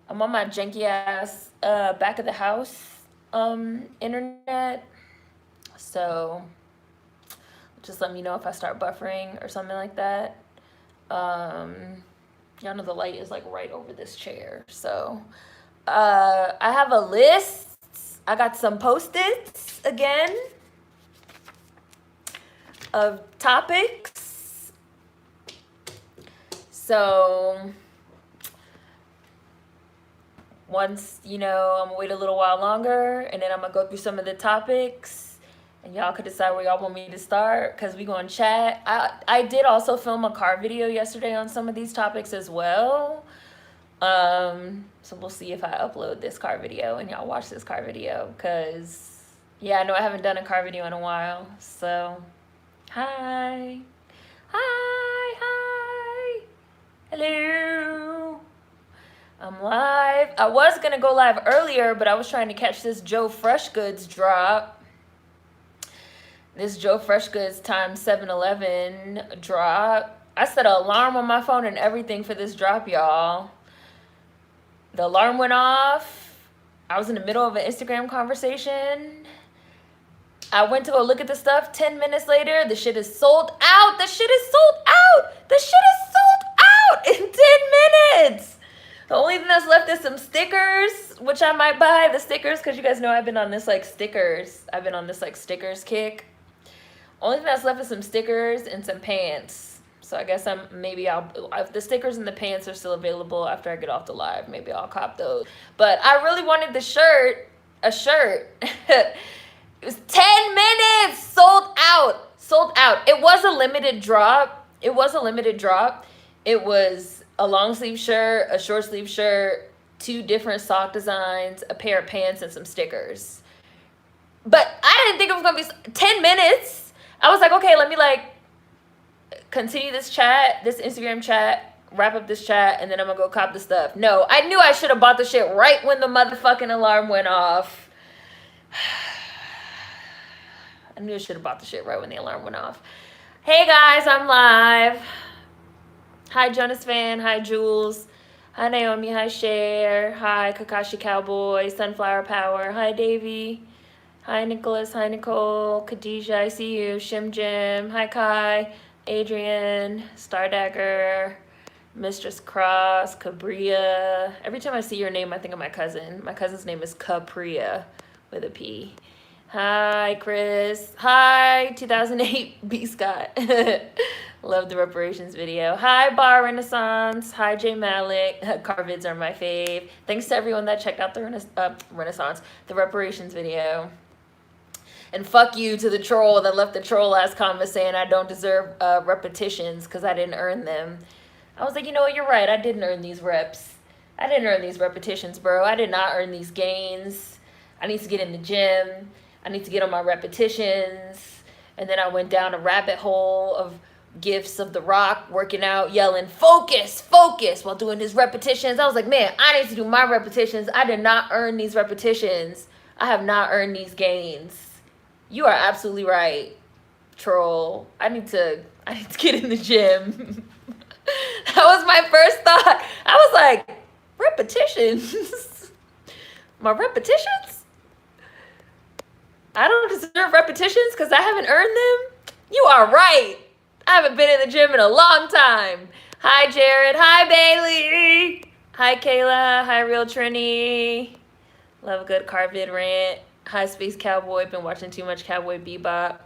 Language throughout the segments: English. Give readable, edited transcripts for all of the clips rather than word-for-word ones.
I'm on my janky ass back of the house internet. So just let me know if I start buffering or something like that. Y'all know the light is like right over this chair. So I have a list. I got some post-its again of topics. So once, I'm gonna wait a little while longer and then I'm gonna go through some of the topics and y'all could decide where y'all want me to start because we gonna chat. I did also film a car video yesterday on some of these topics as well. So we'll see if I upload this car video and y'all watch this car video because yeah, I know I haven't done a car video in a while. So hi. Hi. Hello. I'm live. I was gonna go live earlier, but I was trying to catch this Joe Fresh Goods drop. This Joe Fresh Goods times 7-Eleven drop. I set an alarm on my phone and everything for this drop, y'all. The alarm went off. I was in the middle of an Instagram conversation. I went to go look at the stuff. 10 minutes later, the shit is sold out. The shit is sold out. The shit is sold out in 10 minutes. The only thing that's left is some stickers, which I might buy the stickers because you guys know I've been on this like stickers. I've been on this like stickers kick. Only thing that's left is some stickers and some pants. So I guess if the stickers and the pants are still available after I get off the live, maybe I'll cop those. But I really wanted a shirt. It was 10 minutes, sold out. It was a limited drop. It was a long sleeve shirt, a short sleeve shirt, 2 different sock designs, a pair of pants, and some stickers. But I didn't think it was gonna be 10 minutes. I was like, okay, let me like continue this Instagram chat, wrap up this chat, and then I'm gonna go cop the stuff. No, I knew I should have bought the shit right when the motherfucking alarm went off. I knew I should have bought the shit right when the alarm went off. Hey guys, I'm live. Hi Jonas Fan, hi Jules, hi Naomi, hi Cher, hi Kakashi Cowboy, Sunflower Power, hi Davey, hi Nicholas, hi Nicole, Khadijah, I see you, Shim Jim, hi Kai, Adrian, Stardagger, Mistress Cross, Cabria. Every time I see your name, I think of my cousin. My cousin's name is Capria with a P. Hi, Chris. Hi, 2008 B. Scott. Love the reparations video. Hi, Bar Renaissance. Hi, J Malik. Car vids are my fave. Thanks to everyone that checked out the the reparations video. And fuck you to the troll that left the troll ass comment saying I don't deserve repetitions because I didn't earn them. I was like, you know what, you're right. I didn't earn these reps. I didn't earn these repetitions, bro. I did not earn these gains. I need to get in the gym. I need to get on my repetitions. And then I went down a rabbit hole of gifs of The Rock working out, yelling, focus, focus, while doing his repetitions. I was like, man, I need to do my repetitions. I did not earn these repetitions. I have not earned these gains. You are absolutely right, troll. I need to get in the gym. That was my first thought. I was like, repetitions? My repetitions? I don't deserve repetitions because I haven't earned them? You are right. I haven't been in the gym in a long time. Hi, Jared. Hi, Bailey. Hi, Kayla. Hi, Real Trini. Love a good car vid rant. Hi, Space Cowboy. Been watching too much Cowboy Bebop.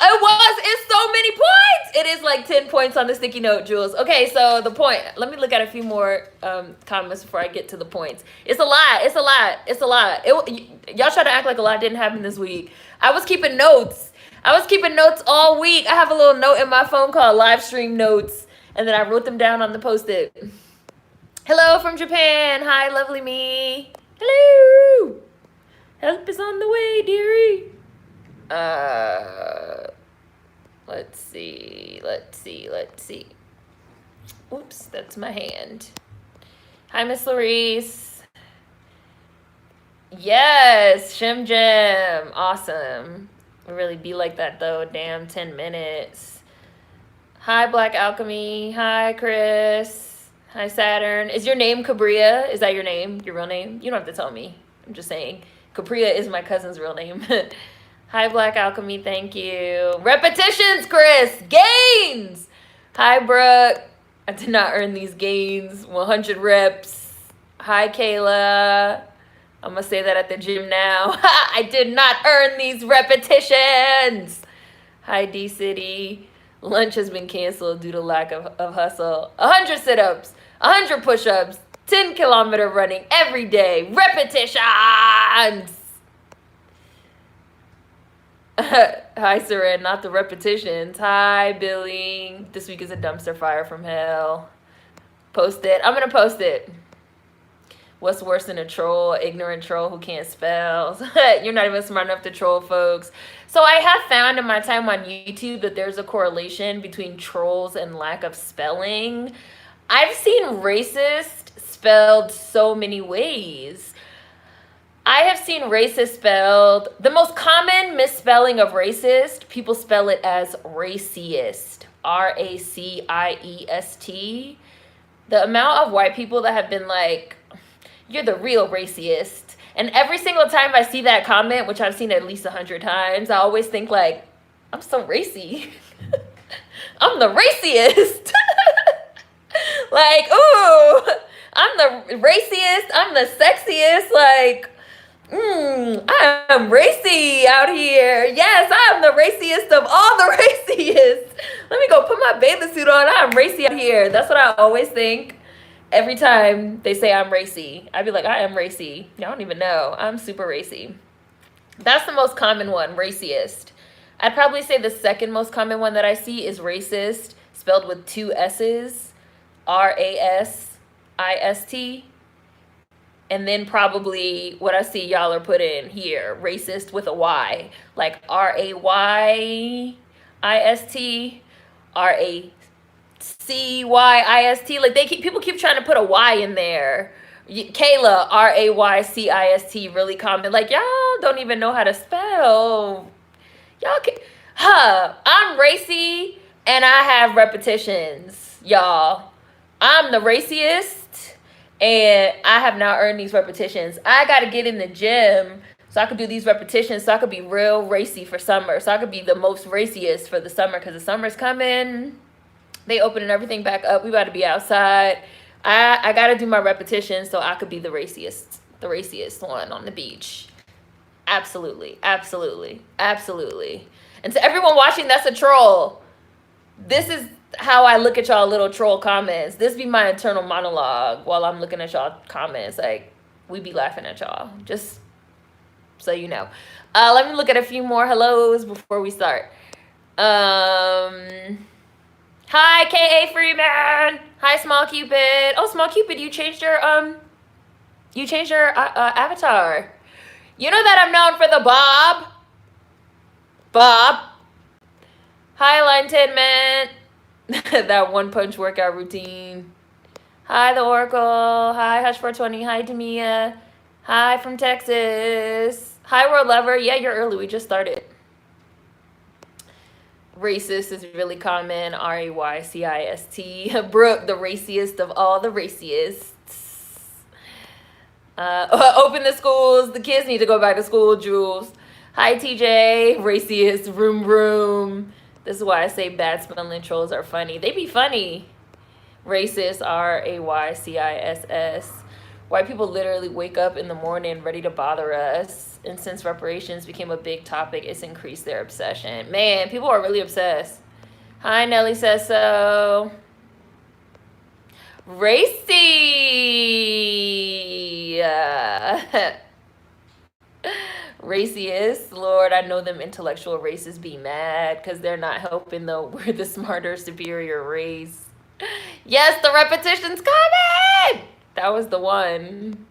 It's so many points. It is like 10 points on the sticky note, Jules. Okay, so the point. Let me look at a few more comments before I get to the points. It's a lot. Y'all try to act like a lot didn't happen this week. I was keeping notes all week. I have a little note in my phone called live stream notes, and then I wrote them down on the post-it. Hello from Japan. Hi, lovely me. Hello. Help is on the way, dearie. Let's see. Oops, that's my hand. Hi, Miss Larice. Yes, Shim Jim. Awesome. It really be like that though. Damn, 10 minutes. Hi, Black Alchemy. Hi, Chris. Hi, Saturn. Is your name Cabria? Is that your name? Your real name? You don't have to tell me. I'm just saying. Capria is my cousin's real name. Hi, Black Alchemy. Thank you. Repetitions, Chris. Gains. Hi, Brooke. I did not earn these gains. 100 reps. Hi, Kayla. I'm going to say that at the gym now. I did not earn these repetitions. Hi, D-City. Lunch has been canceled due to lack of hustle. 100 sit-ups. 100 push-ups. 10-kilometer running every day. Repetitions. Hi, Seren. Not the repetitions. Hi, Billy. This week is a dumpster fire from hell. Post it. I'm going to post it. What's worse than a troll? Ignorant troll who can't spell. You're not even smart enough to troll folks. So I have found in my time on YouTube that there's a correlation between trolls and lack of spelling. I've seen racist spelled so many ways. I have seen racist spelled, the most common misspelling of racist, people spell it as raciest, R-A-C-I-E-S-T. The amount of white people that have been like, you're the real racist. And every single time I see that comment, which I've seen at least 100 times, I always think like, I'm so racy. I'm the raciest. Like, ooh, I'm the raciest. I'm the sexiest. Like, I am racy out here. Yes, I am the raciest of all the raciest. Let me go put my bathing suit on. I'm racy out here. That's what I always think. Every time they say I'm racy, I'd be like, I am racy. Y'all don't even know. I'm super racy. That's the most common one, raciest. I'd probably say the second most common one that I see is racist, spelled with 2 S's, R-A-S-I-S-T. And then probably what I see y'all are putting here, racist with a Y, like R-A-Y-I-S-T, R-A-C-Y-I-S-T. Like people keep trying to put a Y in there. Kayla, R-A-Y-C-I-S-T, really common. Like y'all don't even know how to spell. Y'all can, I'm racy and I have repetitions, y'all. I'm the raciest. And I have now earned these repetitions. I got to get in the gym so I could do these repetitions so I could be real racy for summer. So I could be the most raciest for the summer because the summer's coming. They opening everything back up. We about to be outside. I got to do my repetitions so I could be the raciest one on the beach. Absolutely. Absolutely. Absolutely. And to everyone watching, that's a troll. This is how I look at y'all little troll comments. This be my internal monologue while I'm looking at y'all comments. Like, we be laughing at y'all. Just so you know. Let me look at a few more hellos before we start. Hi, K.A. Freeman. Hi, Small Cupid. Oh, Small Cupid, you changed your avatar. You know that I'm known for the Bob. Hi, Line 10 Man. That one punch workout routine. Hi, the Oracle. Hi, Hush 420. Hi, Demia. Hi from Texas. Hi, World Lover. Yeah, you're early. We just started. Racist is really common. R-A-Y-C-I-S-T. Brooke, the raciest of all the racists. Open the schools. The kids need to go back to school, Jules. Hi, TJ. Raciest. Room. This is why I say bad smelling trolls are funny. They be funny. Racist, R-A-Y-C-I-S-S. White people literally wake up in the morning ready to bother us. And since reparations became a big topic, it's increased their obsession. Man, people are really obsessed. Hi, Nelly says so. Racy. Raciest, Lord, I know them intellectual racists be mad because they're not helping though. We're the smarter, superior race. Yes, the repetition's coming. That was the one.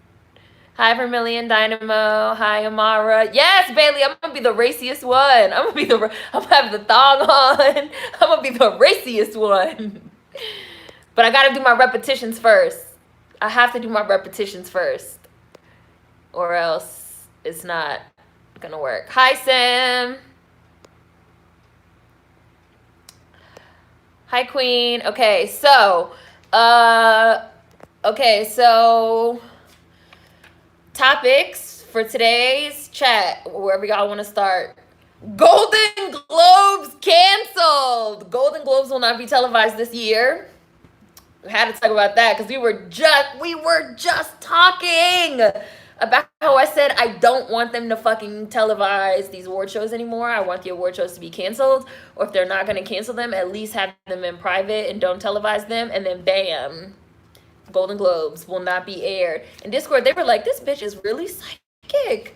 Hi, Vermilion Dynamo. Hi, Amara. Yes, Bailey, I'm gonna be the raciest one. I'm gonna have the thong on. I'm gonna be the raciest one. But I gotta do my repetitions first. I have to do my repetitions first, or else it's not gonna work. Hi, Sam. Hi, Queen. Okay, so Okay, so topics for today's chat, wherever y'all want to start. Golden Globes canceled. Golden Globes will not be televised this year. We had to talk about that because we were just talking about how I said I don't want them to fucking televise these award shows anymore. I want the award shows to be canceled, or if they're not going to cancel them, at least have them in private and don't televise them. And then bam, Golden Globes will not be aired. In Discord, they were like, this bitch is really psychic.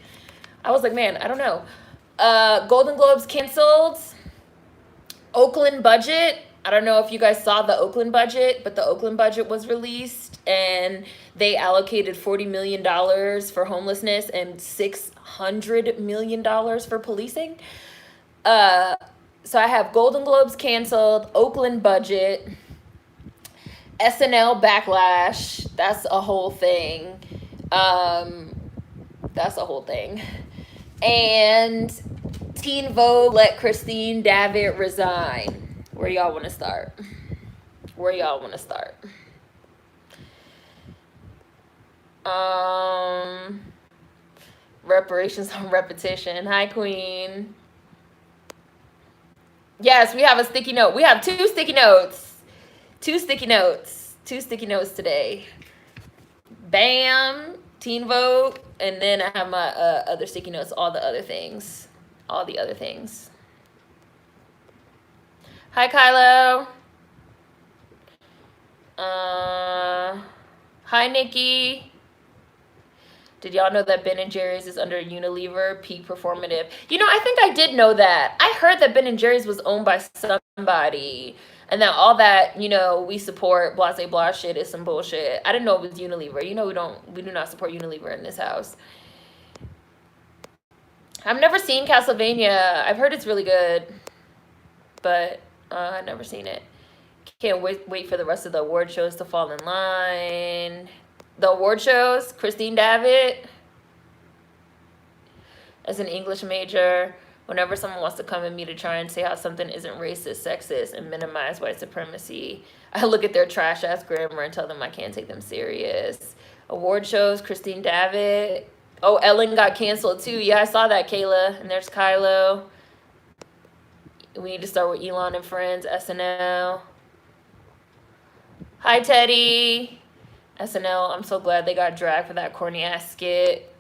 I was like, man, I don't know. Golden Globes canceled. Oakland budget. I don't know if you guys saw the Oakland budget, but the Oakland budget was released and they allocated $40 million for homelessness and $600 million for policing. So I have Golden Globes canceled, Oakland budget, SNL backlash. That's a whole thing. And Teen Vogue let Christine Davitt resign. Where y'all want to start? Reparations on repetition. Hi, Queen. Yes, we have a sticky note. We have two sticky notes today. Bam, Teen Vogue, and then I have my other sticky notes, all the other things. Hi, Kylo. Hi, Nikki. Did y'all know that Ben & Jerry's is under Unilever, peak performative? You know, I think I did know that. I heard that Ben & Jerry's was owned by somebody, and that all that, you know, we support blah, blah, blah shit is some bullshit. I didn't know it was Unilever. You know, we do not support Unilever in this house. I've never seen Castlevania. I've heard it's really good, but I've never seen it. Can't wait for the rest of the award shows to fall in line. The award shows, Christine Davitt as an English major. Whenever someone wants to come at me to try and say how something isn't racist, sexist, and minimize white supremacy, I look at their trash ass grammar and tell them I can't take them serious. Award shows, Christine Davitt. Oh, Ellen got canceled too. Yeah, I saw that, Kayla. And there's Kylo. We need to start with Elon and Friends, SNL. Hi, Teddy. SNL, I'm so glad they got dragged for that corny ass skit.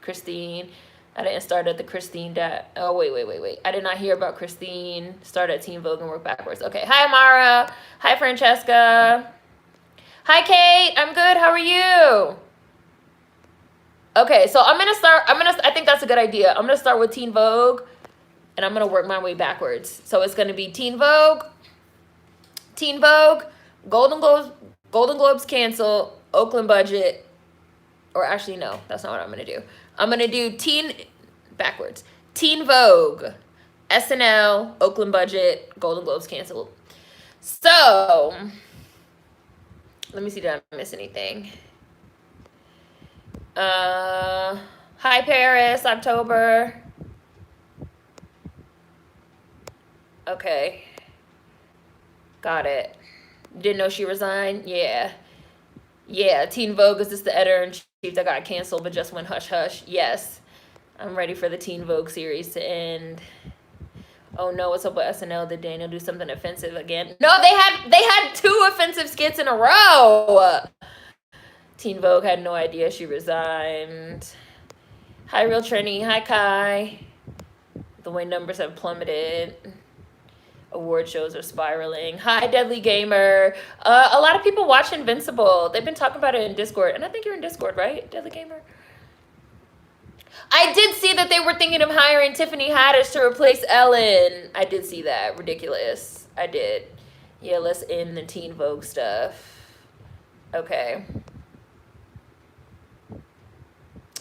Christine. I didn't start at the Christine oh, wait. I did not hear about Christine. Start at Teen Vogue and work backwards. Okay. Hi, Amara. Hi, Francesca. Hi, Kate. I'm good. How are you? Okay, so I think that's a good idea. I'm going to start with Teen Vogue, and I'm going to work my way backwards. So it's going to be Teen Vogue, Golden Globes canceled, Oakland budget, or actually, no, that's not what I'm going to do. I'm going to do Teen Vogue, SNL, Oakland budget, Golden Globes canceled. So, let me see, did I miss anything? Hi, Paris, October. Okay. Got it. Didn't know she resigned? Yeah. Teen Vogue is just the editor-in-chief that got canceled but just went hush-hush. Yes. I'm ready for the Teen Vogue series to end. Oh no, what's up with SNL? Did Daniel do something offensive again? No, they had 2 offensive skits in a row. Teen Vogue had no idea she resigned. Hi, Real Trini. Hi, Kai. The way numbers have plummeted. Award shows are spiraling. Hi, Deadly Gamer. A lot of people watch Invincible. They've been talking about it in Discord. And I think you're in Discord, right, Deadly Gamer? I did see that they were thinking of hiring Tiffany Haddish to replace Ellen. I did see that. Ridiculous. I did. Yeah, let's end the Teen Vogue stuff. Okay.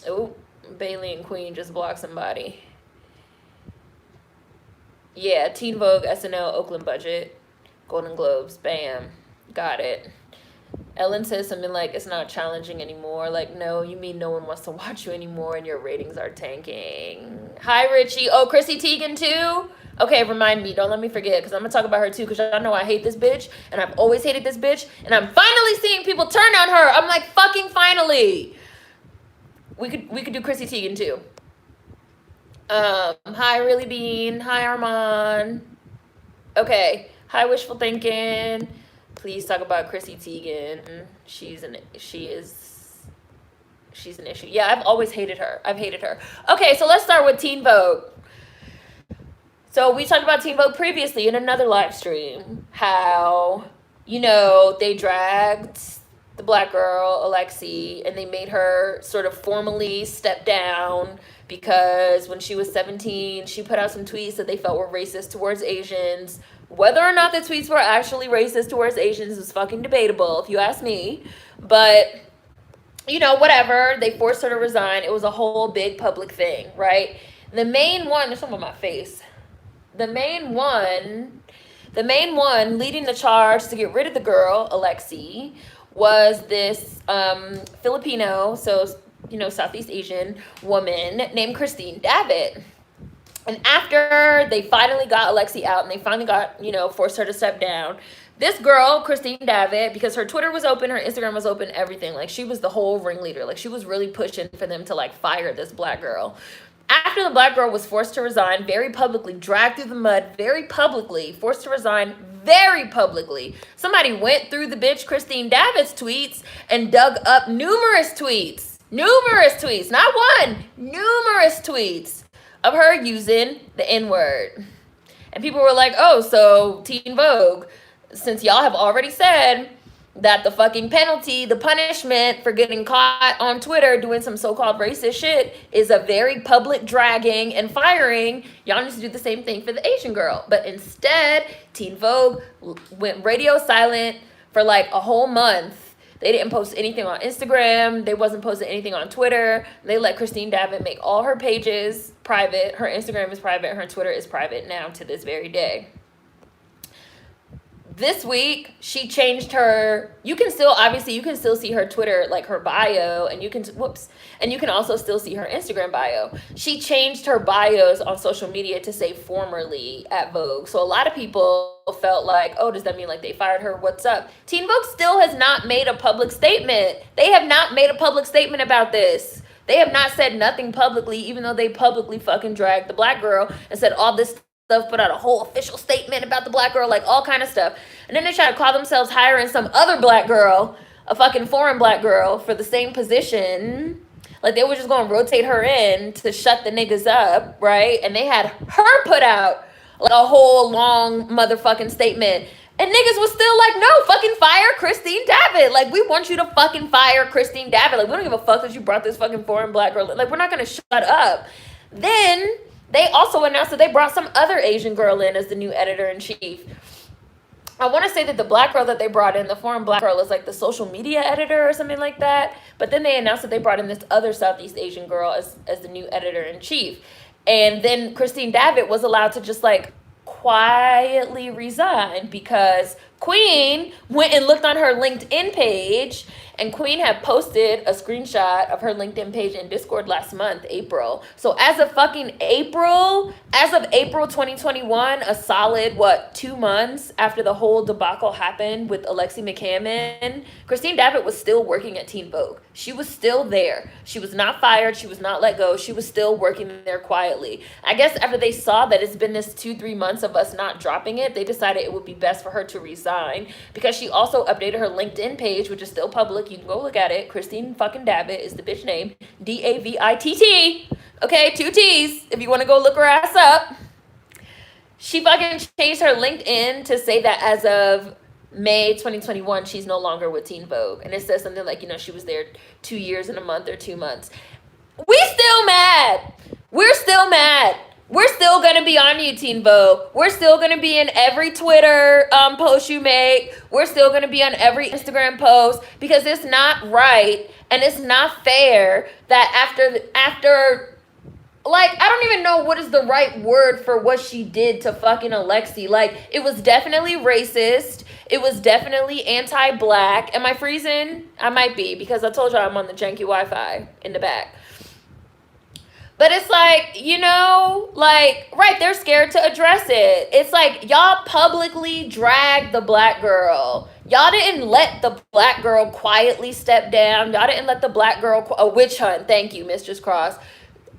Oh, Bailey and Queen just blocked somebody. Yeah, Teen Vogue, SNL, Oakland budget, Golden Globes, bam, got it. Ellen says something like, it's not challenging anymore. Like, no, you mean no one wants to watch you anymore and your ratings are tanking. Hi, Richie. Oh, Chrissy Teigen too? Okay, remind me. Don't let me forget, because I'm going to talk about her too, because y'all know I hate this bitch, and I've always hated this bitch, and I'm finally seeing people turn on her. I'm like, fucking finally. We could do Chrissy Teigen too. Hi, Really Bean. Hi, Armand. Okay. Hi, Wishful Thinking. Please talk about Chrissy Teigen. She's an issue. Yeah, I've always hated her. Okay, so let's start with Teen Vogue. So we talked about Teen Vogue previously in another live stream. How, they dragged the black girl, Alexi, and they made her sort of formally step down because when she was 17, she put out some tweets that they felt were racist towards Asians. Whether or not the tweets were actually racist towards Asians is fucking debatable, if you ask me. But, whatever. They forced her to resign. It was a whole big public thing, right? The main one, there's some on my face. The main one leading the charge to get rid of the girl, Alexi, was this Filipino, so, Southeast Asian woman named Christine Davitt. And after they finally got Alexi out and they finally got, forced her to step down, this girl, Christine Davitt, because her Twitter was open, her Instagram was open, everything. Like, she was the whole ringleader. Like, she was really pushing for them to, fire this black girl. After the black girl was forced to resign very publicly, dragged through the mud very publicly, forced to resign very publicly, somebody went through the bitch Christine Davitt's tweets and dug up numerous tweets, not one, numerous tweets of her using the N-word. And people were like, oh, so Teen Vogue, since y'all have already said that the fucking penalty, the punishment for getting caught on Twitter doing some so-called racist shit is a very public dragging and firing, y'all need to do the same thing for the Asian girl. But instead, Teen Vogue went radio silent for a whole month. They didn't post anything on Instagram. They wasn't posting anything on Twitter. They let Christine Davitt make all her pages private. Her Instagram is private. Her Twitter is private now to this very day. This week, she changed her, you can still see her Twitter, her bio, and you can also still see her Instagram bio. She changed her bios on social media to say formerly at Vogue. So a lot of people felt like, oh, does that mean they fired her? What's up? Teen Vogue still has not made a public statement. They have not made a public statement about this. They have not said nothing publicly, even though they publicly fucking dragged the black girl and said all this stuff, put out a whole official statement about the black girl, all kind of stuff. And then they try to call themselves hiring some other black girl, a fucking foreign black girl, for the same position. They were just going to rotate her in to shut the niggas up, right? And they had her put out a whole long motherfucking statement. And niggas was still no, fucking fire Christine Davitt. We want you to fucking fire Christine Davitt. We don't give a fuck that you brought this fucking foreign black girl. We're not going to shut up. Then they also announced that they brought some other Asian girl in as the new editor-in-chief. I want to say that the black girl that they brought in, the foreign black girl, is the social media editor or something like that. But then they announced that they brought in this other Southeast Asian girl as the new editor-in-chief. And then Christine Davitt was allowed to just quietly resign because Queen went and looked on her LinkedIn page, and Queen had posted a screenshot of her LinkedIn page in Discord last month, April. So as of April 2021, a solid, 2 months after the whole debacle happened with Alexi McCammon, Christine Davitt was still working at Teen Vogue. She was still there. She was not fired. She was not let go. She was still working there quietly. I guess after they saw that it's been this 2-3 months of us not dropping it, they decided it would be best for her to resign, because she also updated her LinkedIn page, which is still public. You can go look at it. Christine fucking Davitt is the bitch name. Davitt. Okay, 2 T's if you want to go look her ass up. She fucking changed her LinkedIn to say that as of May 2021, she's no longer with Teen Vogue. And it says something she was there 2 years and a month or 2 months. We still mad. We're still mad. We're still going to be on you, Teen Vogue. We're still going to be in every Twitter post you make. We're still going to be on every Instagram post, because it's not right and it's not fair that after I don't even know what is the right word for what she did to fucking Alexi. It was definitely racist. It was definitely anti-black. Am I freezing? I might be, because I told y'all I'm on the janky Wi-Fi in the back. But it's like, you know, like, right, they're scared to address it. It's like, y'all publicly dragged the black girl. Y'all didn't let the black girl quietly step down. Y'all didn't let the black girl, a witch hunt. Thank you, Mistress Cross.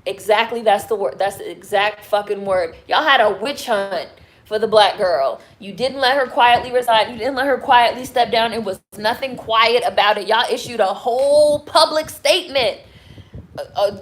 Exactly, that's the word. That's the exact fucking word. Y'all had a witch hunt for the black girl. You didn't let her quietly resign. You didn't let her quietly step down. It was nothing quiet about it. Y'all issued a whole public statement.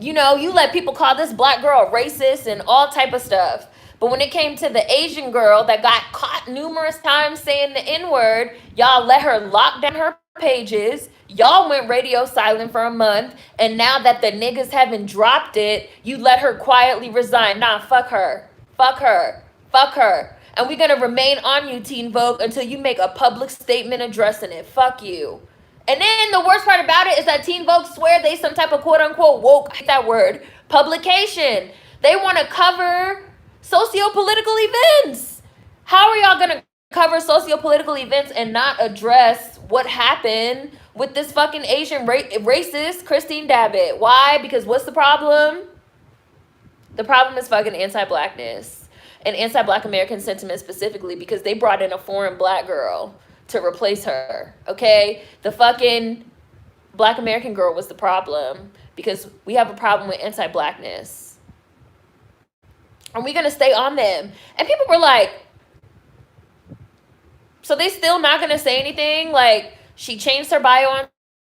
You know, you let people call this black girl racist and all type of stuff. But when it came to the Asian girl that got caught numerous times saying the N-word, y'all let her lock down her pages. Y'all went radio silent for a month. And now that the niggas haven't dropped it, you let her quietly resign. Nah, fuck her. Fuck her. Fuck her. And we're going to remain on you, Teen Vogue, until you make a public statement addressing it. Fuck you. And then the worst part about it is that Teen Vogue swear they some type of quote-unquote woke, I hate that word, publication. They want to cover socio-political events. How are y'all going to cover socio-political events and not address what happened with this fucking Asian racist Christine Dabbit? Why? Because what's the problem? The problem is fucking anti-blackness and anti-black American sentiment specifically, because they brought in a foreign black girl to replace her, okay? The fucking black American girl was the problem, because we have a problem with anti-blackness. Are we gonna stay on them? And people were like, so they still not gonna say anything? Like, she changed her bio on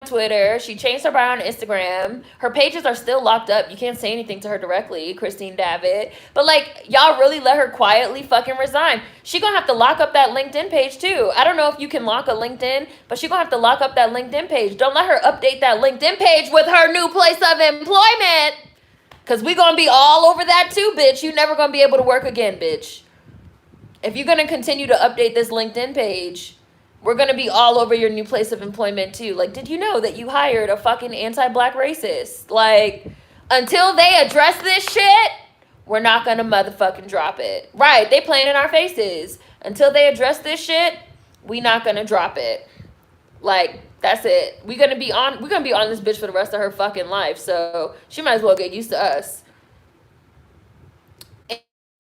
Twitter, she changed her bio on Instagram, her pages are still locked up. You can't say anything to her directly, Christine Dabbit. But like, y'all really let her quietly fucking resign. She gonna have to lock up that LinkedIn page too. I don't know if you can lock a LinkedIn, but she gonna have to lock up that LinkedIn page. Don't let her update that LinkedIn page with her new place of employment, because we gonna be all over that too, bitch. You never gonna be able to work again, bitch. If you're gonna continue to update this LinkedIn page, we're going to be all over your new place of employment too. Like, did you know that you hired a fucking anti-black racist? Like, until they address this shit, we're not going to motherfucking drop it. Right, they playing in our faces. Until they address this shit, we not going to drop it. Like, that's it. We're going to be on this bitch for the rest of her fucking life. So, she might as well get used to us.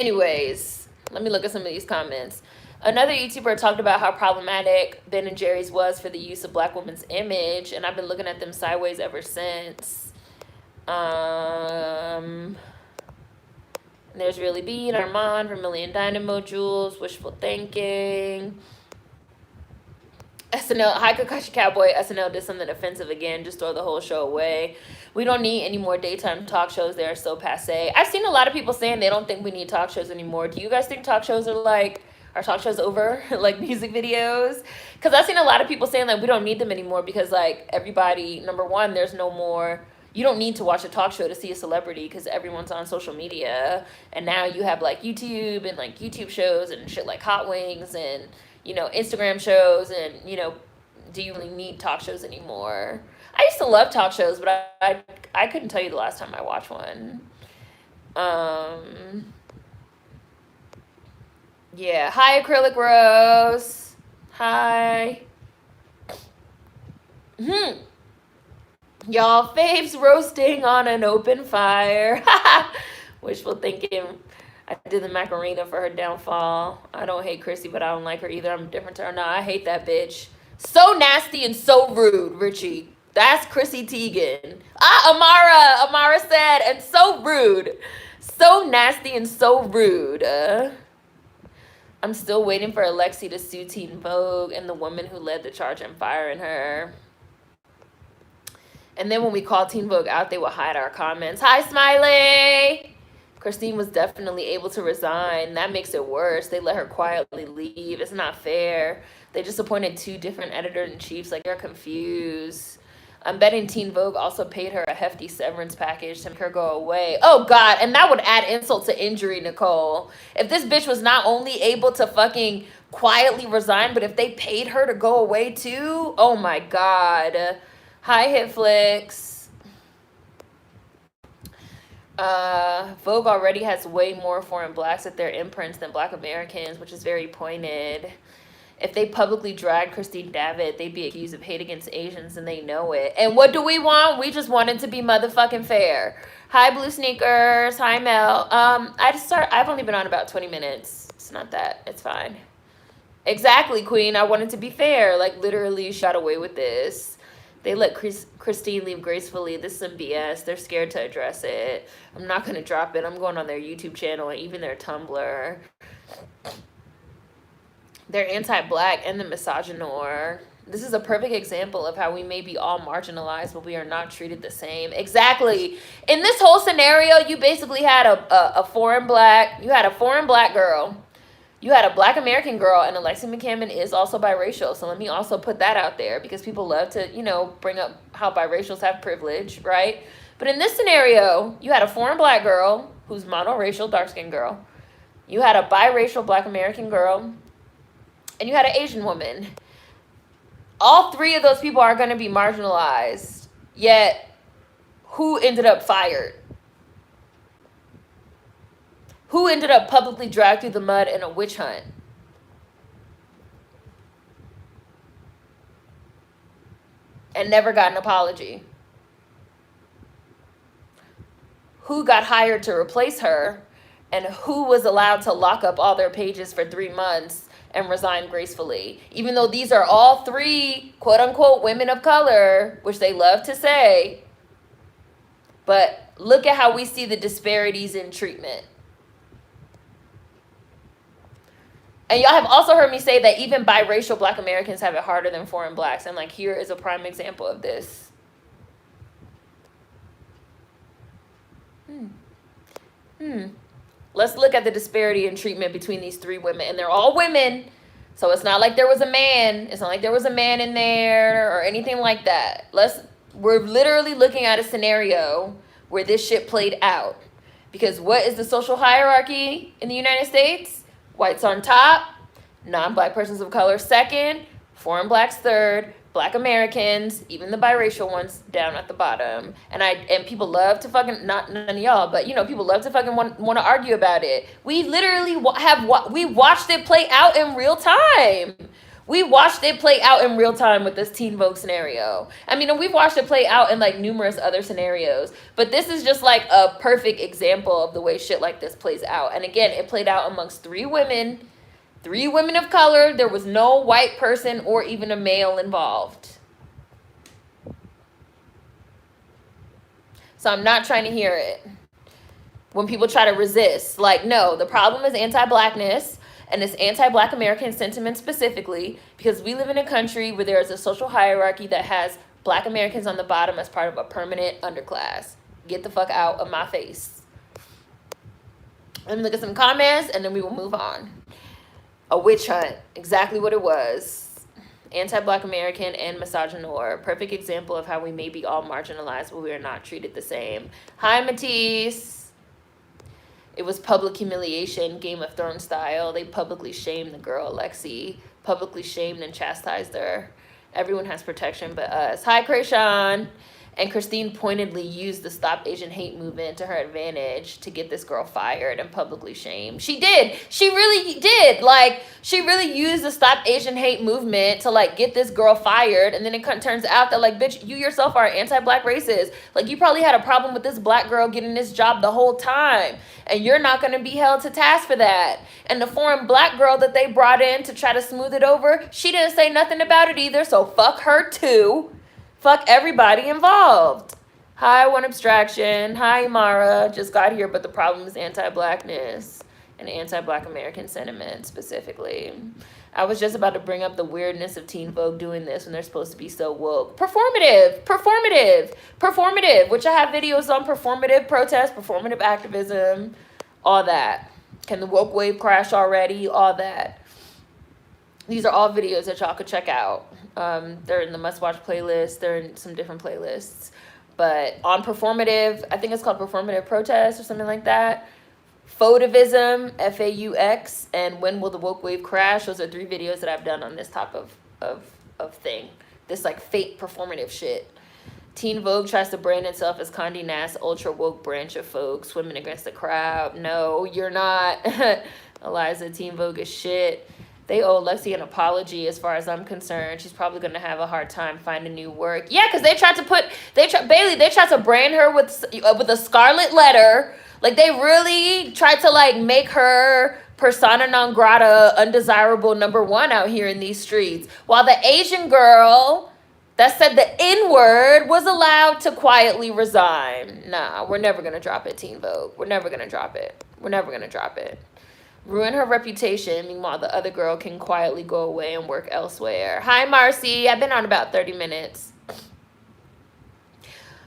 Anyways, let me look at some of these comments. Another YouTuber talked about how problematic Ben & Jerry's was for the use of black women's image, and I've been looking at them sideways ever since. There's Really Bean, Armand, Vermilion Dynamo, Jules, Wishful Thinking. SNL, hi Kakashi Cowboy, SNL did something offensive again, just throw the whole show away. We don't need any more daytime talk shows, they are so passe. I've seen a lot of people saying they don't think we need talk shows anymore. Do you guys think talk shows are talk shows over, like music videos? Because I've seen a lot of people saying that we don't need them anymore, because like everybody, number one, there's no more, you don't need to watch a talk show to see a celebrity because everyone's on social media. And now you have like YouTube and like YouTube shows and shit like Hot Wings and, you know, Instagram shows. And, you know, do you really need talk shows anymore? I used to love talk shows, but I couldn't tell you the last time I watched one. Yeah, hi Acrylic Rose. Hi. Y'all, Fave's roasting on an open fire. Wishful thinking. I did the Macarena for her downfall. I don't hate Chrissy, but I don't like her either. I'm different to her. No, I hate that bitch. So nasty and so rude, Richie. That's Chrissy Teigen. Amara said, and so rude. So nasty and so rude. I'm still waiting for Alexi to sue Teen Vogue and the woman who led the charge and firing her. And then when we call Teen Vogue out, they will hide our comments. Hi, Smiley! Christine was definitely able to resign. That makes it worse. They let her quietly leave. It's not fair. They just appointed 2 different editor-in-chiefs. Like, they're confused. I'm betting Teen Vogue also paid her a hefty severance package to make her go away. Oh, God. And that would add insult to injury, Nicole. If this bitch was not only able to fucking quietly resign, but if they paid her to go away, too? Oh, my God. Hi, Hitflix. Vogue already has way more foreign blacks at their imprints than black Americans, which is very pointed. If they publicly dragged Christine David, they'd be accused of hate against Asians and they know it. And what do we want? We just want it to be motherfucking fair. Hi, Blue Sneakers. Hi, Mel. I've only been on about 20 minutes. It's not that. It's fine. Exactly, Queen. I want it to be fair. Like, literally shot away with this. They let Christine leave gracefully. This is some BS. They're scared to address it. I'm not going to drop it. I'm going on their YouTube channel and even their Tumblr. They're anti-black and the misogynoir. This is a perfect example of how we may be all marginalized, but we are not treated the same. Exactly. In this whole scenario, you basically had a foreign black girl. You had a Black American girl, and Alexi McCammon is also biracial. So let me also put that out there because people love to, bring up how biracials have privilege, right? But in this scenario, you had a foreign black girl who's monoracial, dark-skinned girl. You had a biracial Black American girl. And you had an Asian woman. All three of those people are going to be marginalized. Yet, who ended up fired? Who ended up publicly dragged through the mud in a witch hunt? And never got an apology? Who got hired to replace her? And who was allowed to lock up all their pages for 3 months and resign gracefully? Even though these are all three, quote unquote, women of color, which they love to say. But look at how we see the disparities in treatment. And y'all have also heard me say that even biracial Black Americans have it harder than foreign blacks. And like, here is a prime example of this. Let's look at the disparity in treatment between these three women. And they're all women. So it's not like there was a man. It's not like there was a man in there or anything like that. We're literally looking at a scenario where this shit played out. Because what is the social hierarchy in the United States? Whites on top, non-black persons of color second, foreign blacks third, Black Americans, even the biracial ones, down at the bottom. And people love to fucking, not none of y'all, but people love to fucking want to argue about it. We literally we watched it play out in real time. We watched it play out in real time with this Teen Vogue scenario. I mean, and we've watched it play out in like numerous other scenarios, but this is just like a perfect example of the way shit like this plays out. And again, it played out amongst three women of color. There was no white person or even a male involved. So I'm not trying to hear it. When people try to resist, like, no, the problem is anti-blackness, and it's anti-Black American sentiment specifically, because we live in a country where there is a social hierarchy that has Black Americans on the bottom as part of a permanent underclass. Get the fuck out of my face. Let me look at some comments, and then we will move on. A witch hunt, exactly what it was. Anti-Black American and misogynoir. Perfect example of how we may be all marginalized, but we are not treated the same. Hi, Matisse. It was public humiliation, Game of Thrones style. They publicly shamed the girl, Lexi. Publicly shamed and chastised her. Everyone has protection but us. Hi, Krayshawn. And Christine pointedly used the Stop Asian Hate movement to her advantage to get this girl fired and publicly shamed. She did. She really did. Like, she really used the Stop Asian Hate movement to, like, get this girl fired. And then it turns out that, like, bitch, you yourself are anti-Black racist. Like, you probably had a problem with this Black girl getting this job the whole time. And you're not going to be held to task for that. And the foreign Black girl that they brought in to try to smooth it over, she didn't say nothing about it either. So fuck her too. Fuck everybody involved. Hi, One Abstraction. Hi, Mara. Just got here, but the problem is anti-Blackness and anti-Black American sentiment specifically. I was just about to bring up the weirdness of Teen Vogue doing this when they're supposed to be so woke. Performative, which I have videos on performative protest, performative activism, all that. Can the woke wave crash already? All that. These are all videos that y'all could check out. They're in the must-watch playlist. They're in some different playlists. But on performative, I think it's called performative protest or something like that. Fauxtivism, F-A-U-X, and When Will the Woke Wave Crash? Those are 3 videos that I've done on this type of thing. This, like, fake performative shit. Teen Vogue tries to brand itself as Condé Nast ultra-woke branch of folks, swimming against the crowd. No, you're not. Eliza, Teen Vogue is shit. They owe Lexi an apology as far as I'm concerned. She's probably going to have a hard time finding new work. Yeah, because they tried to brand her with a scarlet letter. Like, they really tried to, like, make her persona non grata, undesirable #1 out here in these streets. While the Asian girl that said the N-word was allowed to quietly resign. Nah, we're never going to drop it, Teen Vogue. We're never going to drop it. We're never going to drop it. Ruin her reputation. Meanwhile, the other girl can quietly go away and work elsewhere. Hi, Marcy. I've been on about 30 minutes.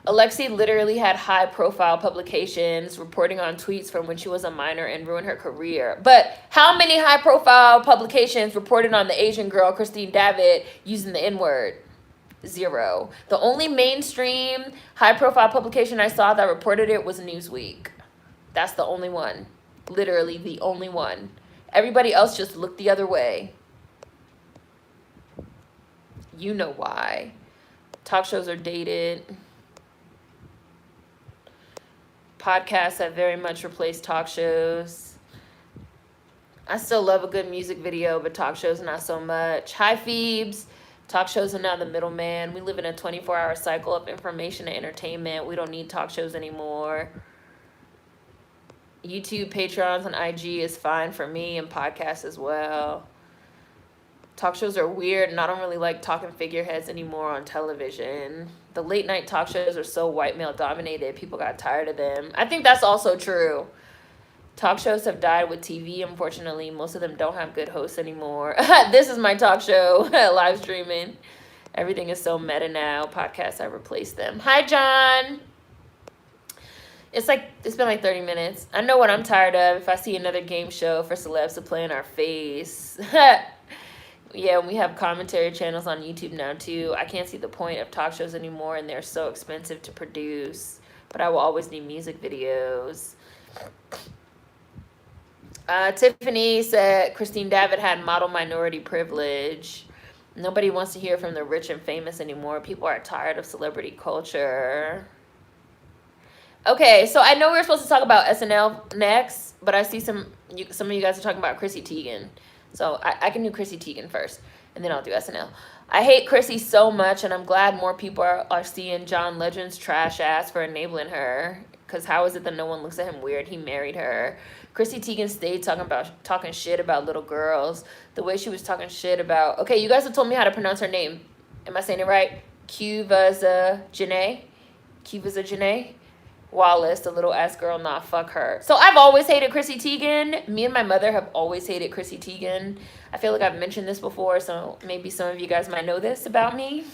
Alexi literally had high-profile publications reporting on tweets from when she was a minor and ruined her career. But how many high-profile publications reported on the Asian girl, Christine David, using the N-word? 0. The only mainstream high-profile publication I saw that reported it was Newsweek. That's the only one. Literally the only one. Everybody else just looked the other way. You know why. Talk shows are dated. Podcasts have very much replaced talk shows. I still love a good music video, but talk shows not so much. Hi, Phoebes. Talk shows are now the middleman. We live in a 24-hour cycle of information and entertainment. We don't need talk shows anymore. YouTube, Patreons, and IG is fine for me, and podcasts as well. Talk shows are weird, and I don't really like talking figureheads anymore on television. The late night talk shows are so white male dominated, people got tired of them. I think that's also true. Talk shows have died with TV, unfortunately. Most of them don't have good hosts anymore. This is my talk show, live streaming. Everything is so meta now. Podcasts have replaced them. Hi, John. It's been like 30 minutes. I know what I'm tired of. If I see another game show for celebs to play in our face. Yeah, we have commentary channels on YouTube now too. I can't see the point of talk shows anymore, and they're so expensive to produce. But I will always need music videos. Tiffany said Christine David had model minority privilege. Nobody wants to hear from the rich and famous anymore. People are tired of celebrity culture. Okay, so I know we were supposed to talk about SNL next, but I see some of you guys are talking about Chrissy Teigen. So I can do Chrissy Teigen first, and then I'll do SNL. I hate Chrissy so much, and I'm glad more people are seeing John Legend's trash ass for enabling her. Because how is it that no one looks at him weird? He married her. Chrissy Teigen stayed talking shit about little girls. The way she was talking shit about... Okay, you guys have told me how to pronounce her name. Am I saying it right? Janae Wallace, the little ass girl, nah, fuck her. So I've always hated Chrissy Teigen. Me and my mother have always hated Chrissy Teigen. I feel like I've mentioned this before, so maybe some of you guys might know this about me.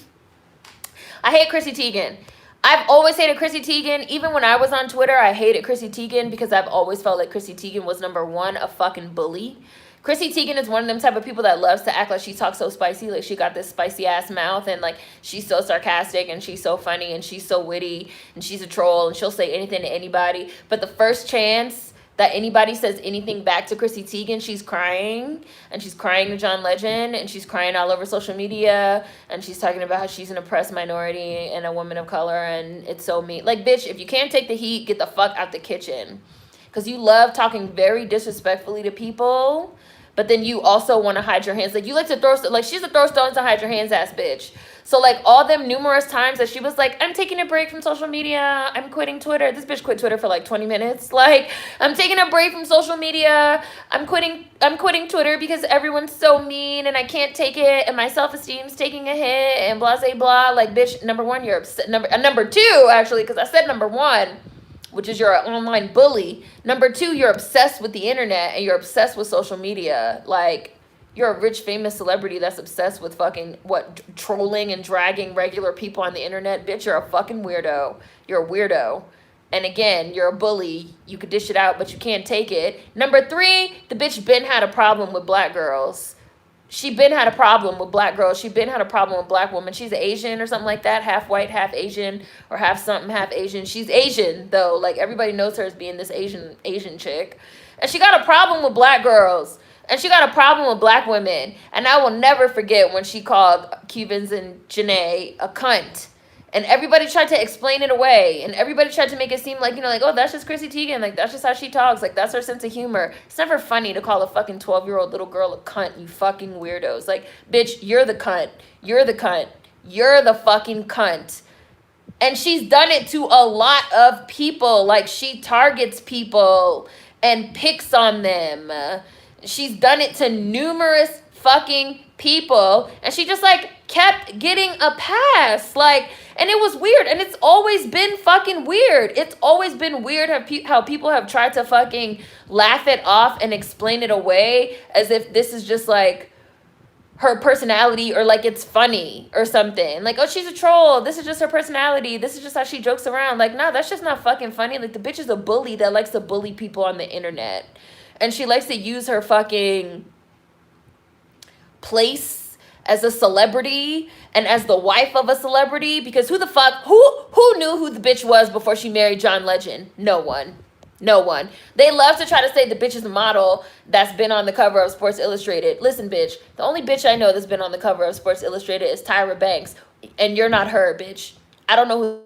I hate Chrissy Teigen. I've always hated Chrissy Teigen. Even when I was on Twitter, I hated Chrissy Teigen because I've always felt like Chrissy Teigen was #1, a fucking bully. Chrissy Teigen is one of them type of people that loves to act like she talks so spicy, like she got this spicy ass mouth, and like she's so sarcastic and she's so funny and she's so witty and she's a troll and she'll say anything to anybody. But the first chance that anybody says anything back to Chrissy Teigen, she's crying, and she's crying to John Legend, and she's crying all over social media, and she's talking about how she's an oppressed minority and a woman of color, and it's so mean. Like, bitch, if you can't take the heat, get the fuck out the kitchen. Because you love talking very disrespectfully to people, but then you also want to hide your hands. Like, you like to throw, like, she's a throw stones and hide your hands ass bitch. So, like, all them numerous times that she was like, I'm taking a break from social media, I'm quitting Twitter. This bitch quit Twitter for like 20 minutes. Like, I'm taking a break from social media, I'm quitting Twitter because everyone's so mean and I can't take it and my self-esteem's taking a hit and blah, blah, blah. Like, bitch, #1, you're upset. Number 2, actually, because I said #1. Which is you're an online bully. #2, you're obsessed with the internet and you're obsessed with social media. Like, you're a rich, famous celebrity that's obsessed with fucking, trolling and dragging regular people on the internet. Bitch, you're a fucking weirdo. You're a weirdo. And again, you're a bully. You could dish it out, but you can't take it. #3, the bitch been had a problem with black girls. She been had a problem with black girls. She been had a problem with black women. She's Asian or something like that. Half white, half Asian, or half something, half Asian. She's Asian, though. Like, everybody knows her as being this Asian chick. And she got a problem with black girls. And she got a problem with black women. And I will never forget when she called Cubans and Janae a cunt. And everybody tried to explain it away. And everybody tried to make it seem like, you know, like, oh, that's just Chrissy Teigen. Like, that's just how she talks. Like, that's her sense of humor. It's never funny to call a fucking 12-year-old little girl a cunt, you fucking weirdos. Like, bitch, you're the cunt. You're the cunt. You're the fucking cunt. And she's done it to a lot of people. Like, she targets people and picks on them. She's done it to numerous fucking people. And she just, like, kept getting a pass. Like, and it was weird. And it's always been fucking weird. It's always been weird how people have tried to fucking laugh it off and explain it away as if this is just, like, her personality, or like it's funny or something. Like, oh, she's a troll. This is just her personality. This is just how she jokes around. Like, no, that's just not fucking funny. Like, the bitch is a bully that likes to bully people on the internet. And she likes to use her fucking place as a celebrity and as the wife of a celebrity. Because who the fuck, who knew who the bitch was before she married John Legend? No one. No one. They love to try to say the bitch is a model that's been on the cover of Sports Illustrated. Listen, bitch, the only bitch I know that's been on the cover of Sports Illustrated is Tyra Banks. And you're not her, bitch. I don't know who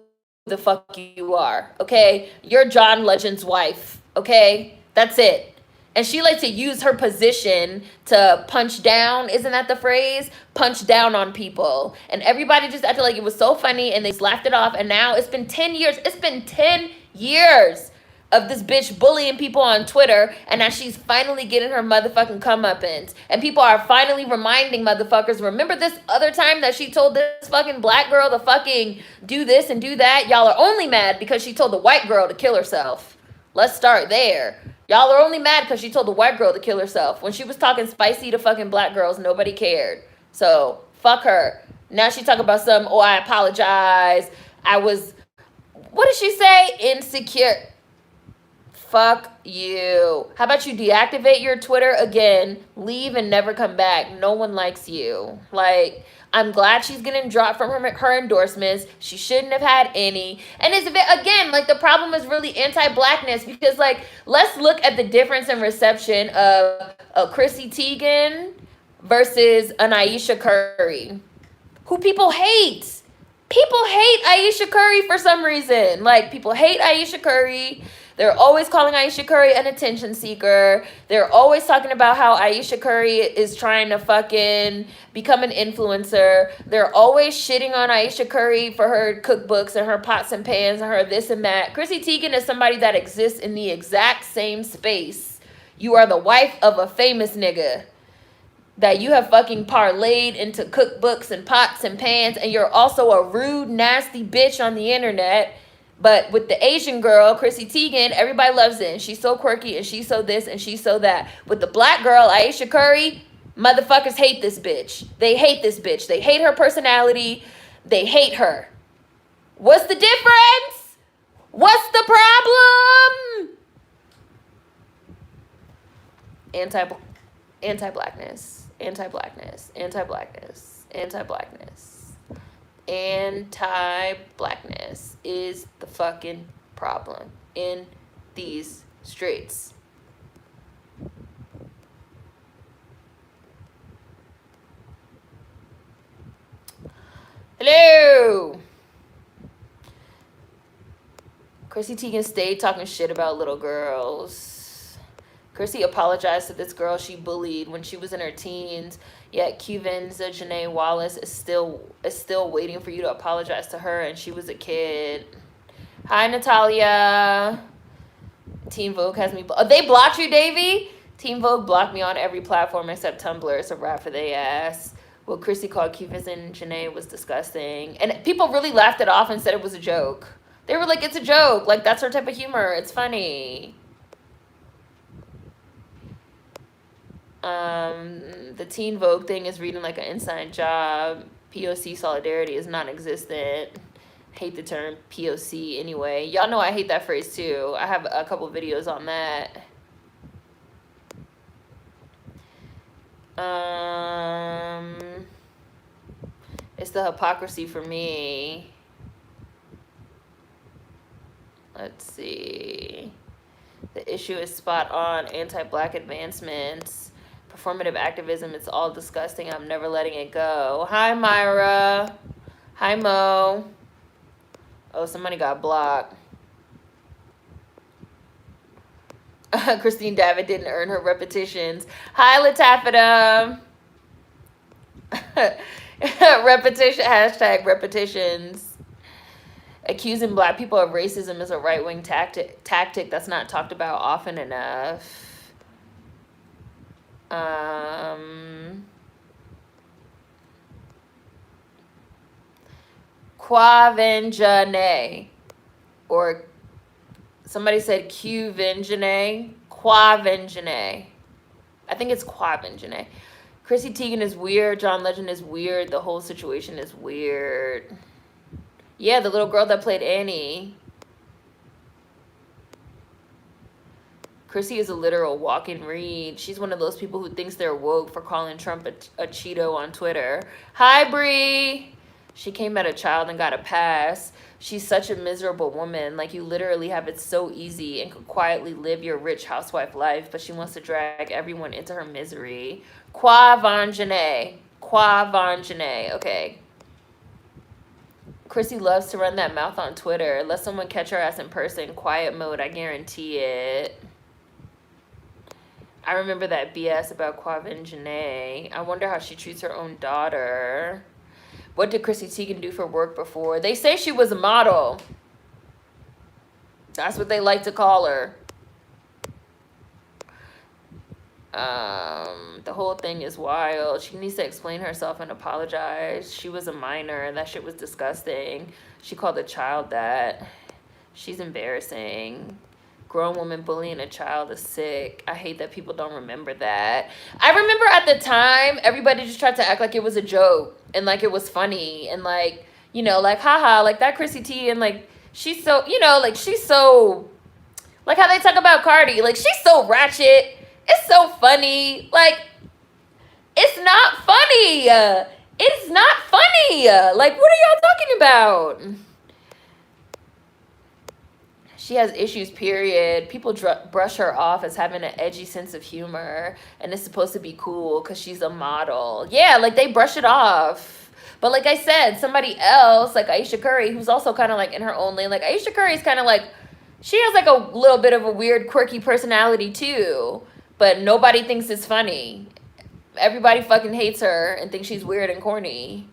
the fuck you are, okay? You're John Legend's wife, okay? That's it. And she likes to use her position to punch down. Isn't that the phrase? Punch down on people. And everybody just acted like it was so funny and they just laughed it off. And now it's been 10 years. It's been 10 years of this bitch bullying people on Twitter, and now she's finally getting her motherfucking comeuppance. And people are finally reminding motherfuckers, remember this other time that she told this fucking black girl to fucking do this and do that? Y'all are only mad because she told the white girl to kill herself. Let's start there. Y'all are only mad because she told the white girl to kill herself. When she was talking spicy to fucking black girls, nobody cared. So, fuck her. Now she talking about some, oh, I apologize. I was, what did she say? Insecure. Fuck you. How about you deactivate your Twitter again, leave and never come back? No one likes you. Like, I'm glad she's getting dropped from her endorsements. She shouldn't have had any. And it's, again, like, the problem is really anti-blackness because, like, let's look at the difference in reception of a Chrissy Teigen versus an Ayesha Curry, who people hate. People hate Ayesha Curry for some reason. Like, people hate Ayesha Curry. They're always calling Ayesha Curry an attention seeker. They're always talking about how Ayesha Curry is trying to fucking become an influencer. They're always shitting on Ayesha Curry for her cookbooks and her pots and pans and her this and that. Chrissy Teigen is somebody that exists in the exact same space. You are the wife of a famous nigga that you have fucking parlayed into cookbooks and pots and pans, and you're also a rude, nasty bitch on the internet. But with the Asian girl, Chrissy Teigen, everybody loves it. And she's so quirky, and she's so this, and she's so that. With the black girl, Ayesha Curry, motherfuckers hate this bitch. They hate this bitch. They hate her personality. They hate her. What's the difference? What's the problem? Anti-blackness. Anti-blackness. Anti-blackness. Anti-blackness. Anti-blackness is the fucking problem in these streets. Hello. Chrissy Teigen stayed talking shit about little girls. Chrissy apologized to this girl she bullied when she was in her teens. Yet Cuban's Janae Wallace is still waiting for you to apologize to her, and she was a kid. Hi, Natalia. Teen Vogue has me. Oh, they blocked you, Davey? Teen Vogue blocked me on every platform except Tumblr. It's a rap for they ass. What Chrissy called Cuban's and Janae was disgusting. And people really laughed it off and said it was a joke. They were like, it's a joke. Like, that's her type of humor. It's funny. The Teen Vogue thing is reading like an inside job. POC solidarity is non-existent. Hate the term POC anyway. Y'all know I hate that phrase too. I have a couple videos on that. It's the hypocrisy for me. Let's see. The issue is spot on. Anti-black advancements. Performative activism, it's all disgusting. I'm never letting it go. Hi, Myra. Hi, Mo. Oh, somebody got blocked. Christine David didn't earn her repetitions. Hi, Latafita. Repetition, hashtag repetitions. Accusing black people of racism is a right-wing tactic that's not talked about often enough. Quavenjane, or somebody said Qvenjane. Quavenjane. I think it's Quavenjane. Chrissy Teigen is weird. John Legend is weird. The whole situation is weird. Yeah, the little girl that played Annie. Chrissy is a literal walk-in read. She's one of those people who thinks they're woke for calling Trump a Cheeto on Twitter. Hi, Bree. She came at a child and got a pass. She's such a miserable woman. Like, you literally have it so easy and could quietly live your rich housewife life, but she wants to drag everyone into her misery. Quavenjane. Quavenjane. Okay. Chrissy loves to run that mouth on Twitter. Let someone catch her ass in person. Quiet mode, I guarantee it. I remember that BS about Quavenjane. I wonder how she treats her own daughter. What did Chrissy Teigen do for work before? They say she was a model. That's what they like to call her. The whole thing is wild. She needs to explain herself and apologize. She was a minor. That shit was disgusting. She called a child that. She's embarrassing. Grown woman bullying a child is sick. I hate that people don't remember that. I remember at the time, everybody just tried to act like it was a joke and like it was funny and like, you know, like, haha, like that Chrissy T and like, she's so, you know, like she's so, like how they talk about Cardi, like she's so ratchet. It's so funny. Like, it's not funny. It's not funny. Like, what are y'all talking about? She has issues, period. People brush her off as having an edgy sense of humor, and it's supposed to be cool because she's a model. Yeah, like, they brush it off. But like I said, somebody else, like Aisha Curry, who's also kind of like in her own lane, like Aisha Curry is kind of like, she has like a little bit of a weird, quirky personality too, but nobody thinks it's funny. Everybody fucking hates her and thinks she's weird and corny.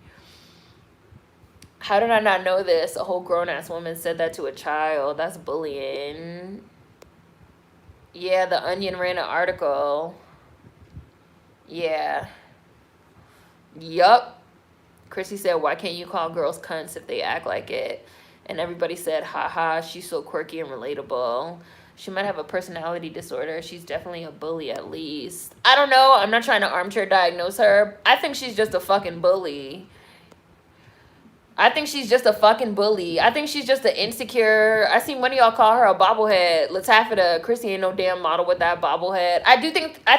How did I not know this? A whole grown-ass woman said that to a child. That's bullying. Yeah, The Onion ran an article. Yeah. Yup. Chrissy said, why can't you call girls cunts if they act like it? And everybody said, haha, she's so quirky and relatable. She might have a personality disorder. She's definitely a bully at least. I don't know. I'm not trying to armchair diagnose her. I think she's just a fucking bully. I think she's just a fucking bully. I think she's just an insecure. I seen one of y'all call her a bobblehead. Latafita, Chrissy ain't no damn model with that bobblehead. I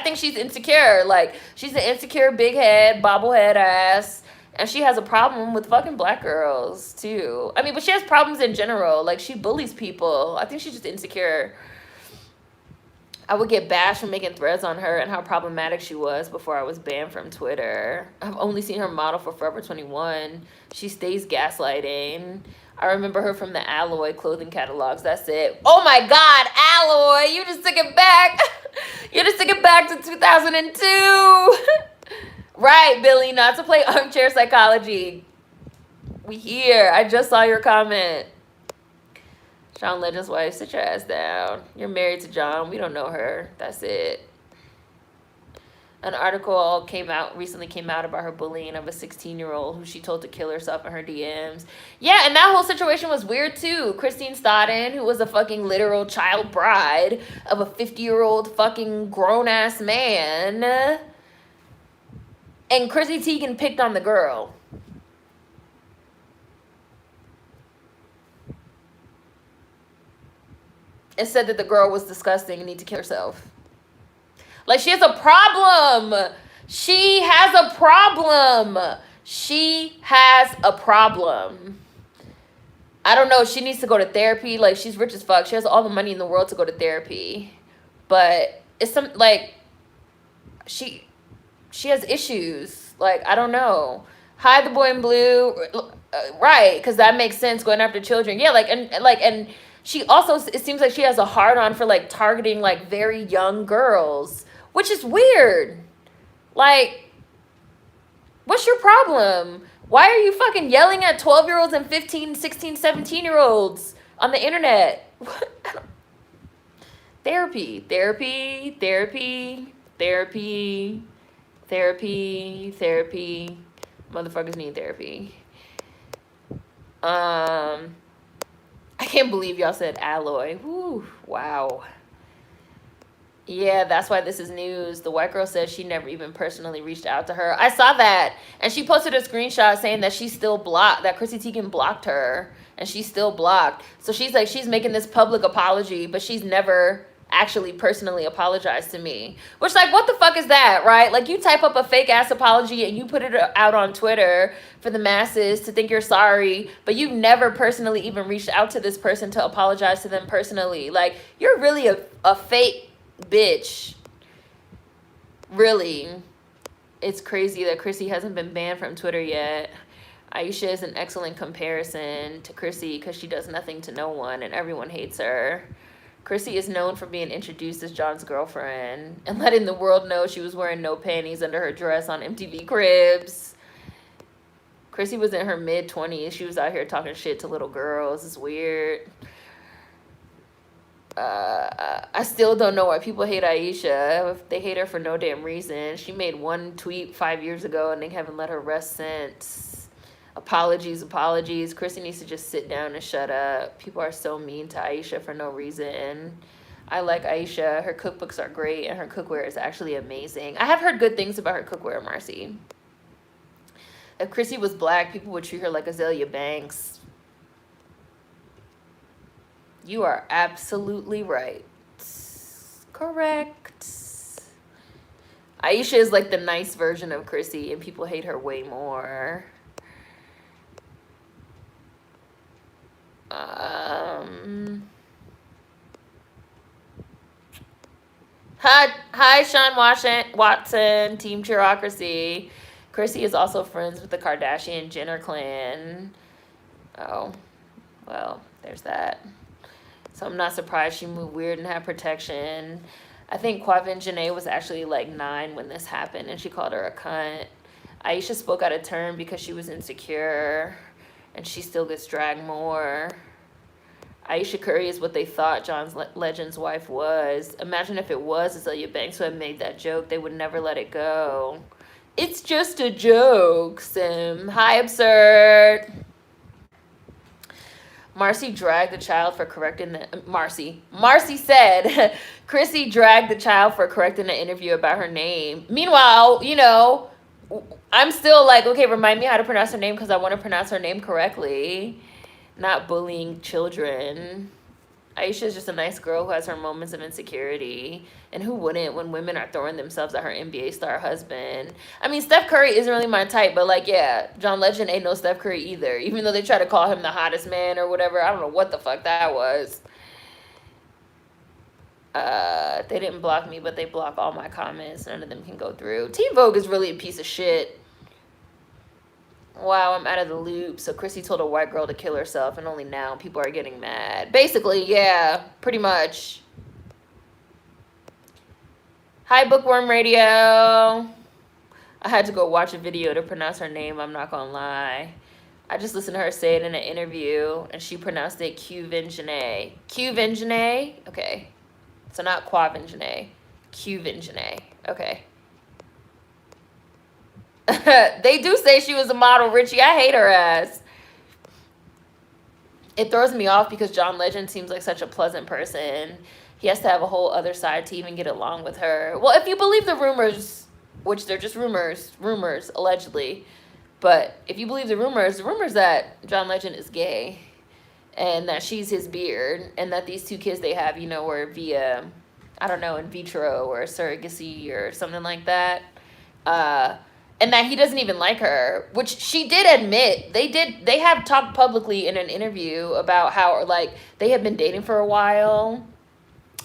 think she's insecure. Like, she's an insecure big head, bobblehead ass. And she has a problem with fucking black girls, too. I mean, but she has problems in general. Like, she bullies people. I think she's just insecure. I would get bashed for making threads on her and how problematic she was before I was banned from Twitter. I've only seen her model for Forever 21. She stays gaslighting. I remember her from the Alloy clothing catalogs. That's it. Oh my God, Alloy! You just took it back. You just took it back to 2002. Right, Billy, not to play armchair psychology. We here. I just saw your comment. John Legend's wife, sit your ass down. You're married to John. We don't know her. That's it. An article recently came out about her bullying of a 16-year-old who she told to kill herself in her DMs. Yeah, and that whole situation was weird too. Christine Stodden, who was a fucking literal child bride of a 50-year-old fucking grown-ass man. And Chrissy Teigen picked on the girl. And said that the girl was disgusting and need to kill herself. Like, she has a problem. She has a problem. She has a problem. I don't know. She needs to go to therapy. Like, she's rich as fuck. She has all the money in the world to go to therapy. But it's some, like, she has issues. Like, I don't know. Hi, the boy in blue. Right, because that makes sense going after children. Yeah, and she also, it seems like she has a hard on for like targeting like very young girls, which is weird. Like, what's your problem? Why are you fucking yelling at 12-year-olds and 15, 16, 17-year-olds on the internet? Therapy, therapy, therapy, therapy, therapy, therapy. Motherfuckers need therapy. I can't believe y'all said alloy. Woo, wow. Yeah, that's why this is news. The white girl says she never even personally reached out to her. I saw that. And she posted a screenshot saying that she's still blocked, that Chrissy Teigen blocked her. And she's still blocked. So she's like, she's making this public apology, but she's never actually personally apologized to me. Which, like, what the fuck is that, right? Like, you type up a fake ass apology and you put it out on Twitter for the masses to think you're sorry, but you've never personally even reached out to this person to apologize to them personally. Like, you're really a fake bitch. Really. It's crazy that Chrissy hasn't been banned from Twitter yet. Aisha is an excellent comparison to Chrissy because she does nothing to no one and everyone hates her. Chrissy is known for being introduced as John's girlfriend and letting the world know she was wearing no panties under her dress on MTV Cribs. Chrissy was in her mid-20s. She was out here talking shit to little girls. It's weird. I still don't know why people hate Aisha. They hate her for no damn reason. She made one tweet 5 years ago and they haven't let her rest since. Apologies. Chrissy needs to just sit down and shut up. People are so mean to Aisha for no reason. I like Aisha. Her cookbooks are great and her cookware is actually amazing. I have heard good things about her cookware, Marcy. If Chrissy was black, people would treat her like Azalea Banks. You are absolutely right. Correct. Aisha is like the nice version of Chrissy, and people hate her way more. Hi, Sean Watson, Team Cheerocracy. Chrissy is also friends with the Kardashian Jenner clan. Oh, well, there's that. So I'm not surprised she moved weird and had protection. I think Quavin Janae was actually like 9 when this happened, and she called her a cunt. Aisha spoke out of turn because she was insecure, and she still gets dragged more. Aisha Curry is what they thought John Legend's wife was. Imagine if it was Azalea Banks who had made that joke. They would never let it go. It's just a joke, Sim. Hi, Absurd. Marcy dragged the child for correcting the... Marcy said Chrissy dragged the child for correcting the interview about her name. Meanwhile, you know, I'm still like, okay, remind me how to pronounce her name because I want to pronounce her name correctly. Not bullying children. Aisha is just a nice girl who has her moments of insecurity. And who wouldn't when women are throwing themselves at her NBA star husband? I mean, Steph Curry isn't really my type, but like, yeah, John Legend ain't no Steph Curry either. Even though they try to call him the hottest man or whatever. I don't know what the fuck that was. They didn't block me, but they block all my comments. None of them can go through. Teen Vogue is really a piece of shit. Wow, I'm out of the loop. So Chrissy told a white girl to kill herself, and only now people are getting mad. Basically, yeah, pretty much. Hi, Bookworm Radio. I had to go watch a video to pronounce her name, I'm not gonna lie. I just listened to her say it in an interview, and she pronounced it Quavin Janae. Quavin Janae? Okay. So not Quavin Janae. Quavin Janae. Okay. They do say she was a model, Richie. I hate her ass. It throws me off because John Legend seems like such a pleasant person. He has to have a whole other side to even get along with her. Well, if you believe the rumors, which they're just rumors, allegedly. But if you believe the rumors that John Legend is gay and that she's his beard and that these 2 kids they have, you know, were via, I don't know, in vitro or surrogacy or something like that. And that he doesn't even like her, which she did admit. They have talked publicly in an interview about how, like, they had been dating for a while,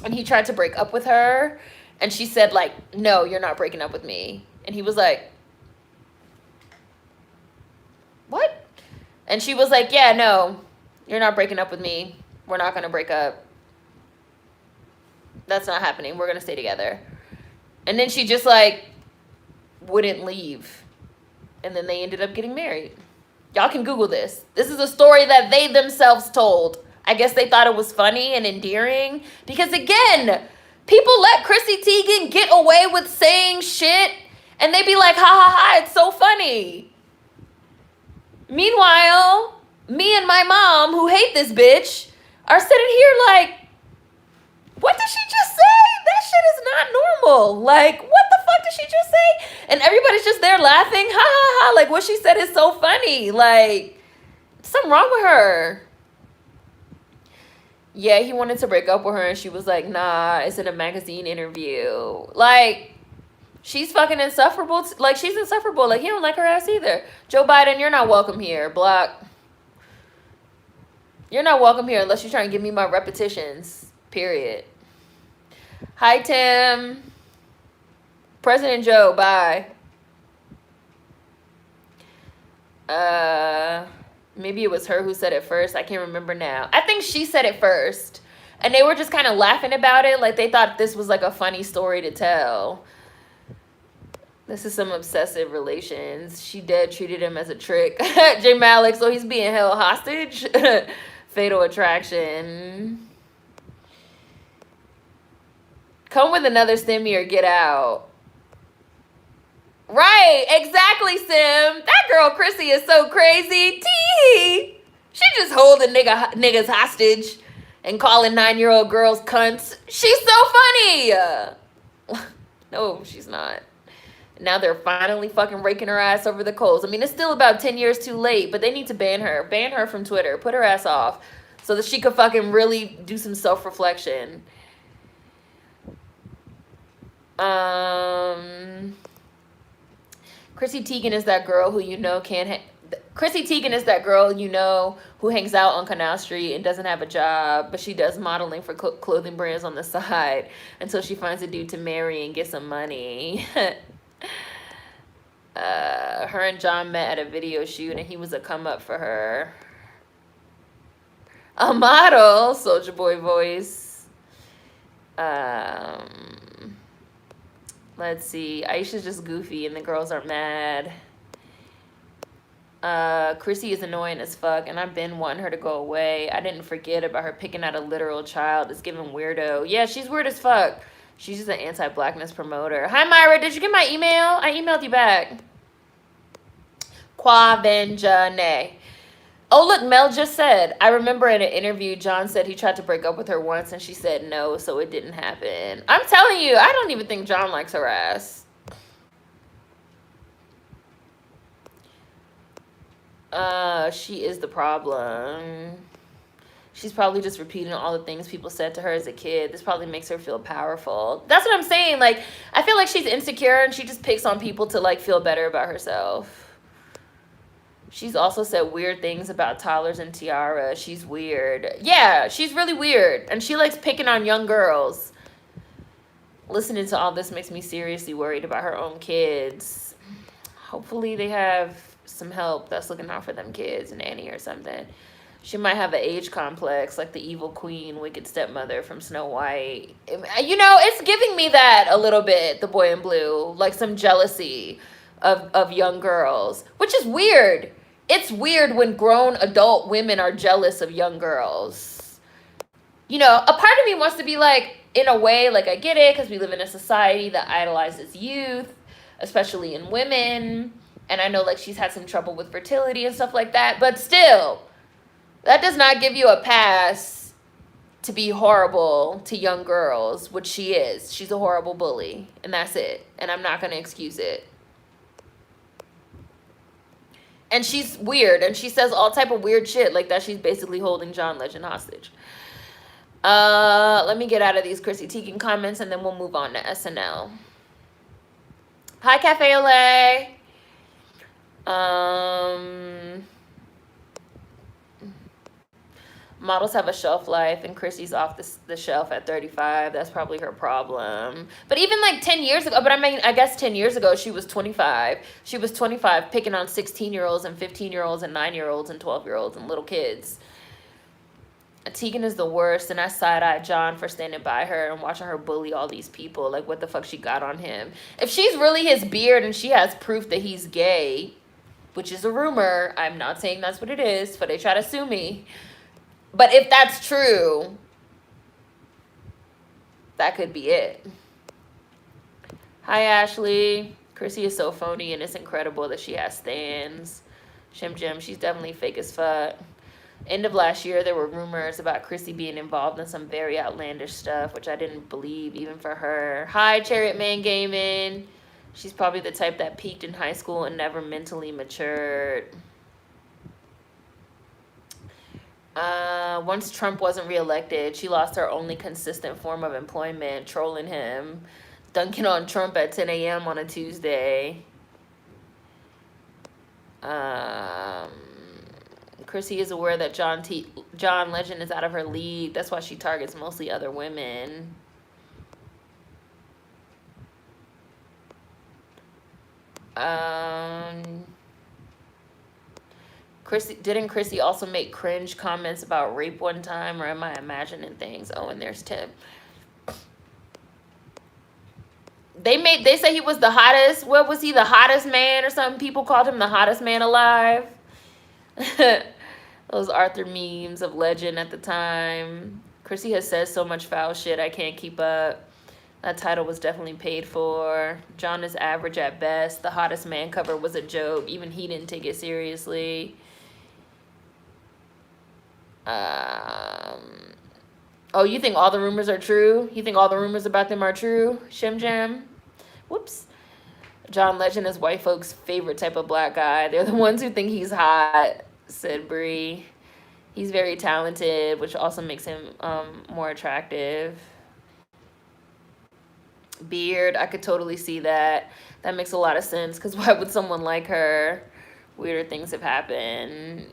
and he tried to break up with her, and she said, like, no, you're not breaking up with me. And he was like, what? And she was like, yeah, no, you're not breaking up with me. We're not going to break up. That's not happening. We're going to stay together. And then she just like wouldn't leave. And then they ended up getting married. Y'all can Google this. This is a story that they themselves told. I guess they thought it was funny and endearing. Because again, people let Chrissy Teigen get away with saying shit. And they be like, ha ha ha, it's so funny. Meanwhile, me and my mom, who hate this bitch, are sitting here like, what did she just say? That shit is not normal. Like, what the fuck did she just say? And everybody's just there laughing. Ha ha ha. Like, what she said is so funny. Like, something wrong with her. Yeah, he wanted to break up with her and she was like, nah, it's in a magazine interview. Like, she's fucking insufferable. Like, she's insufferable. Like, he don't like her ass either. Joe Biden, you're not welcome here. Block. You're not welcome here unless you're trying to give me my repetitions. Period. Hi, Tim. President Joe, bye. Maybe it was her who said it first. I can't remember now. I think she said it first. And they were just kind of laughing about it. Like, they thought this was like a funny story to tell. This is some obsessive relations. She dead treated him as a trick. J Malik, so he's being held hostage. Fatal attraction. Come with another stimmy or get out. Right, exactly, Sim. That girl Chrissy is so crazy. Tee. She just holding niggas hostage and calling 9-year-old girls cunts. She's so funny. No, she's not. Now they're finally fucking raking her ass over the coals. I mean, it's still about 10 years too late, but they need to ban her. Ban her from Twitter. Put her ass off so that she could fucking really do some self-reflection. Chrissy Teigen is that girl who you know Chrissy Teigen is that girl you know who hangs out on Canal Street and doesn't have a job, but she does modeling for clothing brands on the side until she finds a dude to marry and get some money. Her and John met at a video shoot and he was a come up for her. A model, Soulja Boy voice. Let's see. Aisha's just goofy and the girls are mad. Chrissy is annoying as fuck and I've been wanting her to go away. I didn't forget about her picking out a literal child. It's giving weirdo. Yeah, she's weird as fuck. She's just an anti-blackness promoter. Hi, Myra. Did you get my email? I emailed you back. Quavenjane. Oh, look, Mel just said, I remember in an interview, John said he tried to break up with her once and she said no, so it didn't happen. I'm telling you, I don't even think John likes her ass. She is the problem. She's probably just repeating all the things people said to her as a kid. This probably makes her feel powerful. That's what I'm saying. Like, I feel like she's insecure and she just picks on people to, like, feel better about herself. She's also said weird things about toddlers and Tiara. She's weird. Yeah, she's really weird. And she likes picking on young girls. Listening to all this makes me seriously worried about her own kids. Hopefully they have some help that's looking out for them kids, a nanny or something. She might have an age complex like the evil queen, wicked stepmother from Snow White. You know, it's giving me that a little bit, The Boy in Blue. Like some jealousy of young girls, which is weird. It's weird when grown adult women are jealous of young girls. You know, a part of me wants to be like, in a way, like I get it, because we live in a society that idolizes youth, especially in women. And I know like she's had some trouble with fertility and stuff like that. But still, that does not give you a pass to be horrible to young girls, which she is. She's a horrible bully. And that's it. And I'm not going to excuse it. And she's weird, and she says all type of weird shit, like that she's basically holding John Legend hostage. Let me get out of these Chrissy Teigen comments, and then we'll move on to SNL. Hi, Cafe Olay. Models have a shelf life, and Chrissy's off the shelf at 35. That's probably her problem. But even like 10 years ago, but I mean, I guess 10 years ago, she was 25. She was 25 picking on 16-year-olds and 15-year-olds and 9-year-olds and 12-year-olds and little kids. Teigen is the worst, and I side-eyed John for standing by her and watching her bully all these people. Like, what the fuck she got on him? If she's really his beard and she has proof that he's gay, which is a rumor, I'm not saying that's what it is, but they try to sue me. But if that's true, that could be it. Hi, Ashley. Chrissy is so phony, and it's incredible that she has stans. Shim Jim, she's definitely fake as fuck. End of last year, there were rumors about Chrissy being involved in some very outlandish stuff, which I didn't believe even for her. Hi, Chariot Man Gaming. She's probably the type that peaked in high school and never mentally matured. Once Trump wasn't reelected, she lost her only consistent form of employment, trolling him, dunking on Trump at 10 a.m. on a Tuesday. Chrissy is aware that John Legend is out of her league. That's why she targets mostly other women. Didn't Chrissy also make cringe comments about rape one time, or am I imagining things? Oh, and there's Tim. They say he was the hottest. What was he, the hottest man or something? People called him the hottest man alive. Those Arthur memes of Legend at the time. Chrissy has said so much foul shit, I can't keep up. That title was definitely paid for. John is average at best. The hottest man cover was a joke. Even he didn't take it seriously. Oh, you think all the rumors are true? You think all the rumors about them are true? Shim Jam? Whoops. John Legend is white folks' favorite type of black guy. They're the ones who think he's hot, said Bree. He's very talented, which also makes him more attractive. Beard, I could totally see that. That makes a lot of sense, because why would someone like her? Weirder things have happened.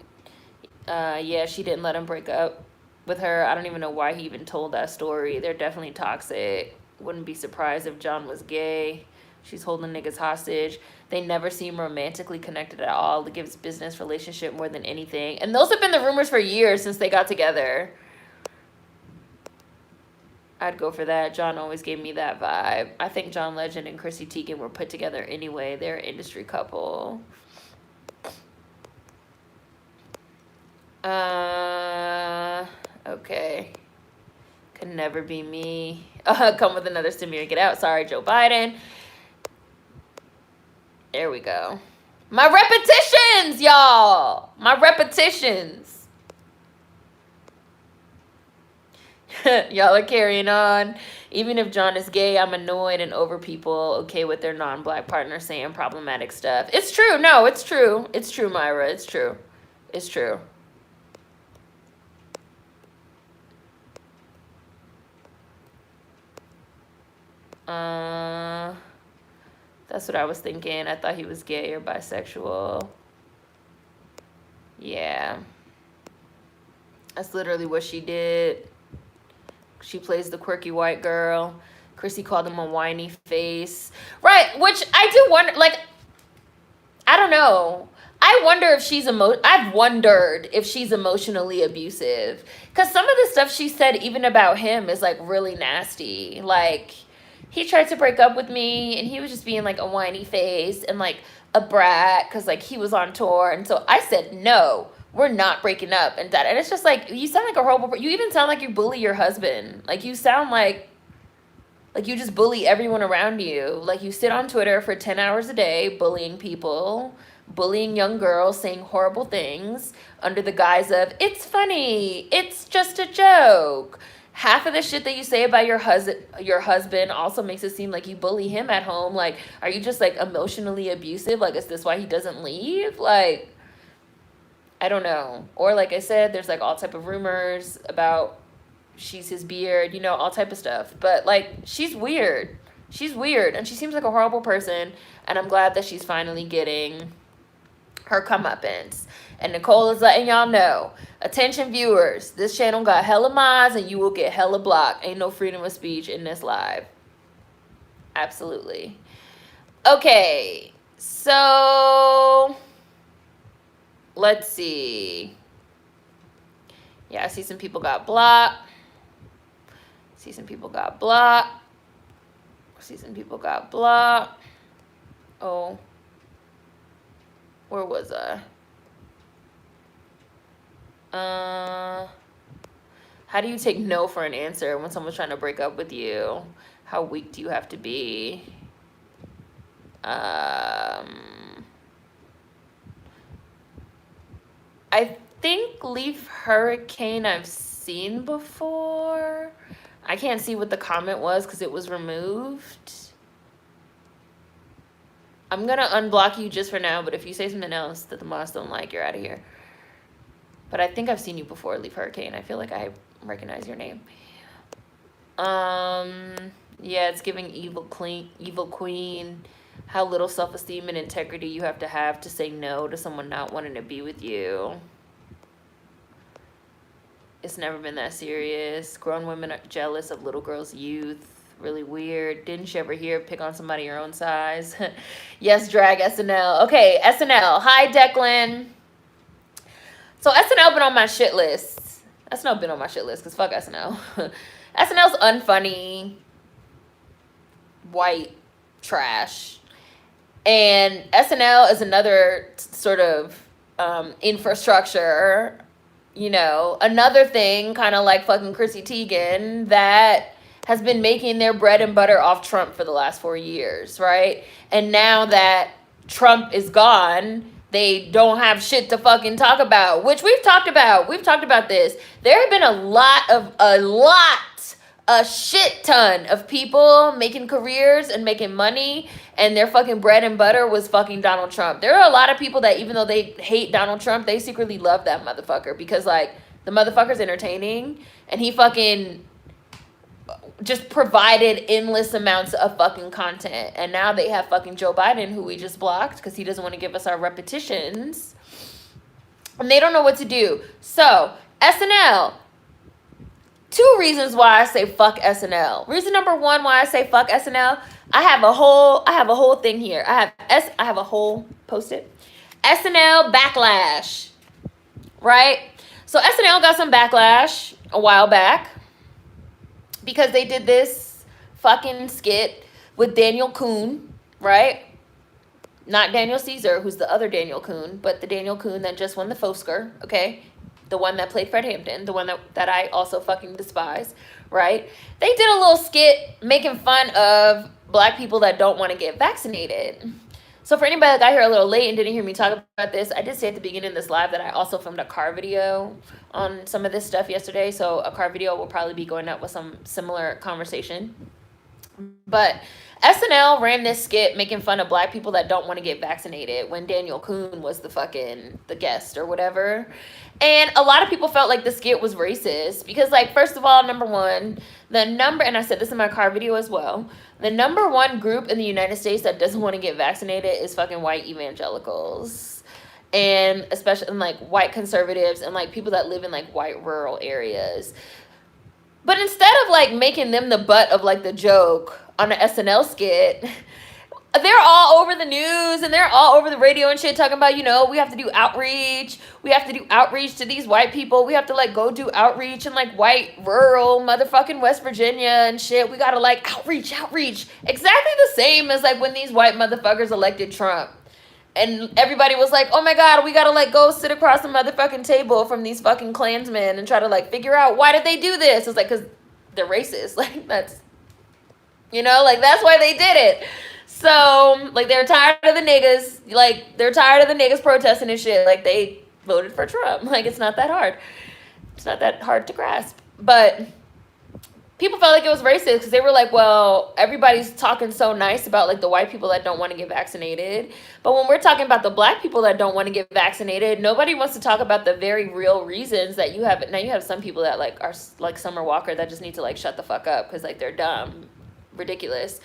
Yeah, she didn't let him break up with her. I don't even know why he even told that story. They're definitely toxic. Wouldn't be surprised if John was gay. She's holding niggas hostage. They never seem romantically connected at all. It gives business relationship more than anything. And those have been the rumors for years since they got together. I'd go for that. John always gave me that vibe. I think John Legend and Chrissy Teigen were put together anyway. They're an industry couple. Okay. Could never be me. Come with another stimmy or get out. Sorry, Joe Biden. There we go. My repetitions, y'all. My repetitions. Y'all are carrying on. Even if John is gay, I'm annoyed and over people okay with their non-black partner saying problematic stuff. It's true. No, it's true. It's true, Myra. It's true. It's true. That's what I was thinking. I thought he was gay or bisexual. Yeah. That's literally what she did. She plays the quirky white girl. Chrissy called him a whiny face. Right, which I do wonder, like, I don't know. I wonder if I've wondered if she's emotionally abusive. Because some of the stuff she said even about him is, like, really nasty. Like, he tried to break up with me, and he was just being, like, a whiny face and, like, a brat because, like, he was on tour. And so I said, no, we're not breaking up and that. And it's just, like, you sound like a horrible person. You even sound like you bully your husband. Like, you sound like you just bully everyone around you. Like, you sit on Twitter for 10 hours a day bullying people, bullying young girls, saying horrible things under the guise of, it's funny, it's just a joke. Half of the shit that you say about your husband also makes it seem like you bully him at home. Like, are you just, like, emotionally abusive? Like, is this why he doesn't leave? Like, I don't know. Or, like I said, there's, like, all type of rumors about she's his beard, you know, all type of stuff. But, like, she's weird. She's weird, and she seems like a horrible person, and I'm glad that she's finally getting her comeuppance. And Nicole is letting y'all know, attention viewers, this channel got hella mods and you will get hella blocked. Ain't no freedom of speech in this live. Absolutely. Okay, so let's see. Yeah, I see some people got blocked. See some people got blocked. See some people got blocked. Oh, where was I? How do you take no for an answer when someone's trying to break up with you? How weak do you have to be? I think Leaf Hurricane I've seen before. I can't see what the comment was because it was removed. I'm gonna unblock you just for now, but if you say something else that the mods don't like, you're out of here. But I think I've seen you before, Leaf Hurricane. I feel like I recognize your name. Yeah, it's giving evil queen. How little self-esteem and integrity you have to say no to someone not wanting to be with you. It's never been that serious. Grown women are jealous of little girls' youth. Really weird. Didn't you ever hear pick on somebody your own size? Yes, drag SNL. Okay, SNL. Hi, Declan. So SNL been on my shit list. SNL been on my shit list because fuck SNL. SNL's unfunny, white trash. And SNL is another sort of infrastructure, you know, another thing kind of like fucking Chrissy Teigen that has been making their bread and butter off Trump for the last 4 years, right? And now that Trump is gone, they don't have shit to fucking talk about, which we've talked about. We've talked about this. There have been a shit ton of people making careers and making money, and their fucking bread and butter was fucking Donald Trump. There are a lot of people that even though they hate Donald Trump, they secretly love that motherfucker because, like, the motherfucker's entertaining, and he fucking just provided endless amounts of fucking content. And now they have fucking Joe Biden, who we just blocked because he doesn't want to give us our repetitions. And they don't know what to do. So, SNL. 2 reasons why I say fuck SNL. Reason number 1 why I say fuck SNL. I have a whole thing here. I have a whole post-it. SNL backlash. Right? So SNL got some backlash a while back because they did this fucking skit with Daniel Kuhn, right? Not Daniel Caesar, who's the other Daniel Kuhn, but the Daniel Kuhn that just won the Fosker, okay? The one that played Fred Hampton, the one that I also fucking despise, right? They did a little skit making fun of black people that don't want to get vaccinated. So for anybody that got here a little late and didn't hear me talk about this, I did say at the beginning of this live that I also filmed a car video on some of this stuff yesterday. So a car video will probably be going up with some similar conversation. But SNL ran this skit making fun of black people that don't want to get vaccinated when Daniel Kuhn was the guest or whatever. And a lot of people felt like the skit was racist because, like, first of all, number one, and I said this in my car video as well, the number 1 group in the United States that doesn't want to get vaccinated is fucking white evangelicals. And especially in, like, white conservatives and, like, people that live in, like, white rural areas. But instead of, like, making them the butt of, like, the joke on an SNL skit, they're all over the news and they're all over the radio and shit talking about, you know, we have to do outreach. We have to do outreach to these white people. We have to, like, go do outreach in, like, white, rural, motherfucking West Virginia and shit. We got to, like, outreach. Exactly the same as, like, when these white motherfuckers elected Trump. And everybody was like, oh, my God, we got to, like, go sit across the motherfucking table from these fucking Klansmen and try to, like, figure out why did they do this? It's like, because they're racist. Like, that's, you know, like, that's why they did it. So, like, they're tired of the niggas. Like, they're tired of the niggas protesting and shit. Like, they voted for Trump. Like, it's not that hard. It's not that hard to grasp. But people felt like it was racist because they were like, well, everybody's talking so nice about, like, the white people that don't want to get vaccinated. But when we're talking about the black people that don't want to get vaccinated, nobody wants to talk about the very real reasons that you have. Now, you have some people that, like, are like Summer Walker that just need to, like, shut the fuck up because, like, they're dumb, ridiculous.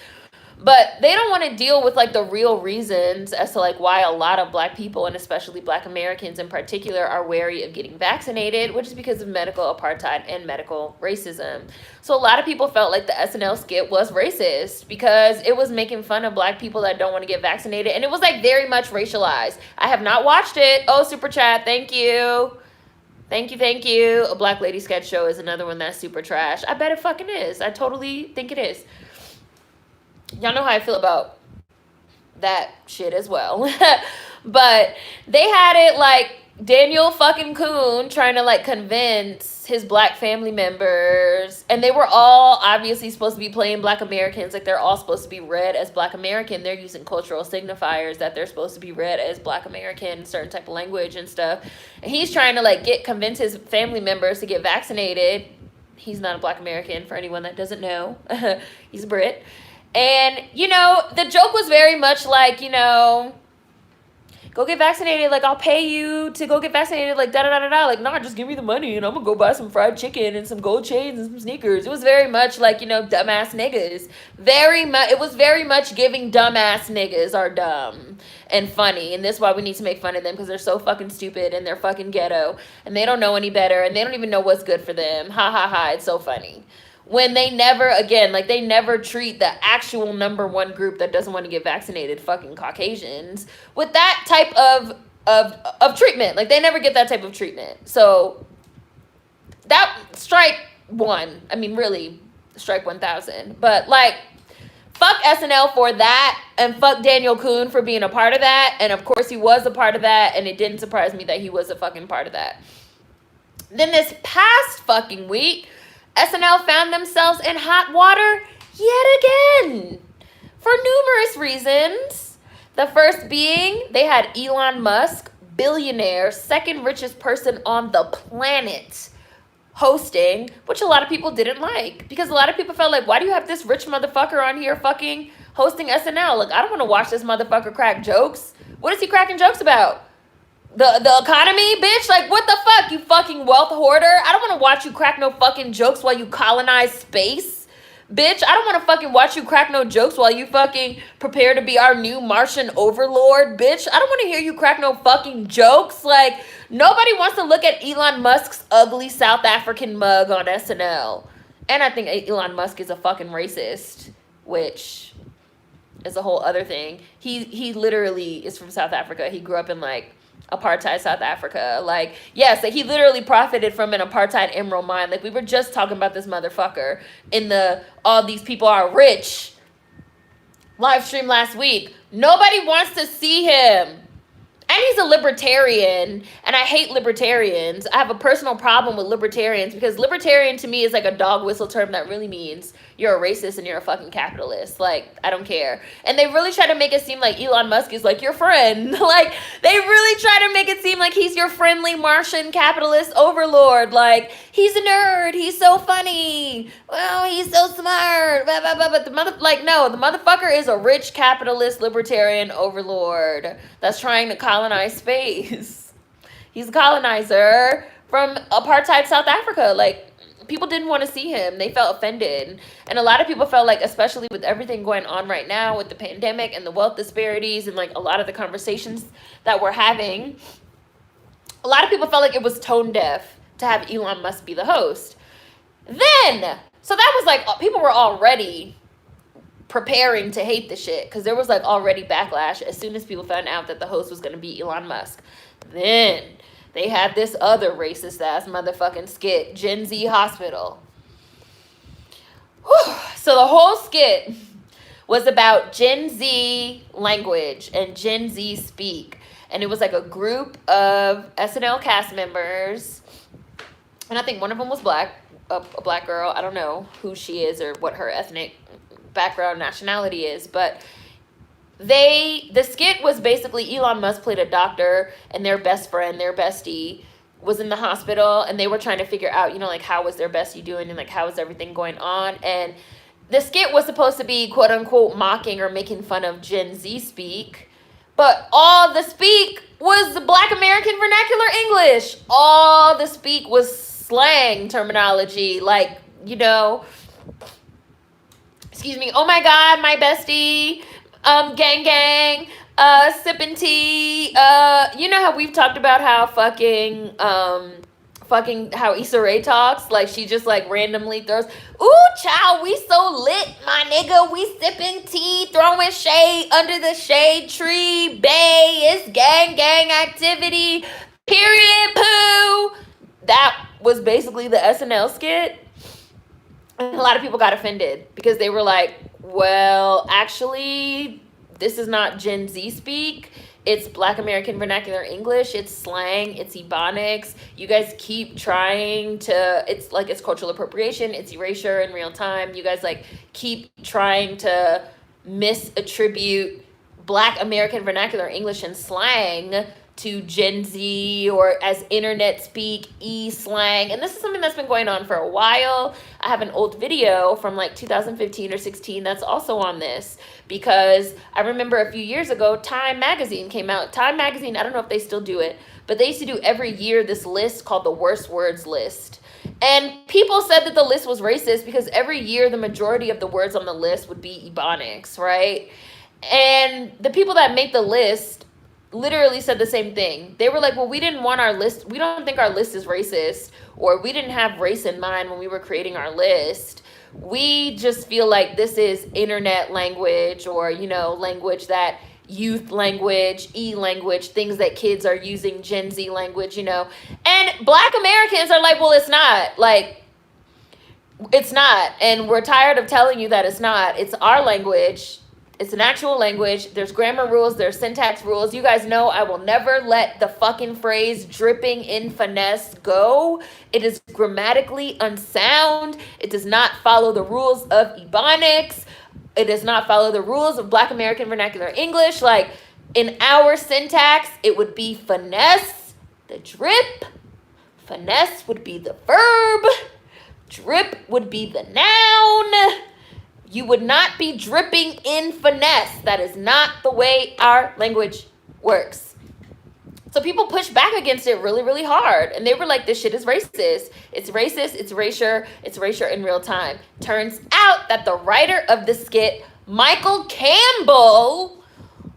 But they don't want to deal with like the real reasons as to like why a lot of black people, and especially black Americans in particular, are wary of getting vaccinated, which is because of medical apartheid and medical racism. So a lot of people felt like the SNL skit was racist because it was making fun of black people that don't want to get vaccinated, and it was like very much racialized. I have not watched it. Oh, super chat, thank you. Thank you. A Black Lady Sketch Show is another one that's super trash. I bet it fucking is. I totally think it is. Y'all know how I feel about that shit as well. But they had it like Daniel fucking Coon trying to like convince his black family members, and they were all obviously supposed to be playing black Americans, like they're all supposed to be read as black American. They're using cultural signifiers that they're supposed to be read as black American, certain type of language and stuff. And he's trying to like convince his family members to get vaccinated. He's not a black American, for anyone that doesn't know. He's a Brit. And, you know, the joke was very much like, you know, go get vaccinated, like, I'll pay you to go get vaccinated, like, da-da-da-da-da. Like, nah, just give me the money, and I'm gonna go buy some fried chicken and some gold chains and some sneakers. It was very much like, you know, dumbass niggas. It was very much giving dumbass niggas are dumb and funny, and that's why we need to make fun of them, because they're so fucking stupid, and they're fucking ghetto, and they don't know any better, and they don't even know what's good for them. Ha ha ha, it's so funny. When they never, again, like, they never treat the actual number one group that doesn't want to get vaccinated, fucking Caucasians, with that type of treatment. Like, they never get that type of treatment. So, that, strike one. I mean, really, strike 1,000. But, like, fuck SNL for that, and fuck Daniel Coon for being a part of that. And, of course, he was a part of that, and it didn't surprise me that he was a fucking part of that. Then this past fucking week, SNL found themselves in hot water yet again for numerous reasons. The first being they had Elon Musk, billionaire, second richest person on the planet, hosting, which a lot of people didn't like, because a lot of people felt like, why do you have this rich motherfucker on here fucking hosting SNL? Like, I don't want to watch this motherfucker crack jokes. What is he cracking jokes about? The economy, bitch? Like, what the fuck, you fucking wealth hoarder? I don't want to watch you crack no fucking jokes while you colonize space, bitch. I don't want to fucking watch you crack no jokes while you fucking prepare to be our new Martian overlord, bitch. I don't want to hear you crack no fucking jokes. Like, nobody wants to look at Elon Musk's ugly South African mug on SNL. And I think Elon Musk is a fucking racist, which is a whole other thing. He literally is from South Africa. He grew up in, like, apartheid South Africa. Like, yes, like, he literally profited from an apartheid emerald mine. Like, we were just talking about this motherfucker in the all these people are rich live stream last week. Nobody wants to see him. And he's a libertarian, and I hate libertarians. I have a personal problem with libertarians, because libertarian to me is like a dog whistle term that really means you're a racist and you're a fucking capitalist. Like, I don't care. And they really try to make it seem like Elon Musk is like your friend. Like, they really try to make it seem like he's your friendly Martian capitalist overlord. Like, he's a nerd. He's so funny. Well, he's so smart. Blah, blah, blah. But no, the motherfucker is a rich capitalist libertarian overlord that's trying to colonize space. He's a colonizer from apartheid South Africa. Like, people didn't want to see him. They felt offended. And a lot of people felt like, especially with everything going on right now with the pandemic and the wealth disparities and like a lot of the conversations that we're having, a lot of people felt like it was tone deaf to have Elon Musk be the host. Then, so that was like, people were already preparing to hate the shit, because there was like already backlash as soon as people found out that the host was going to be Elon Musk. Then they had this other racist ass motherfucking skit, Gen Z Hospital. Whew. So the whole skit was about Gen Z language and Gen Z speak. And it was like a group of SNL cast members. And I think one of them was black, a black girl. I don't know who she is or what her ethnic background, nationality is. But the skit was basically Elon Musk played a doctor, and their best friend, their bestie, was in the hospital, and they were trying to figure out, you know, like, how was their bestie doing, and like, how was everything going on. And the skit was supposed to be quote unquote mocking or making fun of Gen Z speak, but all the speak was Black American vernacular English. All the speak was slang terminology, like, you know. excuse me, oh my god, my bestie, gang gang, sipping tea, you know how we've talked about how fucking how Issa Rae talks, like she just like randomly throws, ooh child, we so lit, my nigga, we sipping tea, throwing shade under the shade tree, bay, it's gang gang activity, period, poo. That was basically the SNL skit. And a lot of people got offended because they were like, well, actually, this is not Gen Z speak. It's Black American Vernacular English. It's slang. It's Ebonics. You guys keep trying to, it's like it's cultural appropriation. It's erasure in real time. You guys like keep trying to misattribute Black American Vernacular English and slang to Gen Z or as internet speak, e-slang. And this is something that's been going on for a while. I have an old video from like 2015 or 16 that's also on this, because I remember a few years ago, Time Magazine came out. Time Magazine, I don't know if they still do it, but they used to do every year this list called the Worst Words List. And people said that the list was racist because every year the majority of the words on the list would be Ebonics, right? And the people that make the list literally said the same thing. They were like, well, we didn't want our list. We don't think our list is racist, or we didn't have race in mind when we were creating our list. We just feel like this is internet language, or, you know, language that youth language, e-language, things that kids are using, Gen Z language, you know. And Black Americans are like, well, it's not. Like, it's not. And we're tired of telling you that it's not. It's our language. It's an actual language. There's grammar rules. There's syntax rules. You guys know I will never let the fucking phrase dripping in finesse go. It is grammatically unsound. It does not follow the rules of Ebonics. It does not follow the rules of Black American Vernacular English. Like, in our syntax, it would be finesse, the drip. Finesse would be the verb. Drip would be the noun. You would not be dripping in finesse. That is not the way our language works. So people push back against it really, really hard. And they were like, this shit is racist. It's racist. It's erasure. It's erasure in real time. Turns out that the writer of the skit, Michael Campbell,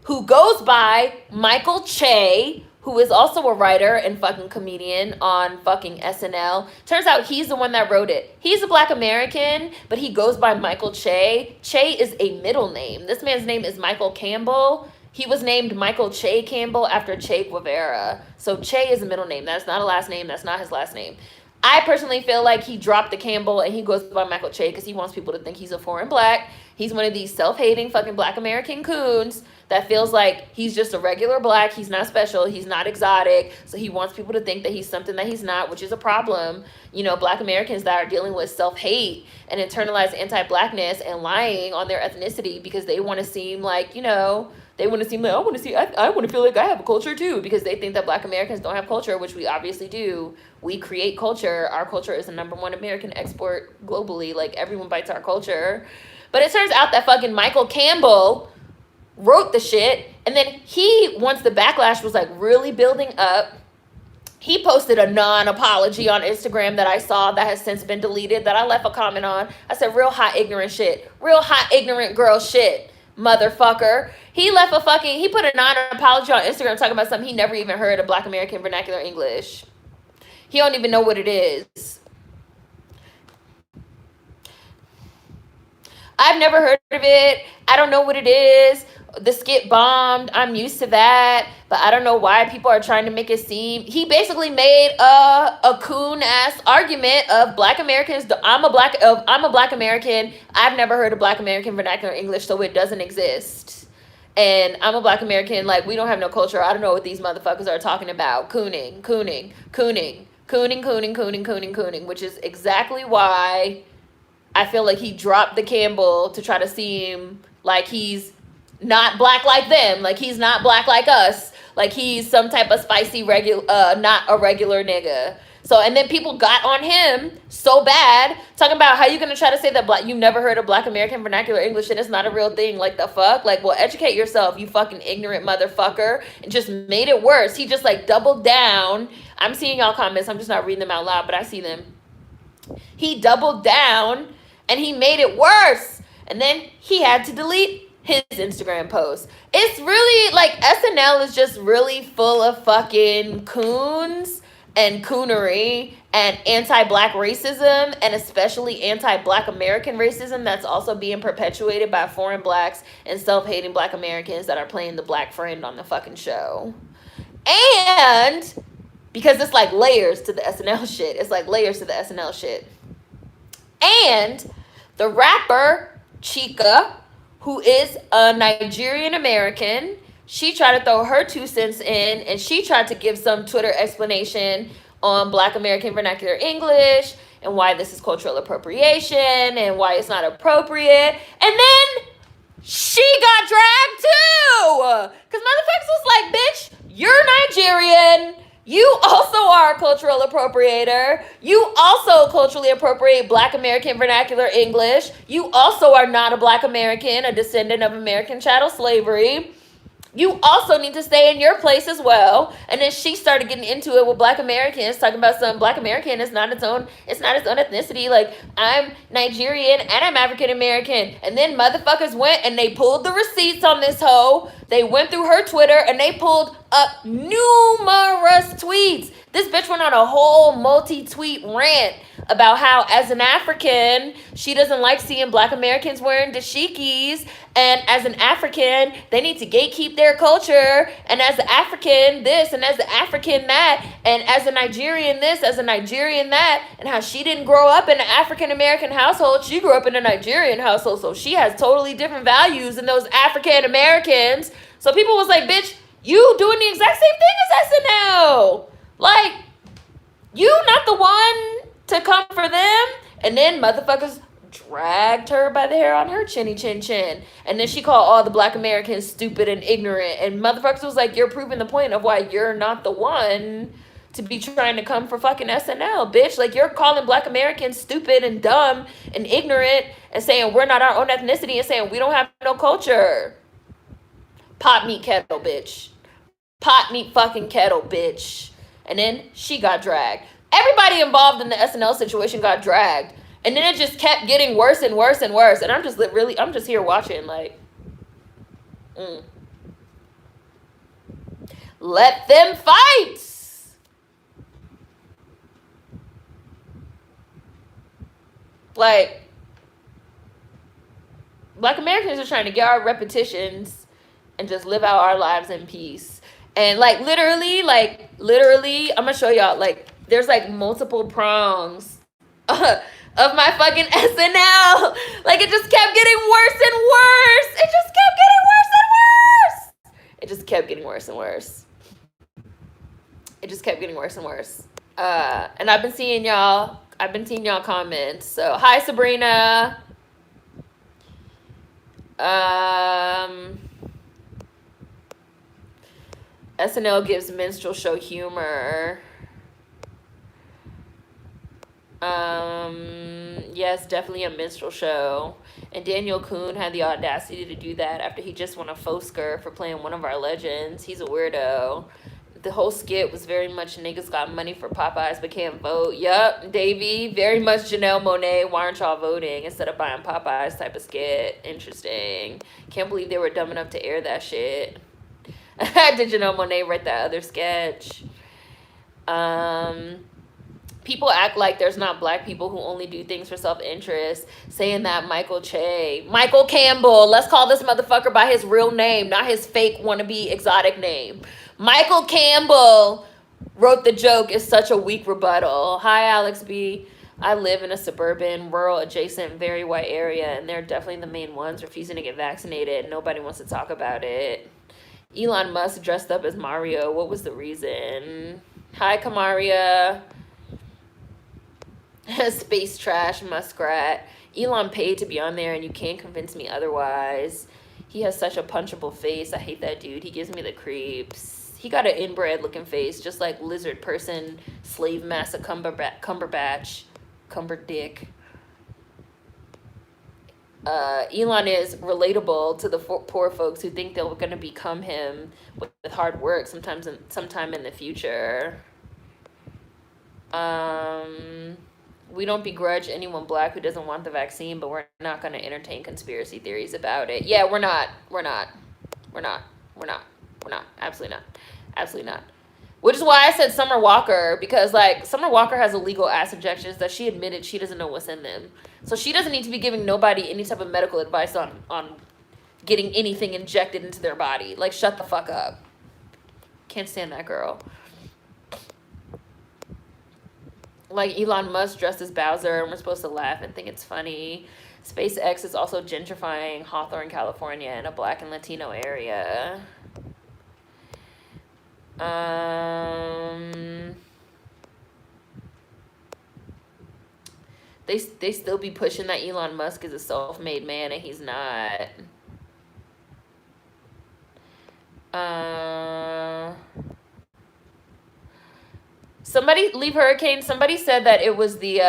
who goes by Michael Che, who is also a writer and fucking comedian on fucking SNL. Turns out he's the one that wrote it. He's a Black American, but he goes by Michael Che. Che is a middle name. This man's name is Michael Campbell. He was named Michael Che Campbell after Che Guevara. So Che is a middle name. That's not a last name. That's not his last name. I personally feel like he dropped the Campbell and he goes by Michael Che because he wants people to think he's a foreign Black. He's one of these self-hating fucking Black American coons that feels like he's just a regular Black. He's not special. He's not exotic. So he wants people to think that he's something that he's not, which is a problem. You know, Black Americans that are dealing with self-hate and internalized anti-Blackness and lying on their ethnicity because they want to seem like, you know, they want to seem like, I want to feel like I have a culture too, because they think that Black Americans don't have culture, which we obviously do. We create culture. Our culture is the #1 American export globally. Like, everyone bites our culture. But it turns out that fucking Michael Campbell wrote the shit, and then he, once the backlash was like really building up, he posted a non-apology on Instagram that I saw that has since been deleted, that I left a comment on. I said, real hot ignorant shit. Real hot ignorant girl shit, motherfucker. He put a non-apology on Instagram talking about something he never even heard of Black American Vernacular English. He don't even know what it is. I've never heard of it. I don't know what it is. The skit bombed. I'm used to that. But I don't know why people are trying to make it seem. He basically made a coon-ass argument of Black Americans. I'm a Black American. I've never heard of Black American Vernacular English, so it doesn't exist. And I'm a Black American. Like, we don't have no culture. I don't know what these motherfuckers are talking about. Cooning, which is exactly why I feel like he dropped the Campbell to try to seem like he's not Black like them, like he's not Black like us, like he's some type of spicy not a regular nigga. So, and then people got on him so bad, talking about how you gonna try to say that you never heard of Black American Vernacular English and it's not a real thing. Like, the fuck? Like, well, educate yourself, you fucking ignorant motherfucker. And just made it worse. He just like doubled down. I'm seeing y'all comments. I'm just not reading them out loud, but I see them. He doubled down and he made it worse. And then he had to delete his Instagram post. It's really like SNL is just really full of fucking coons and coonery and anti-black racism, and especially anti-black American racism that's also being perpetuated by foreign blacks and self-hating black Americans that are playing the black friend on the fucking show. And because it's like layers to the SNL shit. It's like layers to the SNL shit. And the rapper Chica, who is a Nigerian American, she tried to throw her 2 cents in, and she tried to give some Twitter explanation on Black American vernacular English and why this is cultural appropriation and why it's not appropriate. And then she got dragged too. Because motherfuckers was like, bitch, you're Nigerian. You also are a cultural appropriator. You also culturally appropriate Black American vernacular English. You also are not a Black American, a descendant of American chattel slavery. You also need to stay in your place as well. And then she started getting into it with Black Americans, talking about some Black American is not its own ethnicity. Like, I'm Nigerian and I'm African American. And then motherfuckers went and they pulled the receipts on this hoe. They went through her Twitter and they pulled up numerous tweets. This bitch went on a whole multi-tweet rant about how, as an African, she doesn't like seeing Black Americans wearing dashikis, and as an African, they need to gatekeep their culture, and as an African this, and as an African that, and as a Nigerian this, as a Nigerian that, and how she didn't grow up in an African American household, she grew up in a Nigerian household, so she has totally different values than those African Americans. So people was like, bitch, you doing the exact same thing as SNL. Like, you not the one to come for them. And then motherfuckers dragged her by the hair on her chinny chin chin. And then she called all the Black Americans stupid and ignorant. And motherfuckers was like, you're proving the point of why you're not the one to be trying to come for fucking SNL, bitch. Like, you're calling Black Americans stupid and dumb and ignorant and saying we're not our own ethnicity and saying we don't have no culture. Pot meat kettle, bitch. Pot meat fucking kettle, bitch. And then she got dragged. Everybody involved in the SNL situation got dragged. And then it just kept getting worse and worse and worse. And I'm just here watching, like, let them fight. Like, Black Americans are trying to get our repetitions and just live out our lives in peace. And like literally, I'm gonna show y'all, like, there's like multiple prongs of my fucking SNL. Like, it just kept getting worse and worse. It just kept getting worse and worse. It just kept getting worse and worse. It just kept getting worse and worse. And I've been seeing y'all comments. So hi Sabrina. SNL gives minstrel show humor. Yes, definitely a minstrel show. And Daniel Kuhn had the audacity to do that after he just won a Fosker for playing one of our legends. He's a weirdo. The whole skit was very much niggas got money for Popeyes but can't vote. Yup, Davey. Very much Janelle Monáe, why aren't y'all voting instead of buying Popeyes type of skit. Interesting. Can't believe they were dumb enough to air that shit. Did Janelle Monáe write that other sketch? People act like there's not Black people who only do things for self-interest, saying that Michael Campbell, let's call this motherfucker by his real name, not his fake wannabe exotic name. Michael Campbell wrote the joke is such a weak rebuttal. Hi, Alex B. I live in a suburban, rural, adjacent, very white area, and they're definitely the main ones refusing to get vaccinated. Nobody wants to talk about it. Elon Musk dressed up as Mario. What was the reason? Hi, Kamaria. Space trash, muskrat. Elon paid to be on there, and you can't convince me otherwise. He has such a punchable face. I hate that dude. He gives me the creeps. He got an inbred looking face, just like lizard person, slave master Cumberbatch, Cumberdick. Elon is relatable to the poor folks who think they're going to become him with hard work sometime in the future. We don't begrudge anyone black who doesn't want the vaccine, but we're not going to entertain conspiracy theories about it. Yeah, we're not. We're not. We're not. We're not. We're not. Absolutely not. Absolutely not. Which is why I said Summer Walker, because like Summer Walker has illegal ass injections that she admitted she doesn't know what's in them. So she doesn't need to be giving nobody any type of medical advice on getting anything injected into their body. Like, shut the fuck up. Can't stand that girl. Like Elon Musk dressed as Bowser, and we're supposed to laugh and think it's funny. SpaceX is also gentrifying Hawthorne, California, in a black and Latino area. They still be pushing that Elon Musk is a self-made man, and he's not. Somebody leave Hurricane. Somebody said that it was the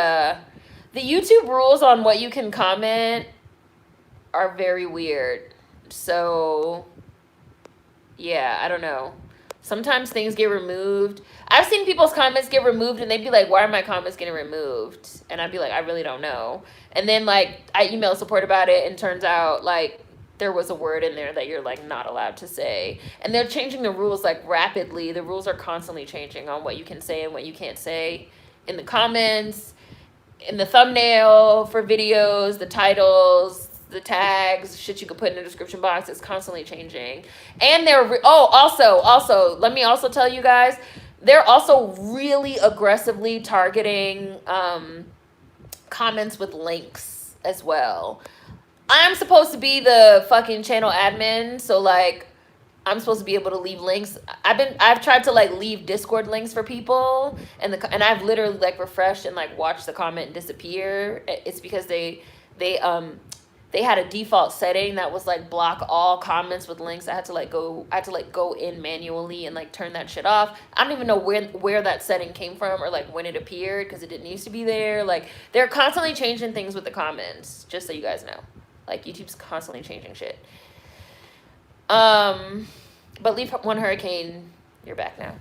YouTube rules on what you can comment are very weird. So yeah, I don't know. Sometimes things get removed. I've seen people's comments get removed and they'd be like, why are my comments getting removed? And I'd be like, I really don't know. And then like I email support about it, and turns out like there was a word in there that you're like not allowed to say. And they're changing the rules like rapidly. The rules are constantly changing on what you can say and what you can't say in the comments, in the thumbnail for videos, the titles, the tags, shit you could put in the description box. It's constantly changing. And they're also let me also tell you guys, they're also really aggressively targeting comments with links as well. I'm supposed to be the fucking channel admin, so like I'm supposed to be able to leave links. I've tried to like leave Discord links for people, and I've literally like refreshed and like watched the comment disappear. It's because they had a default setting that was like block all comments with links. I had to go in manually and like turn that shit off. I don't even know where that setting came from or like when it appeared, because it didn't used to be there. Like they're constantly changing things with the comments, just so you guys know. Like YouTube's constantly changing shit. But leave one Hurricane, you're back now.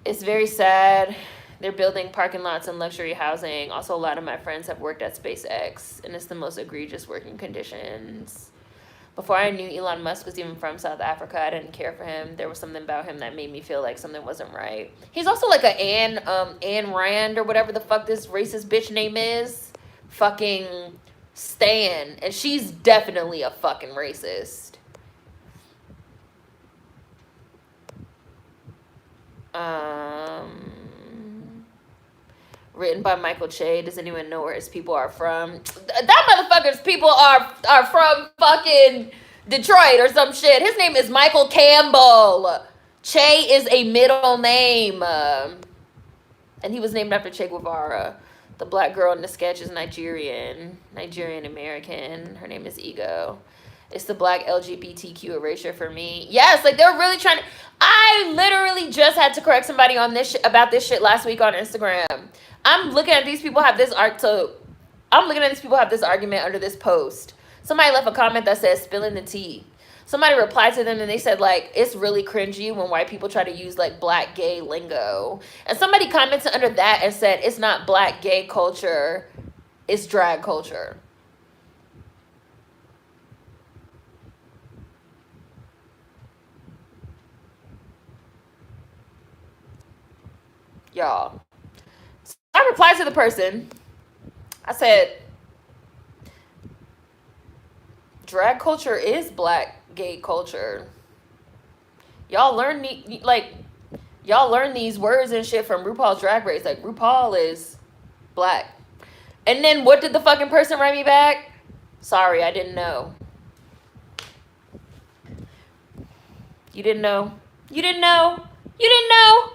It's very sad. They're building parking lots and luxury housing. Also, a lot of my friends have worked at SpaceX, and it's the most egregious working conditions. Before I knew Elon Musk was even from South Africa, I didn't care for him. There was something about him that made me feel like something wasn't right. He's also like a Anne Rand or whatever the fuck this racist bitch name is. Fucking Stan. And she's definitely a fucking racist. Written by Michael Che. Does anyone know where his people are from? That motherfucker's people are from fucking Detroit or some shit. His name is Michael Campbell. Che is a middle name. And he was named after Che Guevara. The black girl in the sketch is Nigerian American. Her name is Ego. It's the black LGBTQ erasure for me. Yes, like they're really trying to. I literally just had to correct somebody on this about this shit last week on Instagram. I'm looking at these people have this argument under this post. Somebody left a comment that says spilling the tea. Somebody replied to them and they said like, it's really cringy when white people try to use like black gay lingo. And somebody commented under that and said, it's not black gay culture, it's drag culture. Y'all. So I replied to the person. I said, drag culture is black gay culture. Y'all learn these words and shit from RuPaul's Drag Race. Like RuPaul is black. And then what did the fucking person write me back? Sorry, I didn't know. You didn't know. You didn't know. You didn't know.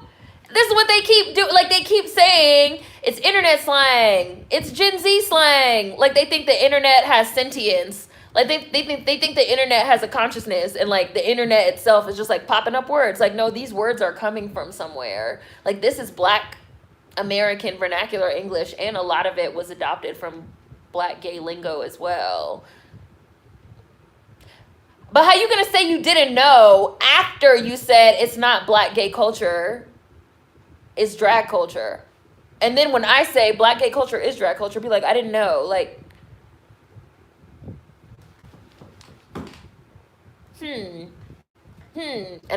This is what they keep doing. Like they keep saying it's internet slang. It's Gen Z slang. Like they think the internet has sentience. Like they think the internet has a consciousness, and like the internet itself is just like popping up words. Like no, these words are coming from somewhere. Like this is black American vernacular English, and a lot of it was adopted from black gay lingo as well. But how you gonna say you didn't know after you said it's not black gay culture, it's drag culture? And then when I say black gay culture is drag culture, be like, I didn't know. Like, And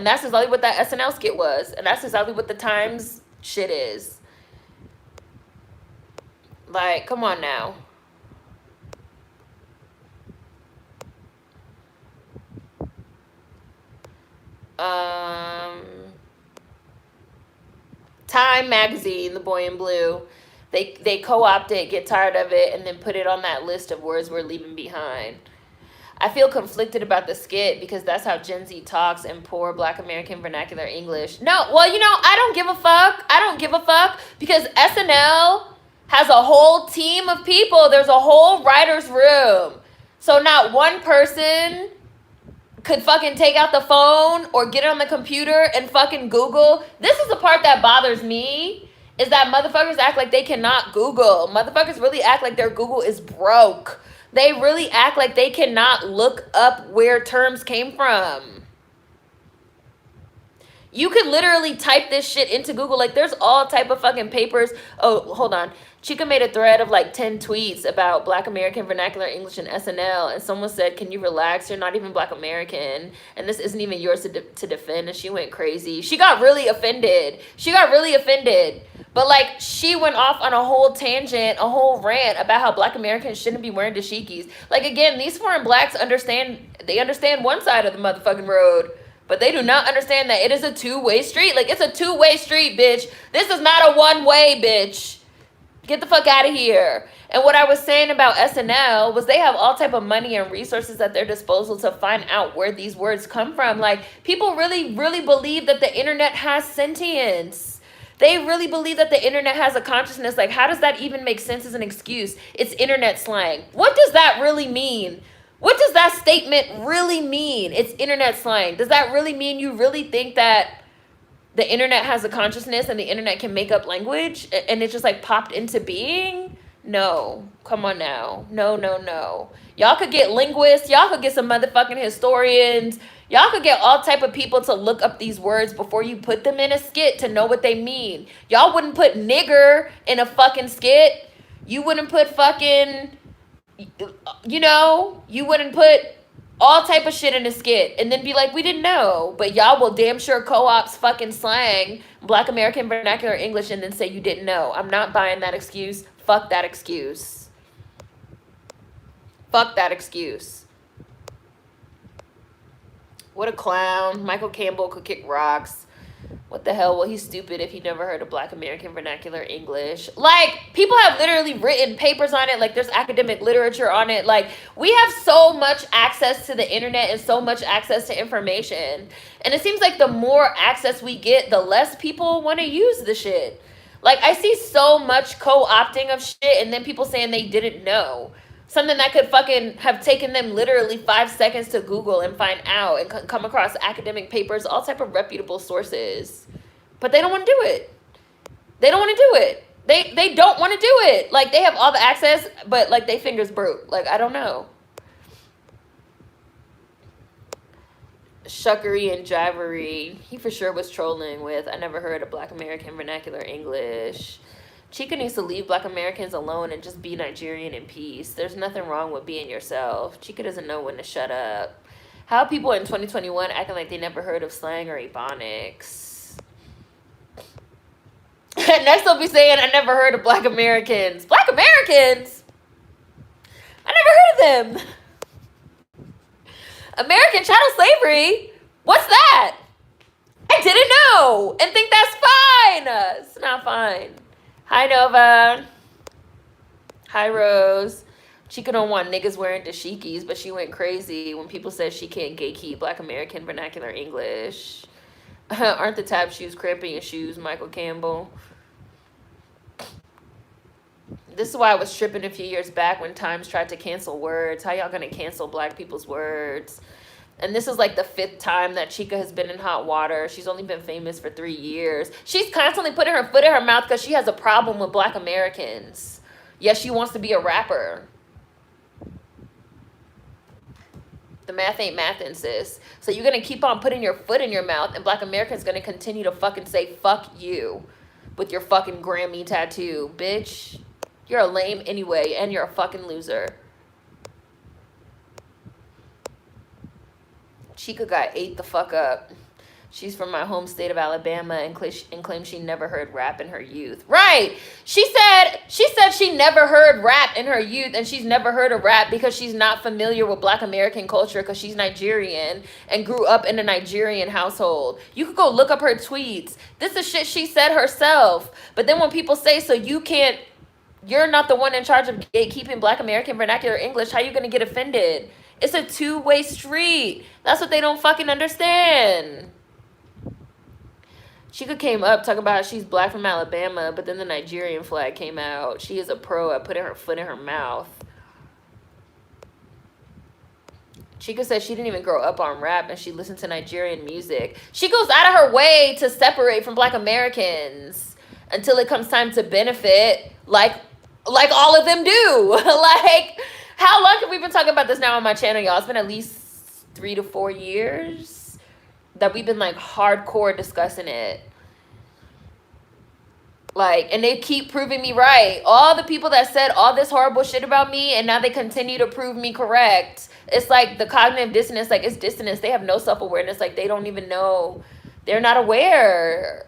that's exactly what that SNL skit was. And that's exactly what the Times shit is. Like, come on now. Time magazine, The Boy in Blue. They co-opt it, get tired of it, and then put it on that list of words we're leaving behind. I feel conflicted about the skit because that's how Gen Z talks in poor Black American vernacular English. No, well, I don't give a fuck. I don't give a fuck because SNL has a whole team of people. There's a whole writer's room. So not one person could fucking take out the phone or get on the computer and fucking Google. This is the part that bothers me, is that motherfuckers act like they cannot Google. Motherfuckers really act like their Google is broke. They really act like they cannot look up where terms came from. You could literally type this shit into Google. Like, there's all type of fucking papers. Oh, hold on. Chica made a thread of like 10 tweets about Black American vernacular English and SNL, and someone said, can you relax? You're not even Black American, and this isn't even yours to defend. And she went crazy. She got really offended. But like, she went off on a whole tangent, a whole rant about how Black Americans shouldn't be wearing dashikis. Like, again, these foreign blacks understand one side of the motherfucking road, but they do not understand that it is a two-way street. Like, it's a two-way street, bitch. This is not a one-way, bitch. Get the fuck out of here. And what I was saying about SNL was they have all type of money and resources at their disposal to find out where these words come from. Like, people really, really believe that the internet has sentience. They really believe that the internet has a consciousness. Like, how does that even make sense as an excuse? It's internet slang. What does that really mean? What does that statement really mean? It's internet slang. Does that really mean you really think that the internet has a consciousness and the internet can make up language and it just like popped into being? No. Come on now. No. Y'all could get linguists. Y'all could get some motherfucking historians. Y'all could get all type of people to look up these words before you put them in a skit to know what they mean. Y'all wouldn't put nigger in a fucking skit. You wouldn't put fucking, you wouldn't put all type of shit in a skit and then be like, we didn't know. But y'all will damn sure co-ops fucking slang, Black American vernacular English, and then say you didn't know. I'm not buying that excuse. Fuck that excuse. Fuck that excuse. What a clown. Michael Campbell could kick rocks. What the hell? Well, he's stupid if he never heard of Black American vernacular English. Like, people have literally written papers on it. Like, there's academic literature on it. Like, we have so much access to the internet and so much access to information. And it seems like the more access we get, the less people want to use the shit. Like, I see so much co-opting of shit and then people saying they didn't know. Something that could fucking have taken them literally 5 seconds to Google and find out and come across academic papers, all type of reputable sources. But they don't want to do it. They don't want to do it. They don't want to do it. Like, they have all the access, but like they fingers broke. Like, I don't know. Shuckery and jivery. He for sure was trolling with, I never heard of Black American vernacular English. Chica needs to leave Black Americans alone and just be Nigerian in peace. There's nothing wrong with being yourself. Chica doesn't know when to shut up. How are people in 2021 acting like they never heard of slang or ebonics? Next they'll be saying, I never heard of Black Americans. Black Americans? I never heard of them. American chattel slavery? What's that? I didn't know and think that's fine. It's not fine. Hi, Nova. Hi, Rose. Chica don't want niggas wearing dashikis, but she went crazy when people said she can't gatekeep Black American vernacular English. Aren't the tap shoes cramping your shoes, Michael Campbell? This is why I was tripping a few years back when Times tried to cancel words. How y'all gonna cancel Black people's words? And this is like the 5th time that Chica has been in hot water. She's only been famous for 3 years. She's constantly putting her foot in her mouth because she has a problem with Black Americans. Yes, she wants to be a rapper. The math ain't mathin', sis. So you're going to keep on putting your foot in your mouth and Black Americans going to continue to fucking say, fuck you. with your fucking Grammy tattoo, bitch. You're a lame anyway, and you're a fucking loser. Chica got ate the fuck up. She's from my home state of Alabama and claims she never heard rap in her youth. Right. She said she never heard rap in her youth, and she's never heard of rap because she's not familiar with Black American culture because she's Nigerian and grew up in a Nigerian household. You could go look up her tweets. This is shit she said herself. But then when people say, so you're not the one in charge of gatekeeping Black American vernacular English, how you going to get offended? It's a two-way street. That's what they don't fucking understand. Chica came up talking about how she's Black from Alabama, but then the Nigerian flag came out. She is a pro at putting her foot in her mouth. Chica said she didn't even grow up on rap and she listened to Nigerian music. She goes out of her way to separate from Black Americans until it comes time to benefit, like all of them do. Like, how long have we been talking about this now on my channel, y'all? It's been at least 3 to 4 years that we've been like hardcore discussing it. Like, and they keep proving me right. All the people that said all this horrible shit about me, and now they continue to prove me correct. It's like the cognitive dissonance, like it's dissonance. They have no self-awareness. Like they don't even know. They're not aware.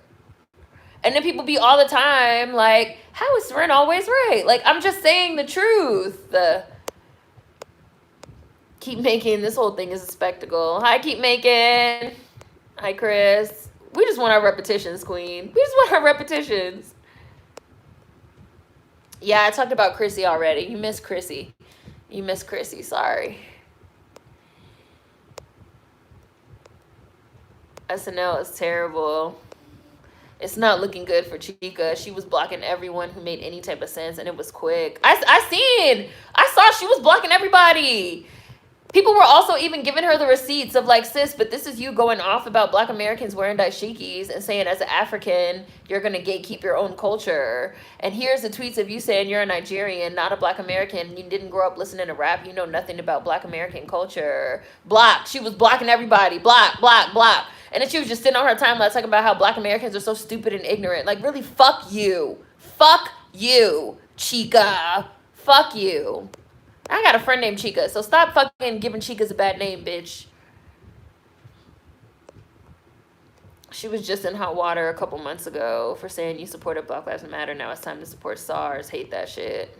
And then people be all the time like, how is Seren always right? Like, I'm just saying the truth. Keep making this whole thing is a spectacle. Hi, Keep Making. Hi, Chris. We just want our repetitions, queen. We just want our repetitions. Yeah, I talked about Chrissy already. You missed Chrissy. You missed Chrissy. Sorry. SNL is terrible. It's not looking good for Chica. She was blocking everyone who made any type of sense, and it was quick. I saw she was blocking everybody. People were also even giving her the receipts of like, sis, but this is you going off about Black Americans wearing dashikis and saying as an African, you're going to gatekeep your own culture. And here's the tweets of you saying you're a Nigerian, not a Black American. You didn't grow up listening to rap. You know nothing about Black American culture. Block. She was blocking everybody. Block, block, block. And then she was just sitting on her timeline talking about how Black Americans are so stupid and ignorant. Like, really, fuck you. Fuck you, Chica. Fuck you. I got a friend named Chica, so stop fucking giving Chicas a bad name, bitch. She was just in hot water a couple months ago for saying you supported Black Lives Matter. Now it's time to support SARS. Hate that shit.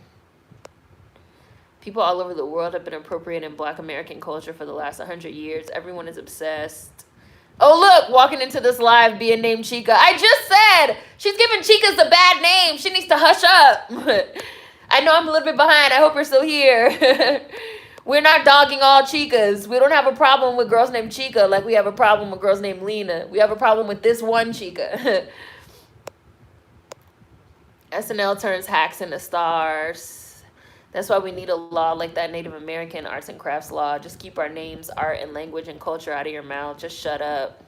People all over the world have been appropriating Black American culture for the last 100 years. Everyone is obsessed. Oh, look, walking into this live being named Chica. I just said she's giving Chicas a bad name. She needs to hush up. I know I'm a little bit behind. I hope you're still here. We're not dogging all Chicas. We don't have a problem with girls named Chica like we have a problem with girls named Lena. We have a problem with this one Chica. SNL turns hacks into stars. That's why we need a law like that Native American arts and crafts law. Just keep our names, art, and language and culture out of your mouth. Just shut up.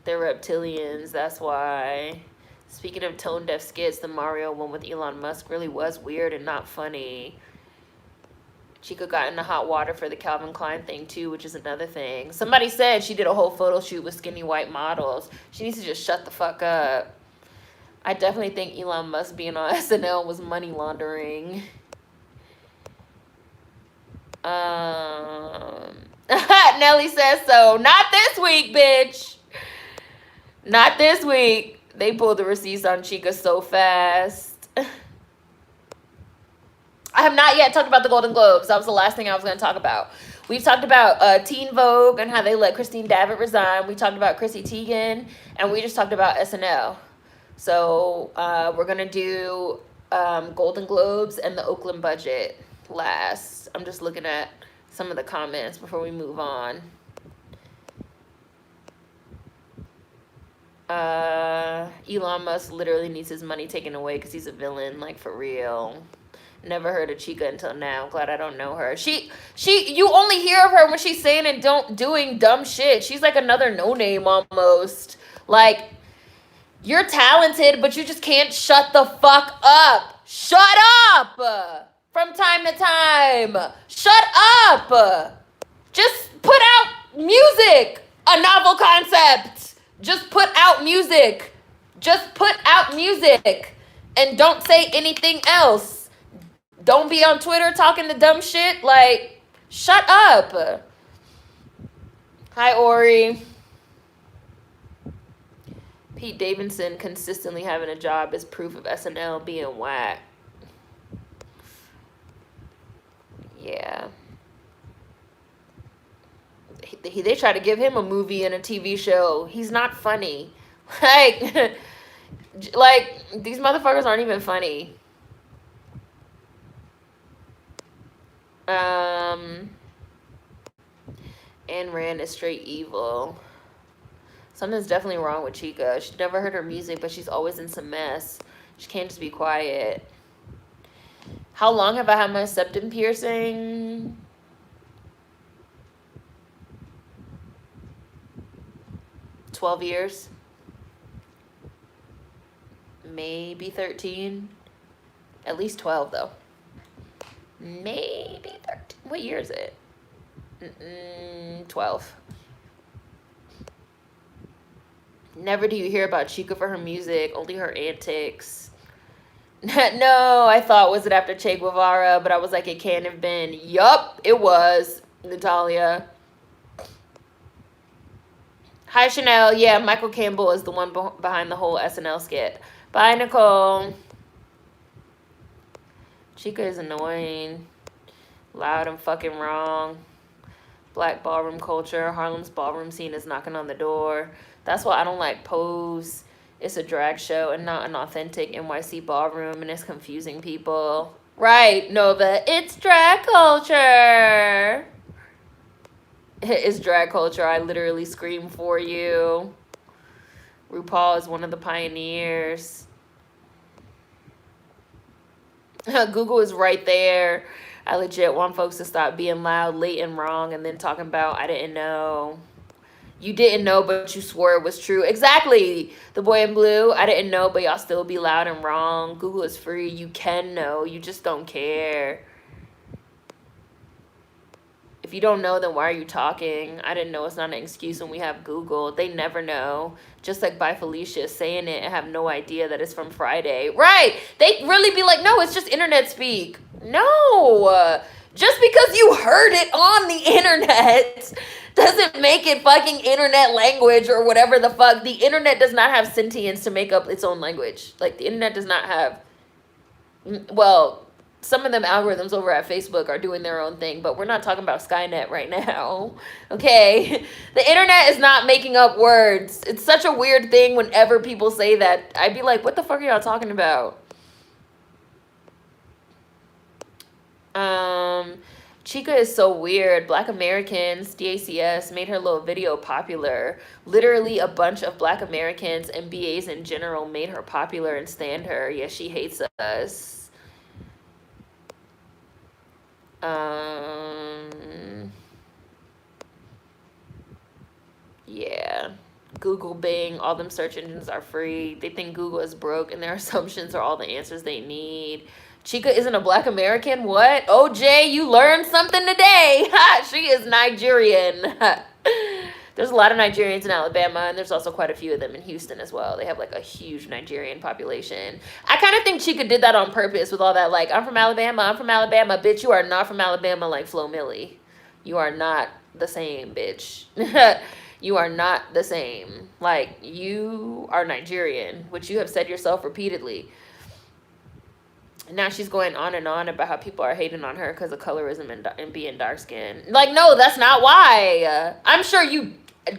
They're reptilians, that's why. Speaking of tone-deaf skits, the Mario one with Elon Musk really was weird and not funny. Chica got in the hot water for the Calvin Klein thing too, which is another thing. Somebody said she did a whole photo shoot with skinny white models. She needs to just shut the fuck up. I definitely think Elon Musk being on SNL was money laundering. Nelly says so. Not this week, bitch. Not this week. They pulled the receipts on Chica so fast. I have not yet talked about the Golden Globes. That was the last thing I was going to talk about. We've talked about Teen Vogue and how they let Christine Davitt resign. We talked about Chrissy Teigen. And we just talked about SNL. So we're going to do Golden Globes and the Oakland budget last. I'm just looking at some of the comments before we move on. Elon Musk literally needs his money taken away because he's a villain, like for real. Never heard of Chica until now. Glad I don't know her. You only hear of her when she's saying and doing dumb shit. She's like another no-name almost. Like, you're talented, but you just can't shut the fuck up. Shut up from time to time. Shut up. Just put out music. a novel concept. Just put out music. Just put out music. And don't say anything else. Don't be on Twitter talking the dumb shit. Like, shut up. Hi, Ori. Pete Davidson consistently having a job is proof of SNL being whack. Yeah. They try to give him a movie and a TV show. He's not funny. Like, these motherfuckers aren't even funny. Ayn Rand is straight evil. Something's definitely wrong with Chica. She's never heard her music, but she's always in some mess. She can't just be quiet. How long have I had my septum piercing? $12 years. Maybe 13. At least 12, though. Maybe 13. What year is it? 12. Never do you hear about Chica for her music, only her antics. No, I thought, was it after Che Guevara? But I was like, it can't have been. Yup, it was, Natalia. Hi, Chanel. Yeah, Michael Campbell is the one behind the whole SNL skit. Bye, Nicole. Chica is annoying. Loud and fucking wrong. Black ballroom culture. Harlem's ballroom scene is knocking on the door. That's why I don't like Pose. It's a drag show and not an authentic NYC ballroom, and it's confusing people. Right, Nova. It's drag culture. It's drag culture. I literally scream for you. RuPaul is one of the pioneers. Google is right there. I legit want folks to stop being loud, late, and wrong, and then talking about, I didn't know. You didn't know, but you swore it was true. Exactly. The boy in blue, I didn't know, but y'all still be loud and wrong. Google is free. You can know. You just don't care. If you don't know, then why are you talking? I didn't know. It's not an excuse when we have Google. They never know. Just like by Felicia saying it and have no idea that it's from Friday. Right. They really be like, no, it's just internet speak. No. Just because you heard it on the internet doesn't make it fucking internet language or whatever the fuck. The internet does not have sentience to make up its own language. Like, the internet does not have... Well... Some of them algorithms over at Facebook are doing their own thing, but we're not talking about Skynet right now, okay? The internet is not making up words. It's such a weird thing whenever people say that. I'd be like, what the fuck are y'all talking about? Chica is so weird. Black Americans, DACS, made her little video popular. Literally a bunch of Black Americans and BAs in general made her popular and stand her. Yeah, she hates us. Yeah. Google, Bing, all them search engines are free. They think Google is broke and their assumptions are all the answers they need. Chica isn't a Black American? What? OJ, you learned something today. She is Nigerian. There's a lot of Nigerians in Alabama, and there's also quite a few of them in Houston as well. They have, like, a huge Nigerian population. I kind of think Chica did that on purpose with all that, like, I'm from Alabama, bitch. You are not from Alabama like Flo Milli. You are not the same, bitch. You are not the same. Like, you are Nigerian, which you have said yourself repeatedly. And now she's going on and on about how people are hating on her because of colorism and being dark-skinned. Like, no, that's not why. I'm sure you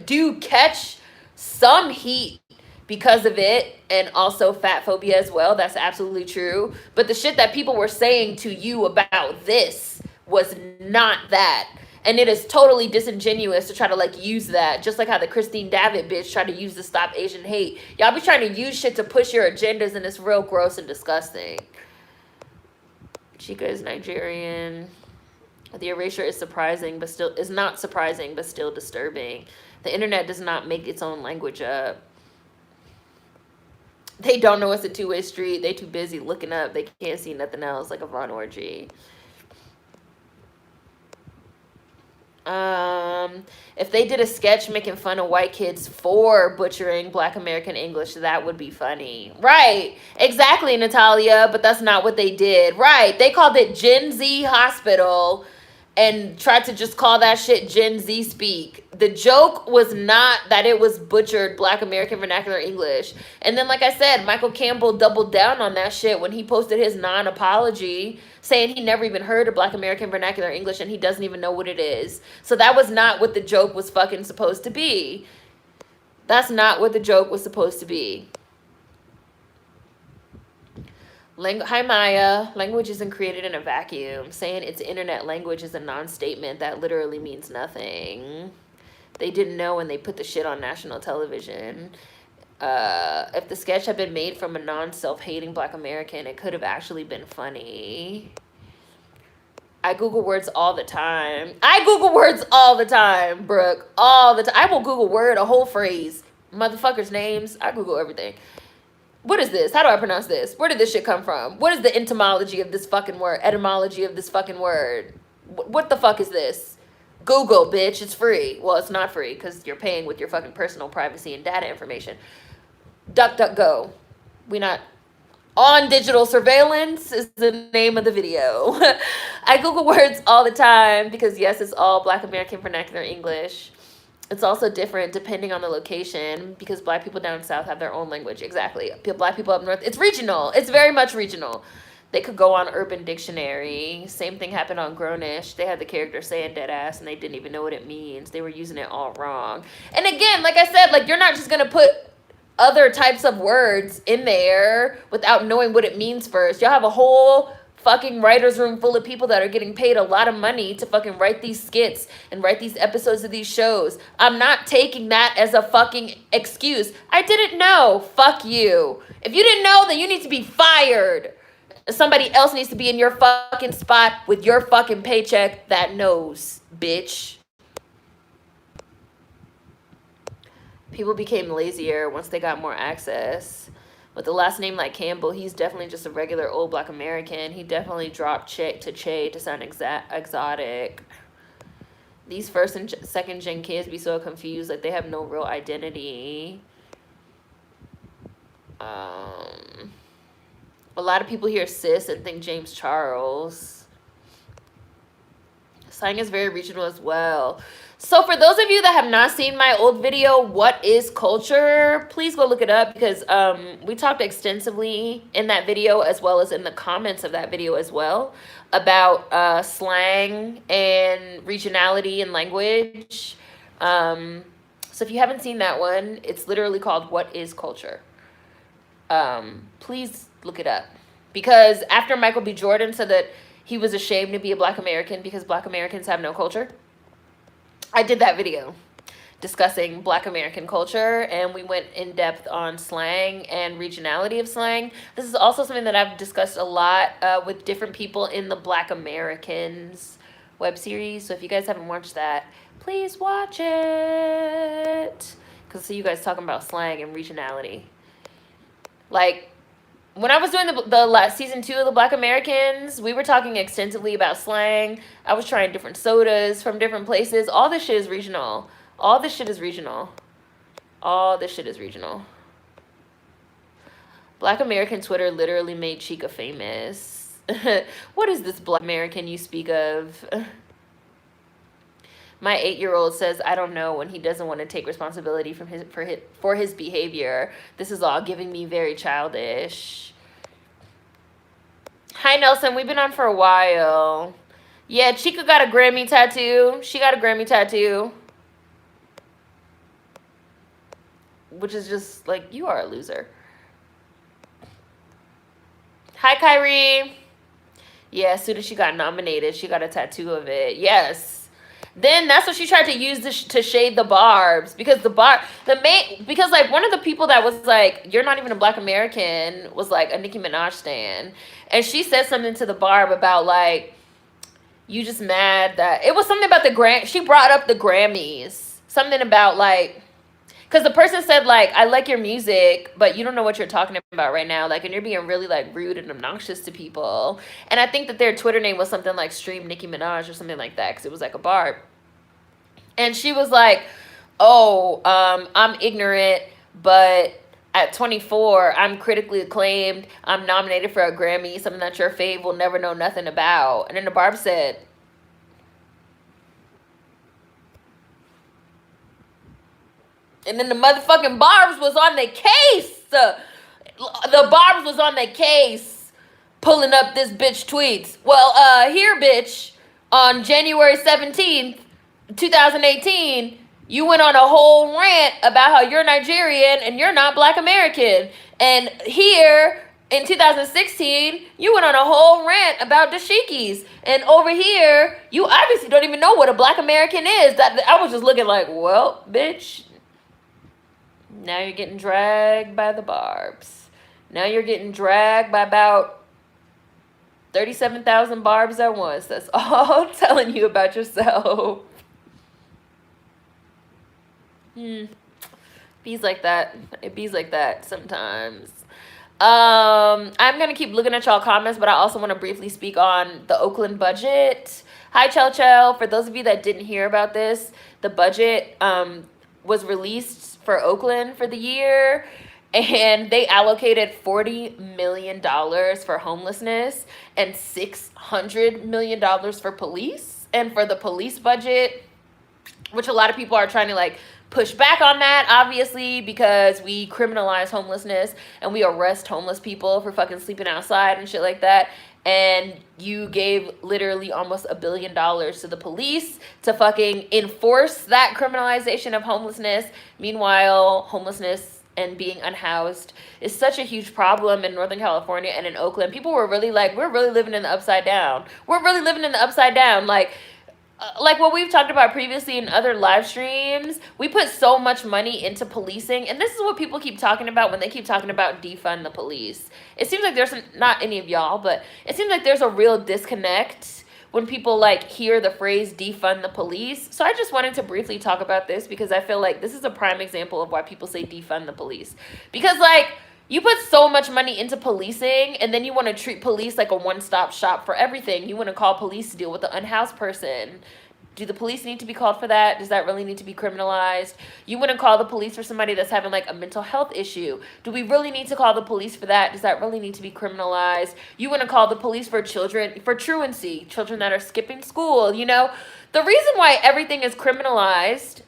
do catch some heat because of it, and also fat phobia as well. That's absolutely true. But the shit that people were saying to you about this was not that. And it is totally disingenuous to try to, like, use that. Just like how the Christine David bitch tried to use the Stop Asian Hate. Y'all be trying to use shit to push your agendas, and it's real gross and disgusting. Chica is Nigerian. The erasure is surprising, but still is not surprising, but still disturbing. The internet does not make its own language up. They don't know it's a two-way street. They too busy looking up. They can't see nothing else, like a Von orgy. If they did a sketch making fun of white kids for butchering Black American English, that would be funny. Right. Exactly, Natalia, but that's not what they did. Right. They called it Gen Z Hospital and tried to just call that shit Gen Z speak. The joke was not that it was butchered Black American vernacular English. And then, like I said, Michael Campbell doubled down on that shit when he posted his non-apology, saying he never even heard of Black American vernacular English and he doesn't even know what it is. So that was not what the joke was fucking supposed to be. That's not what the joke was supposed to be. Hi Maya, language isn't created in a vacuum. Saying it's internet language is a non-statement that literally means nothing. They didn't know when they put the shit on national television. If the sketch had been made from a non-self-hating Black American, it could have actually been funny. I Google words all the time. Brooke. All the time. I will Google word, a whole phrase. Motherfuckers' names. I Google everything. What is this? How do I pronounce this? Where did this shit come from? What is the etymology of this fucking word? Etymology of this fucking word? What the fuck is this? Google, bitch. It's free. Well, it's not free because you're paying with your fucking personal privacy and data information. DuckDuckGo. We not on digital surveillance is the name of the video. I Google words all the time because, yes, it's all Black American vernacular English. It's also different depending on the location because Black people down south have their own language. Exactly. Black people up north, it's regional. It's very much regional. They could go on Urban Dictionary. Same thing happened on Grownish. They had the character saying dead ass and they didn't even know what it means. They were using it all wrong. And again, like I said, like you're not just going to put other types of words in there without knowing what it means first. Y'all have a whole fucking writer's room full of people that are getting paid a lot of money to fucking write these skits and write these episodes of these shows. I'm not taking that as a fucking excuse. I didn't know. Fuck you. If you didn't know, then you need to be fired. Somebody else needs to be in your fucking spot with your fucking paycheck that knows, bitch. People became lazier once they got more access. With the last name like Campbell, he's definitely just a regular old Black American. He definitely dropped Che to sound exotic. These first and second gen kids be so confused, like they have no real identity. A lot of people hear sis and think James Charles. Slang is very regional as well. So for those of you that have not seen my old video, What is Culture? Please go look it up because we talked extensively in that video as well as in the comments of that video as well about slang and regionality and language. So if you haven't seen that one, it's literally called What is Culture? Please look it up. Because after Michael B. Jordan said that he was ashamed to be a Black American because Black Americans have no culture, I did that video discussing Black American culture, and we went in depth on slang and regionality of slang. This is also something that I've discussed a lot with different people in the Black Americans web series. So if you guys haven't watched that, please watch it. Because I see you guys talking about slang and regionality. Like, when I was doing the last season 2 of the Black Americans, we were talking extensively about slang. I was trying different sodas from different places. All this shit is regional. All this shit is regional. Black American Twitter literally made Chica famous. What is this Black American you speak of? My 8-year-old says, I don't know, when he doesn't want to take responsibility for his behavior. This is all giving me very childish. Hi, Nelson. We've been on for a while. Yeah, Chica got a Grammy tattoo. She got a Grammy tattoo. Which is just like, you are a loser. Hi, Kyrie. Yeah, as soon as she got nominated, she got a tattoo of it. Yes. Then that's what she tried to use to shade the Barbs, because because like one of the people that was like, you're not even a Black American, was like a Nicki Minaj stan, and she said something to the Barb about like, you just mad that it was something about she brought up the Grammys, something about like, because the person said like, I like your music, but you don't know what you're talking about right now, like, and you're being really like rude and obnoxious to people. And I think that their Twitter name was something like Stream Nicki Minaj or something like that, because it was like a Barb. And she was like, oh, I'm ignorant, but at 24, I'm critically acclaimed. I'm nominated for a Grammy, something that your fave will never know nothing about. And then the Barb said, and then the motherfucking Barbs was on the case. The Barbs was on the case pulling up this bitch tweets. Well, here, bitch, on January 17th, 2018, you went on a whole rant about how you're Nigerian and you're not Black American. And here in 2016, you went on a whole rant about dashikis. And over here, you obviously don't even know what a Black American is. That I was just looking like, well, bitch, now you're getting dragged by the Barbs. Now you're getting dragged by about 37,000 Barbs at once. That's all telling you about yourself. Bees like that. It bees like that sometimes. I'm gonna keep looking at y'all comments, but I also want to briefly speak on the Oakland budget. Hi, Chel. For those of you that didn't hear about this, the budget was released for Oakland for the year, and they allocated $40 million for homelessness and $600 million for police. And for the police budget, which a lot of people are trying to like push back on that, obviously, because we criminalize homelessness and we arrest homeless people for fucking sleeping outside and shit like that. And you gave literally almost $1 billion to the police to fucking enforce that criminalization of homelessness. Meanwhile, homelessness and being unhoused is such a huge problem in Northern California and in Oakland. People were really like, we're really living in the upside down. We're really living in the upside down. Like what we've talked about previously in other live streams, we put so much money into policing, and this is what people keep talking about when they keep talking about defund the police. It seems like there's not any of y'all, but it seems like there's a real disconnect when people like hear the phrase defund the police. So I just wanted to briefly talk about this because I feel like this is a prime example of why people say defund the police. Because like, you put so much money into policing, and then you want to treat police like a one-stop shop for everything. You want to call police to deal with the unhoused person. Do the police need to be called for that? Does that really need to be criminalized? You want to call the police for somebody that's having like a mental health issue. Do we really need to call the police for that? Does that really need to be criminalized? You want to call the police for children, for truancy, children that are skipping school, you know? The reason why everything is criminalized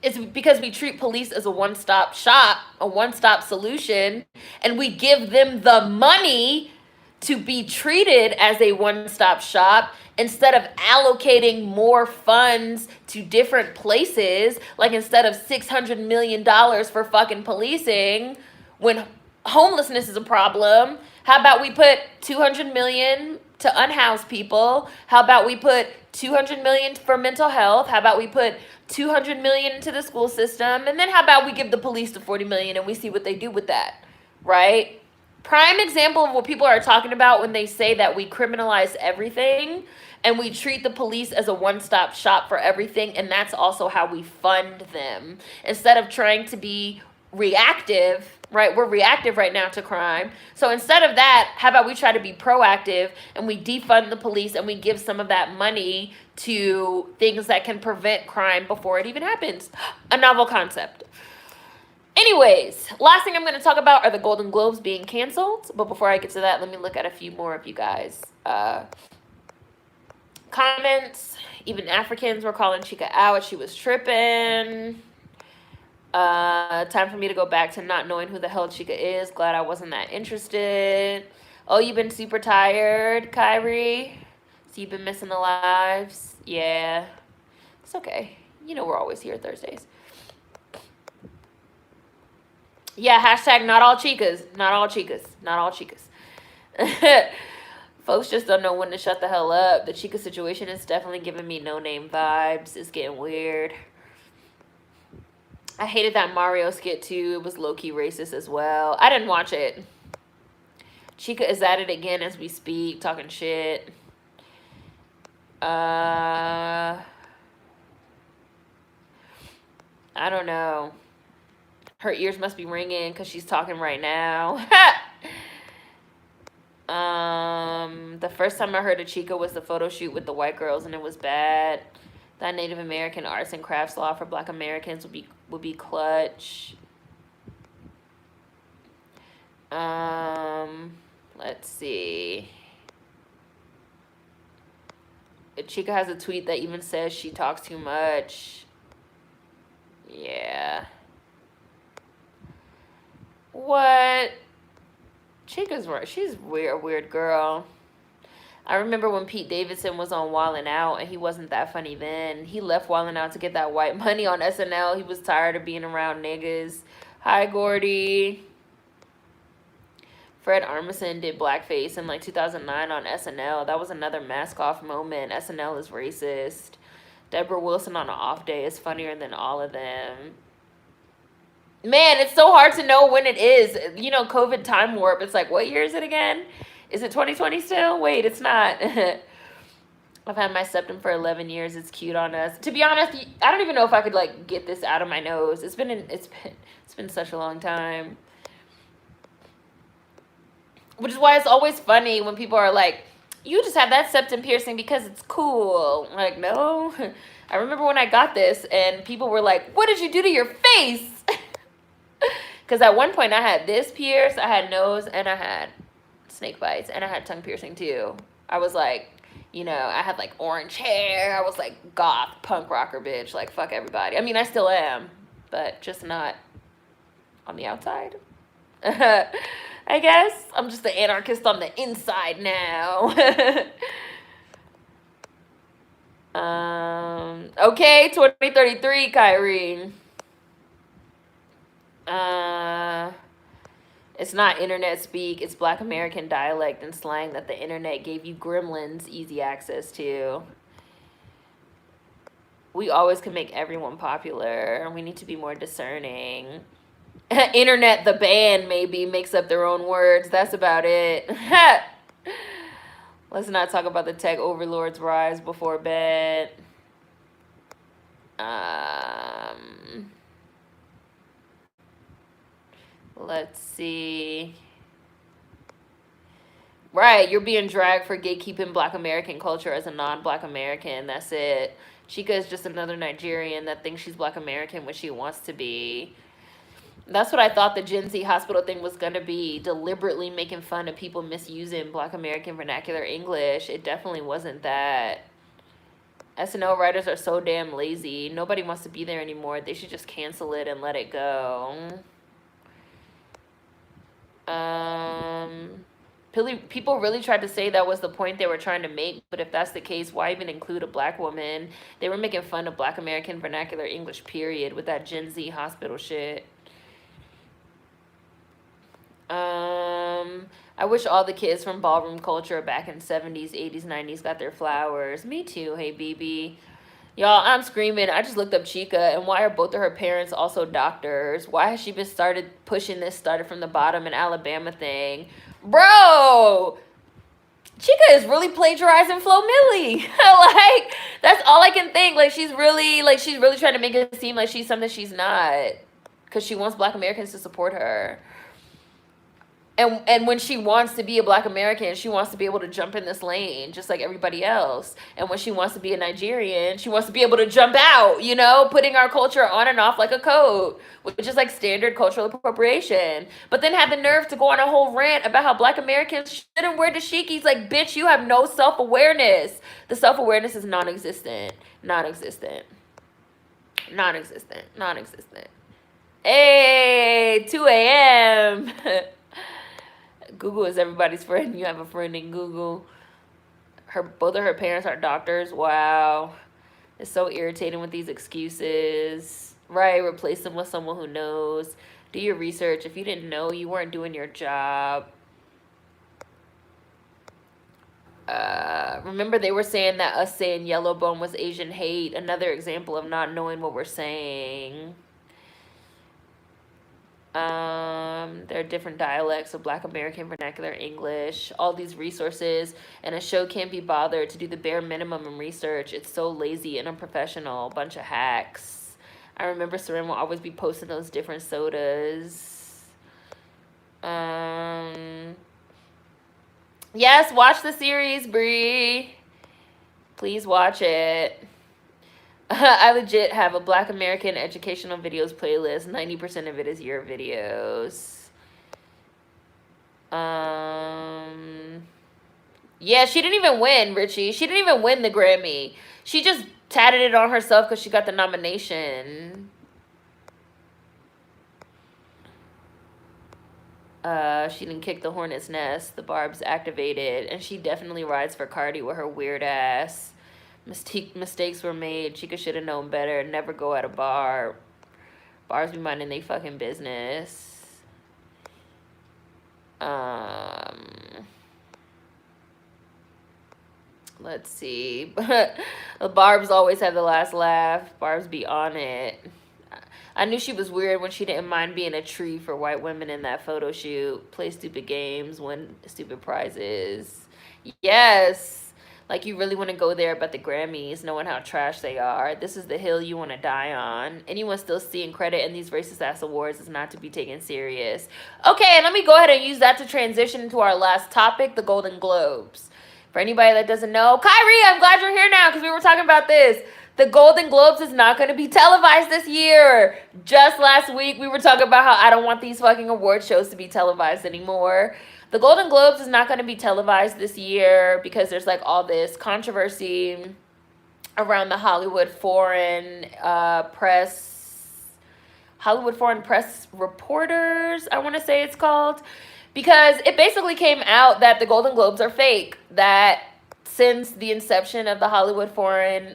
is because we treat police as a one-stop shop, a one-stop solution, and we give them the money to be treated as a one-stop shop instead of allocating more funds to different places. Like instead of $600 million for fucking policing, when homelessness is a problem, how about we put $200 million to unhoused people? How about we put $200 million for mental health? How about we put $200 million into the school system? And then how about we give the police the $40 million and we see what they do with that, right? Prime example of what people are talking about when they say that we criminalize everything and we treat the police as a one-stop shop for everything, and that's also how we fund them. Instead of trying to be reactive, right? We're reactive right now to crime. So instead of that, how about we try to be proactive and we defund the police and we give some of that money to things that can prevent crime before it even happens? A novel concept. Anyways, last thing I'm going to talk about are the Golden Globes being canceled. But before I get to that, let me look at a few more of you guys. Comments. Even Africans were calling Chica out. She was tripping. Time for me to go back to not knowing who the hell Chica is. Glad I wasn't that interested. Oh, you've been super tired, Kyrie? So you've been missing the lives? Yeah. It's okay. You know we're always here Thursdays. Yeah, hashtag not all Chicas. Not all Chicas. Not all Chicas. Folks just don't know when to shut the hell up. The Chica situation is definitely giving me no-name vibes. It's getting weird. I hated that Mario skit too. It was low-key racist as well. I didn't watch it. Chica is at it again as we speak, talking shit. I don't know. Her ears must be ringing because she's talking right now. The first time I heard of Chica was the photo shoot with the white girls, and it was bad. That Native American arts and crafts law for Black Americans would be clutch. Let's see. Chica has a tweet that even says she talks too much. Yeah. What? Chica's right. She's a weird girl. I remember when Pete Davidson was on Wildin' Out, and he wasn't that funny then. He left Wildin' Out to get that white money on SNL. He was tired of being around niggas. Hi, Gordy. Fred Armisen did blackface in like 2009 on SNL. That was another mask-off moment. SNL is racist. Deborah Wilson on an off day is funnier than all of them. Man, it's so hard to know when it is. You know, COVID time warp. It's like, what year is it again? Is it 2020 still? Wait, it's not. I've had my septum for 11 years. It's cute on us. To be honest, I don't even know if I could like get this out of my nose. It's been such a long time. Which is why it's always funny when people are like, you just have that septum piercing because it's cool. I'm like, no. I remember when I got this and people were like, what did you do to your face? Because at one point I had this pierced, I had nose, and I had snake bites, and I had tongue piercing too. I was like, you know, I had like orange hair. I was like goth, punk rocker bitch. Like, fuck everybody. I mean, I still am, but just not on the outside. I guess. I'm just the anarchist on the inside now. Okay, 2033, Kyrie. It's not internet speak. It's Black American dialect and slang that the internet gave you gremlins easy access to. We always can make everyone popular. We need to be more discerning. Internet, the band, maybe makes up their own words. That's about it. Let's not talk about the tech overlord's rise before bed. Let's see. Right, you're being dragged for gatekeeping Black American culture as a non-Black American. That's it. Chica is just another Nigerian that thinks she's Black American when she wants to be. That's what I thought the Gen Z hospital thing was going to be, deliberately making fun of people misusing Black American vernacular English. It definitely wasn't that. SNL writers are so damn lazy. Nobody wants to be there anymore. They should just cancel it and let it go. People really tried to say that was the point they were trying to make, but if that's the case, why even include a Black woman? They were making fun of Black American vernacular English, period, with that Gen Z hospital shit. I wish all the kids from ballroom culture back in 70s, 80s, 90s got their flowers. Me too, hey BB. Y'all, I'm screaming. I just looked up Chica, and why are both of her parents also doctors? Why has she been started from the bottom in Alabama thing? Bro! Chica is really plagiarizing Flo Milli. Like, that's all I can think. Like, she's really trying to make it seem like she's something she's not. Because she wants Black Americans to support her. And when she wants to be a Black American, she wants to be able to jump in this lane just like everybody else. And when she wants to be a Nigerian, she wants to be able to jump out, you know, putting our culture on and off like a coat, which is like standard cultural appropriation. But then have the nerve to go on a whole rant about how Black Americans shouldn't wear dashikis. Like, bitch, you have no self-awareness. The self-awareness is non-existent. Non-existent. Non-existent. Non-existent. Hey, 2 a.m. Google is everybody's friend. You have a friend in Google. Both of her parents are doctors. Wow. It's so irritating with these excuses. Right, replace them with someone who knows. Do your research. If you didn't know, you weren't doing your job. Remember they were saying that us saying yellow bone was Asian hate. Another example of not knowing what we're saying. There are different dialects of Black American vernacular English, all these resources, and a show can't be bothered to do the bare minimum in research. It's so lazy and unprofessional, bunch of hacks. I remember Seren will always be posting those different sodas. Yes, watch the series, Bree. Please watch it. I legit have a Black American educational videos playlist. 90% of it is your videos. Yeah, she didn't even win, Richie. She didn't even win the Grammy. She just tatted it on herself because she got the nomination. She didn't kick the hornet's nest. The barb's activated. And she definitely rides for Cardi with her weird ass. Mistakes were made. Chica should have known better. Never go at a bar. Bars be minding they fucking business. Let's see. Barb's always have the last laugh. Barb's be on it. I knew she was weird when she didn't mind being a tree for white women in that photo shoot. Play stupid games, win stupid prizes. Yes. Like, you really want to go there about the Grammys, knowing how trash they are. This is the hill you want to die on. Anyone still seeing credit in these racist-ass awards is not to be taken serious. Okay, let me go ahead and use that to transition into our last topic, the Golden Globes. For anybody that doesn't know, Kyrie, I'm glad you're here now because we were talking about this. The Golden Globes is not going to be televised this year. Just last week, we were talking about how I don't want these fucking award shows to be televised anymore. The Golden Globes is not going to be televised this year because there's like all this controversy around the Hollywood Foreign Press Reporters, I want to say it's called. Because it basically came out that the Golden Globes are fake. That since the inception of the Hollywood Foreign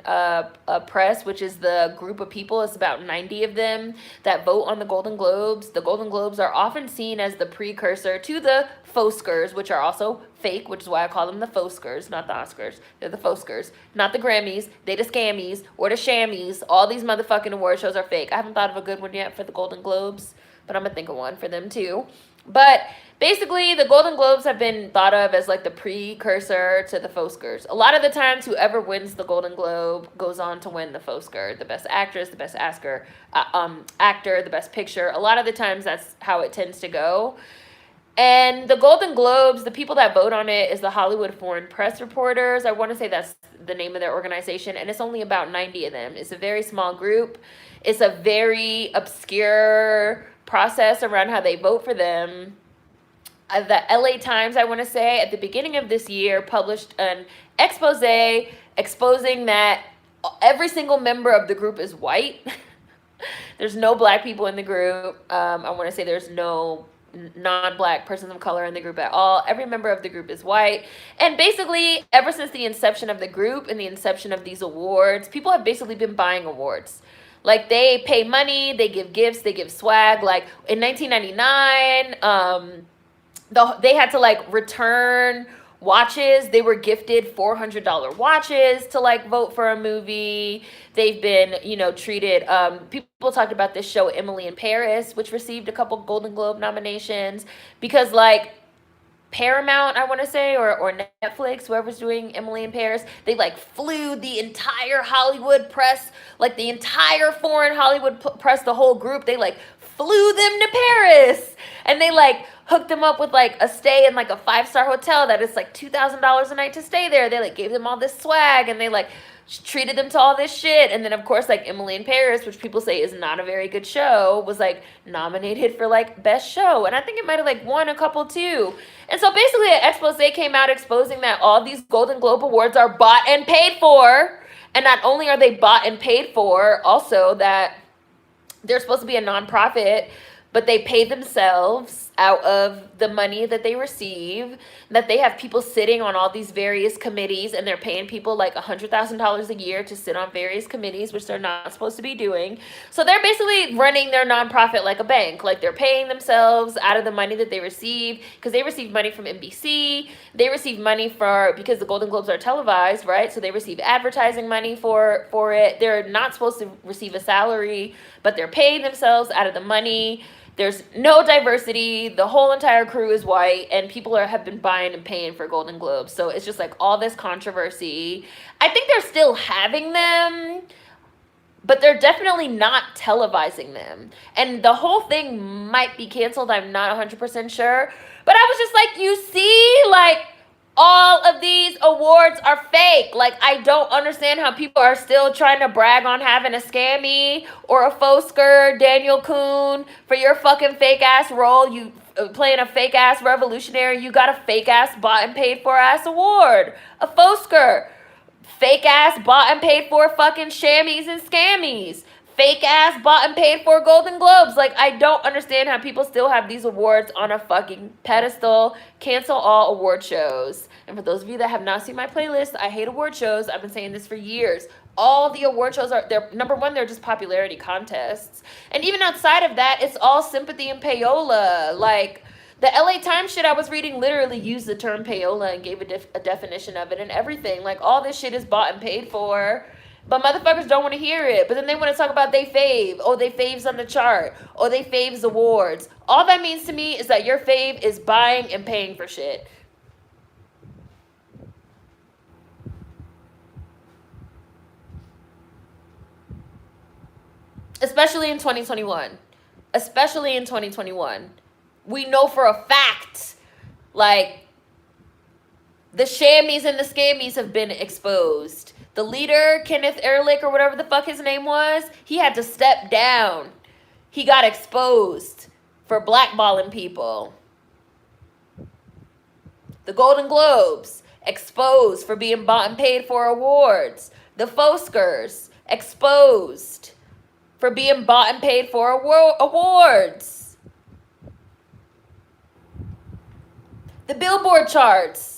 Press, which is the group of people, it's about 90 of them that vote on the Golden Globes. The Golden Globes are often seen as the precursor to the Foscars, which are also fake, which is why I call them the Foscars, not the Oscars. They're the Foscars, not the Grammys. They the scammies or the shammies. All these motherfucking award shows are fake. I haven't thought of a good one yet for the Golden Globes, but I'm going to think of one for them too. But basically, the Golden Globes have been thought of as like the precursor to the Foscars. A lot of the times, whoever wins the Golden Globe goes on to win the Foscar. The best actress, the best actor, the best picture. A lot of the times, that's how it tends to go. And the Golden Globes, the people that vote on it is the Hollywood Foreign Press Reporters. I want to say that's the name of their organization. And it's only about 90 of them. It's a very small group. It's a very obscure process around how they vote for them. The LA Times, I want to say, at the beginning of this year, published an expose exposing that every single member of the group is white. There's no black people in the group. I want to say there's no non-black persons of color in the group at all. Every member of the group is white. And basically, ever since the inception of the group and the inception of these awards, people have basically been buying awards. Like, they pay money, they give gifts, they give swag. Like, in 1999, they had to, like, return watches. They were gifted $400 watches to, like, vote for a movie. They've been, treated. People talked about this show, Emily in Paris, which received a couple Golden Globe nominations because, like, Paramount, I want to say, or Netflix, whoever's doing Emily in Paris, they like flew the entire Hollywood press, like the entire foreign Hollywood press, the whole group, they like flew them to Paris, and they like hooked them up with like a stay in like a 5-star hotel that is like $2,000 a night to stay there. They like gave them all this swag, and they like treated them to all this shit. And then of course, like, Emily in Paris, which people say is not a very good show, was like nominated for like best show, and I think it might have like won a couple too. And so basically an expose came out exposing that all these Golden Globe awards are bought and paid for. And not only are they bought and paid for, also that they're supposed to be a nonprofit, but they pay themselves out of the money that they receive, that they have people sitting on all these various committees, and they're paying people like $100,000 a year to sit on various committees, which they're not supposed to be doing. So they're basically running their nonprofit like a bank. Like, they're paying themselves out of the money that they receive, because they receive money from NBC. They receive money because the Golden Globes are televised, right? So they receive advertising money for it. They're not supposed to receive a salary, but they're paying themselves out of the money. There's no diversity. The whole entire crew is white, and people have been buying and paying for Golden Globes. So it's just like all this controversy. I think they're still having them, but they're definitely not televising them. And the whole thing might be canceled. I'm not 100% sure. But I was just like, you see, like, All of these awards are fake. Like, I don't understand how people are still trying to brag on having a scammy or a Fosker, Daniel Kuhn, for your fucking fake ass role. You playing a fake ass revolutionary. You got a fake ass bought and paid for ass award. A Fosker. Fake ass bought and paid for fucking shammies and scammies. Fake ass bought and paid for Golden Globes. Like, I don't understand how people still have these awards on a fucking pedestal. Cancel all award shows. And for those of you that have not seen my playlist, I hate award shows. I've been saying this for years. All the award shows they're number one, they're just popularity contests. And even outside of that, it's all sympathy and payola. Like, the LA Times shit I was reading literally used the term payola and gave a definition of it and everything. Like, all this shit is bought and paid for. But motherfuckers don't want to hear it. But then they want to talk about they fave. Oh, they faves on the chart. Oh, they faves awards. All that means to me is that your fave is buying and paying for shit. Especially in 2021. Especially in 2021. We know for a fact, like, the shammies and the scammies have been exposed. The leader, Kenneth Ehrlich, or whatever the fuck his name was, he had to step down. He got exposed for blackballing people. The Golden Globes, exposed for being bought and paid for awards. The Foskers, exposed for being bought and paid for awards. The Billboard charts.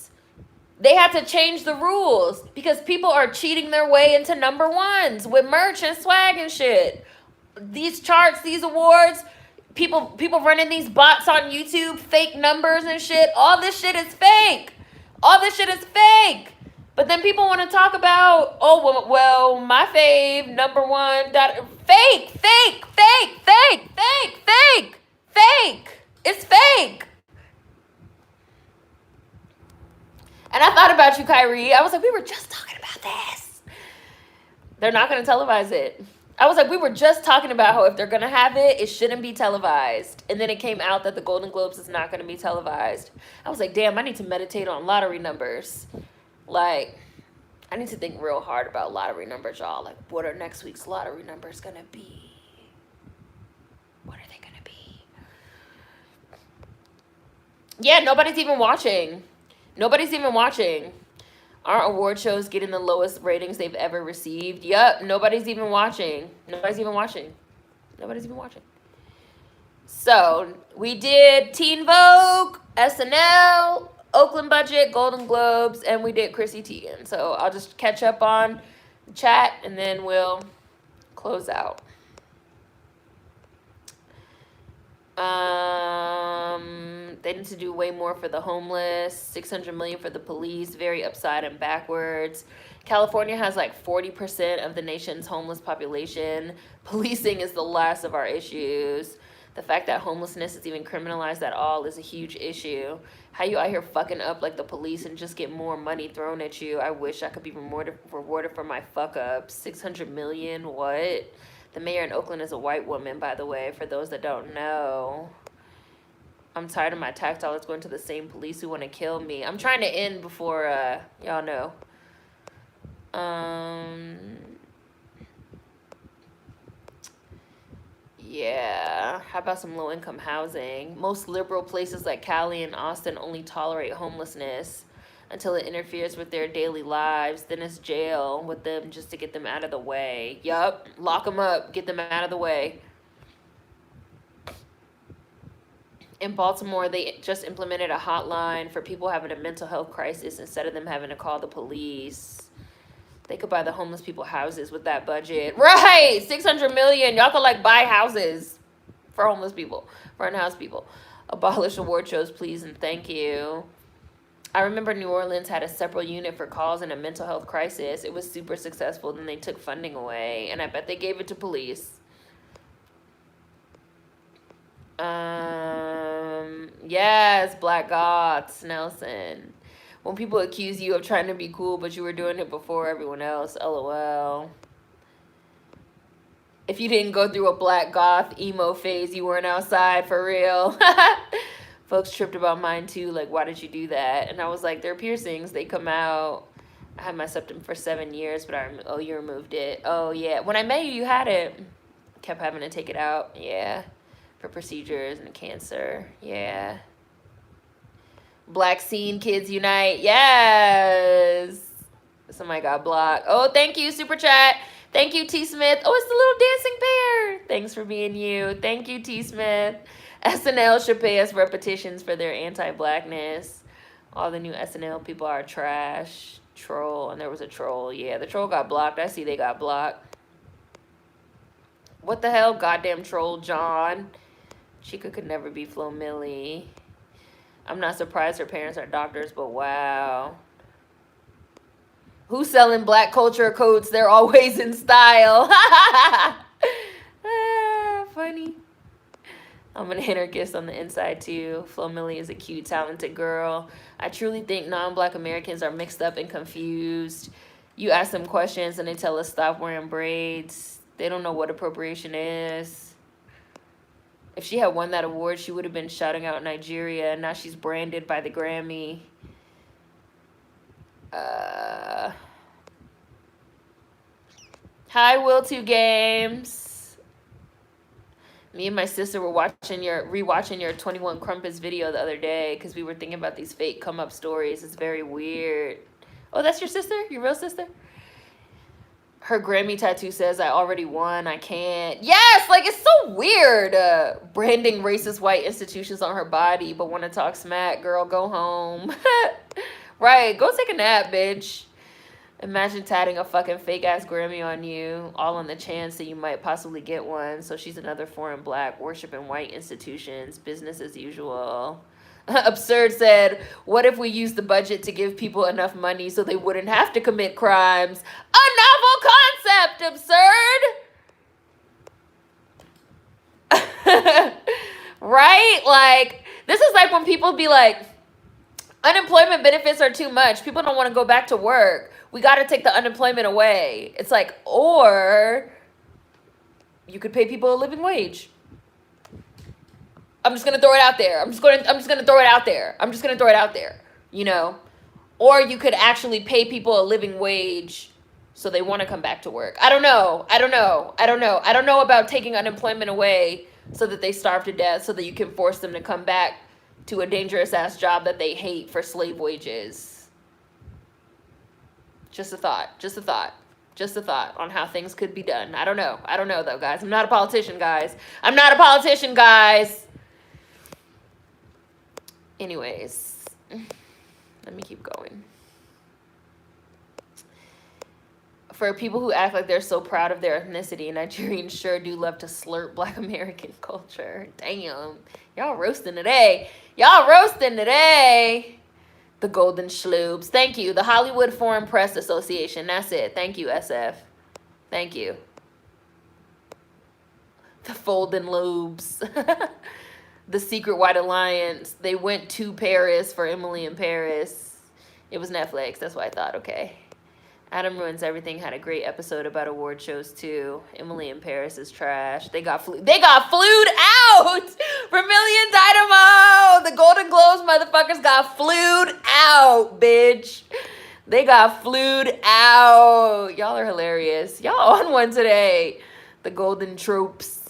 They had to change the rules because people are cheating their way into number ones with merch and swag and shit. These charts, these awards, people running these bots on YouTube, fake numbers and shit. All this shit is fake. All this shit is fake. But then people want to talk about, oh, well, my fave, number one, fake, fake, fake, fake, fake, fake, fake. It's fake. And I thought about you, Kyrie. I was like, we were just talking about this. They're not going to televise it. I was like, we were just talking about how if they're going to have it, it shouldn't be televised. And then it came out that the Golden Globes is not going to be televised. I was like, damn, I need to meditate on lottery numbers. Like, I need to think real hard about lottery numbers, y'all. Like, what are next week's lottery numbers going to be? What are they going to be? Yeah, nobody's even watching. Nobody's even watching. Aren't award shows getting the lowest ratings they've ever received? Yup, nobody's even watching. Nobody's even watching. Nobody's even watching. So, we did Teen Vogue, SNL, Oakland Budget, Golden Globes, and we did Chrissy Teigen. So, I'll just catch up on the chat, and then we'll close out. They need to do way more for the homeless. $600 million for the police. Very upside and backwards. California has like 40% of the nation's homeless population. Policing is the last of our issues. The fact that homelessness is even criminalized at all is a huge issue. How you out here fucking up like the police and just get more money thrown at you. I wish I could be rewarded for my fuck ups. $600 million, what? The mayor in Oakland is a white woman, by the way, for those that don't know. I'm tired of my tax dollars going to the same police who want to kill me. I'm trying to end before y'all know. Yeah. How about some low-income housing? Most liberal places like Cali and Austin only tolerate homelessness until it interferes with their daily lives. Then it's jail with them just to get them out of the way. Yup. Lock them up. Get them out of the way. In Baltimore, they just implemented a hotline for people having a mental health crisis instead of them having to call the police. They could buy the homeless people houses with that budget. Right! $600 million. Y'all could, like, buy houses for homeless people, for unhoused people. Abolish award shows, please, and thank you. I remember New Orleans had a separate unit for calls in a mental health crisis. It was super successful. Then they took funding away, and I bet they gave it to police. Yes, Black Goths, Nelson. When people accuse you of trying to be cool, but you were doing it before everyone else, LOL. If you didn't go through a Black Goth emo phase, you weren't outside for real. Folks tripped about mine too. Like, why did you do that? And I was like, they're piercings. They come out. I had my septum for 7 years, but you removed it. Oh, yeah. When I met you, you had it. Kept having to take it out. Yeah. For procedures and cancer. Yeah. Black Scene Kids Unite. Yes. Somebody got blocked. Oh, thank you, Super Chat. Thank you, T. Smith. Oh, it's the little dancing bear. Thanks for being you. Thank you, T. Smith. SNL should pay us repetitions for their anti-blackness. All the new SNL people are trash. Troll. And there was a troll. Yeah, the troll got blocked. I see they got blocked. What the hell? Goddamn troll, John. Chica could never be Flo Milli. I'm not surprised her parents are doctors, but wow. Who's selling black culture coats? They're always in style. Funny. I'm gonna hit her kiss on the inside too. Flo Milli is a cute, talented girl. I truly think non-black Americans are mixed up and confused. You ask them questions and they tell us stop wearing braids. They don't know what appropriation is. If she had won that award, she would have been shouting out Nigeria, and now she's branded by the Grammy. Hi, Will2 Games. Me and my sister were rewatching your 21 Crumpets video the other day because we were thinking about these fake come-up stories. It's very weird. Oh, that's your sister? Your real sister? Her Grammy tattoo says, I already won, I can't. Yes, like, it's so weird. Branding racist white institutions on her body, but want to talk smack. Girl, go home. Right, go take a nap, bitch. Imagine tatting a fucking fake-ass Grammy on you, all on the chance that you might possibly get one. So she's another foreign black, worshiping white institutions, business as usual. Absurd said, what if we use the budget to give people enough money so they wouldn't have to commit crimes? A novel concept, Absurd! Right? Like, this is like when people be like, unemployment benefits are too much. People don't want to go back to work. We got to take the unemployment away. It's like, or you could pay people a living wage. I'm just gonna throw it out there. I'm just gonna throw it out there. You know, or you could actually pay people a living wage so they want to come back to work. I don't know about taking unemployment away so that they starve to death, so that you can force them to come back to a dangerous ass job that they hate for slave wages. Just a thought on how things could be done. I don't know though, guys. I'm not a politician, guys. Anyways, let me keep going. For people who act like they're so proud of their ethnicity, Nigerians sure do love to slurp Black American culture. Damn. Y'all roasting today. The Golden Schloobs. Thank you. The Hollywood Foreign Press Association. That's it. Thank you, SF. Thank you. The Folding Lobes. The Secret White Alliance. They went to Paris for Emily in Paris. It was Netflix. That's what I thought. Okay. Adam Ruins Everything had a great episode about award shows too. Emily in Paris is trash. They got flued out. Vermilion Dynamo. The Golden Globes motherfuckers got flued out, bitch. They got flued out. Y'all are hilarious. Y'all on one today. The Golden Tropes.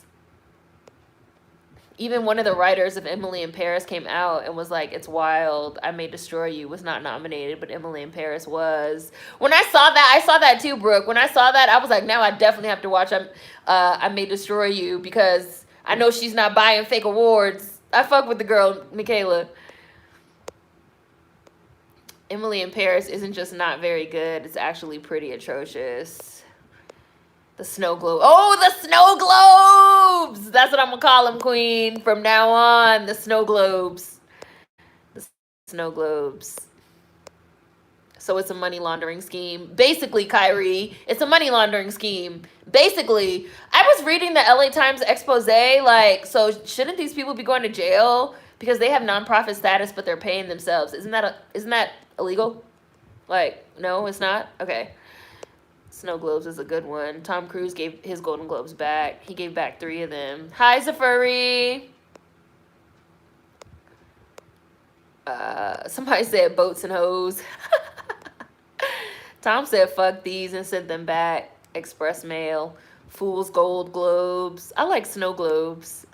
Even one of the writers of Emily in Paris came out and was like, it's wild. I May Destroy You was not nominated, but Emily in Paris was. When I saw that too, Brooke. When I saw that, I was like, now I definitely have to watch I May Destroy You because I know she's not buying fake awards. I fuck with the girl, Michaela. Emily in Paris isn't just not very good. It's actually pretty atrocious. The Snow Globe. Oh, the Snow Globes! That's what I'm going to call them, Queen. From now on, the Snow Globes. The Snow Globes. So it's a money laundering scheme. Basically, Kyrie, it's a money laundering scheme. Basically, I was reading the LA Times expose, like, so shouldn't these people be going to jail? Because they have nonprofit status, but they're paying themselves. Isn't that illegal? Like, no, it's not? Okay. Snow Globes is a good one. Tom Cruise gave his Golden Globes back. He gave back 3 of them. Hi, Zafari. Somebody said boats and hoes. Tom said fuck these and sent them back. Express mail. Fool's gold globes. I like snow globes.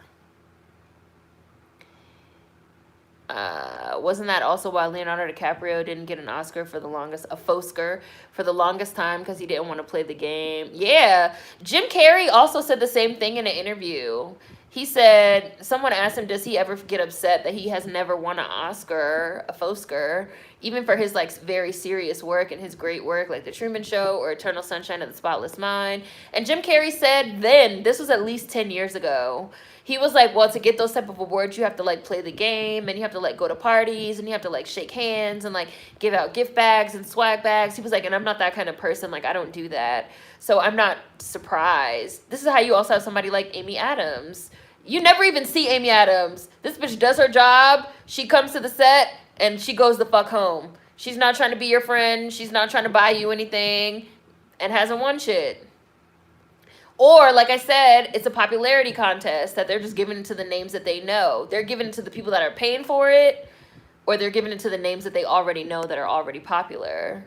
Wasn't that also why Leonardo DiCaprio didn't get an Oscar for the longest, a Fosker, for the longest time because he didn't want to play the game? Yeah. Jim Carrey also said the same thing in an interview. He said, someone asked him, does he ever get upset that he has never won an Oscar, a Fosker, even for his like very serious work and his great work like The Truman Show or Eternal Sunshine of the Spotless Mind? And Jim Carrey said then, this was at least 10 years ago, he was like, well, to get those type of awards, you have to like play the game and you have to like go to parties and you have to like shake hands and like give out gift bags and swag bags. He was like, and I'm not that kind of person. Like, I don't do that. So I'm not surprised. This is how you also have somebody like Amy Adams. You never even see Amy Adams. This bitch does her job. She comes to the set and she goes the fuck home. She's not trying to be your friend. She's not trying to buy you anything and hasn't won shit. Or, like I said, it's a popularity contest that they're just giving it to the names that they know. They're giving it to the people that are paying for it, or they're giving it to the names that they already know that are already popular.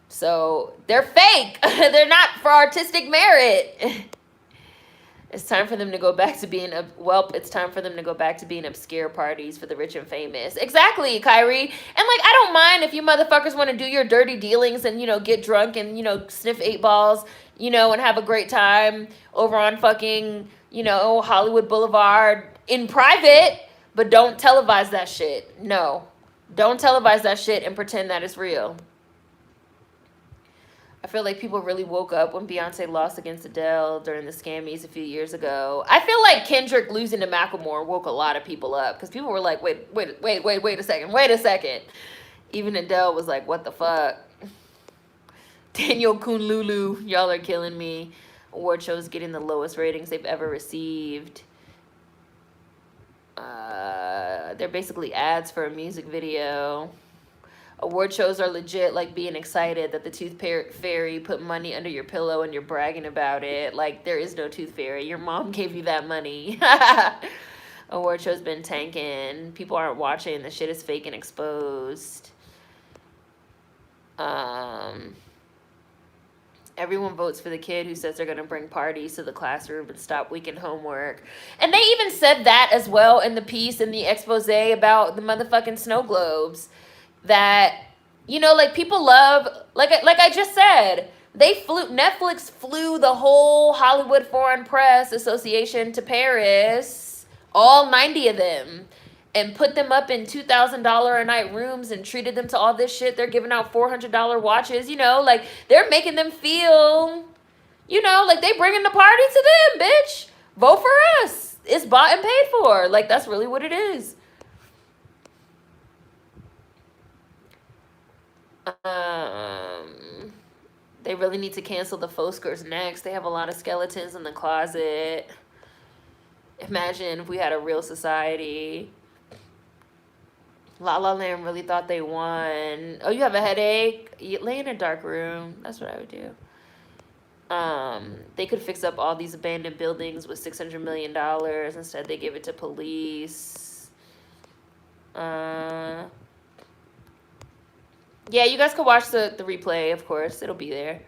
So, they're fake. They're not for artistic merit. It's time for them to go back to being, it's time for them to go back to being obscure parties for the rich and famous. Exactly, Kyrie. And, like, I don't mind if you motherfuckers want to do your dirty dealings and, you know, get drunk and, you know, sniff 8 balls, you know, and have a great time over on fucking, you know, Hollywood Boulevard in private, but don't televise that shit. No. Don't televise that shit and pretend that it's real. I feel like people really woke up when Beyonce lost against Adele during the Scammies a few years ago. I feel like Kendrick losing to Macklemore woke a lot of people up because people were like, wait a second. Even Adele was like, what the fuck? Daniel Kunlulu, y'all are killing me. Award shows getting the lowest ratings they've ever received. They're basically ads for a music video. Award shows are legit like being excited that the Tooth Fairy put money under your pillow and you're bragging about it. Like, there is no Tooth Fairy. Your mom gave you that money. Award shows been tanking. People aren't watching. The shit is fake and exposed. Everyone votes for the kid who says they're going to bring parties to the classroom and stop weekend homework. And they even said that as well in the piece, in the expose about the motherfucking snow globes. That, you know, like, people love, like I just said, Netflix flew the whole Hollywood Foreign Press Association to Paris, all 90 of them, and put them up in $2,000 a night rooms and treated them to all this shit. They're giving out $400 watches, you know, like, they're making them feel, you know, like they bringing the party to them, bitch. Vote for us. It's bought and paid for. Like, that's really what it is. They really need to cancel the Foskers next. They have a lot of skeletons in the closet. Imagine if we had a real society. La La Land really thought they won. Oh, you have a headache? You lay in a dark room. That's what I would do. They could fix up all these abandoned buildings with $600 million. Instead, they give it to police. Yeah, you guys could watch the replay, of course. It'll be there.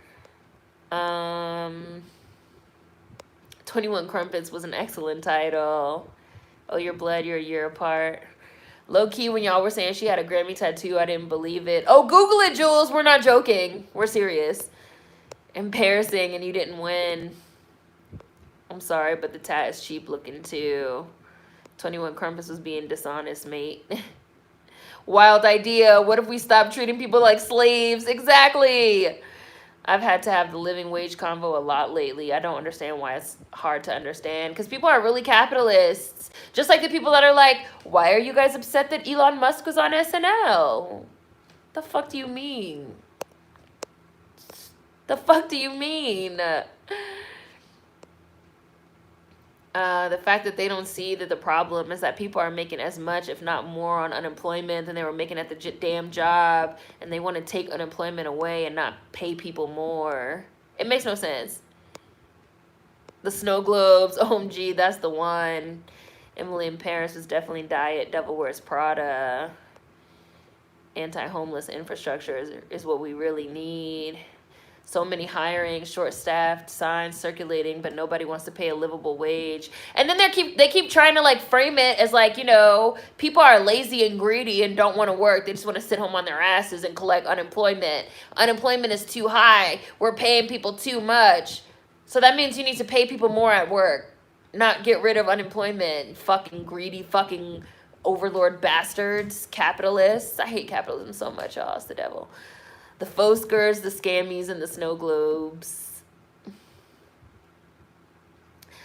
21 Crumpets was an excellent title. Oh, Your Blood, You're a Year Apart. Low-key, when y'all were saying she had a Grammy tattoo, I didn't believe it. Oh, Google it, Jules. We're not joking. We're serious. Embarrassing, and you didn't win. I'm sorry, but the tat is cheap looking, too. 21 Crumpets was being dishonest, mate. Wild idea. What if we stop treating people like slaves? Exactly. I've had to have the living wage convo a lot lately. I don't understand why it's hard to understand. Because people are really capitalists. Just like the people that are like, why are you guys upset that Elon Musk was on SNL? The fuck do you mean? The fuck do you mean? The fact that they don't see that the problem is that people are making as much, if not more, on unemployment than they were making at the damn job, and they want to take unemployment away and not pay people more. It makes no sense. The snow globes, OMG, that's the one. Emily in Paris was definitely diet. Devil Wears Prada. Anti-homeless infrastructure is what we really need. So many hiring, short-staffed signs circulating, but nobody wants to pay a livable wage. And then they keep trying to like frame it as like, you know, people are lazy and greedy and don't want to work. They just want to sit home on their asses and collect unemployment. Unemployment is too high. We're paying people too much. So that means you need to pay people more at work, not get rid of unemployment. Fucking greedy, fucking overlord bastards, capitalists. I hate capitalism so much, y'all. It's the devil. The Foskers, the Scammies, and the Snow Globes.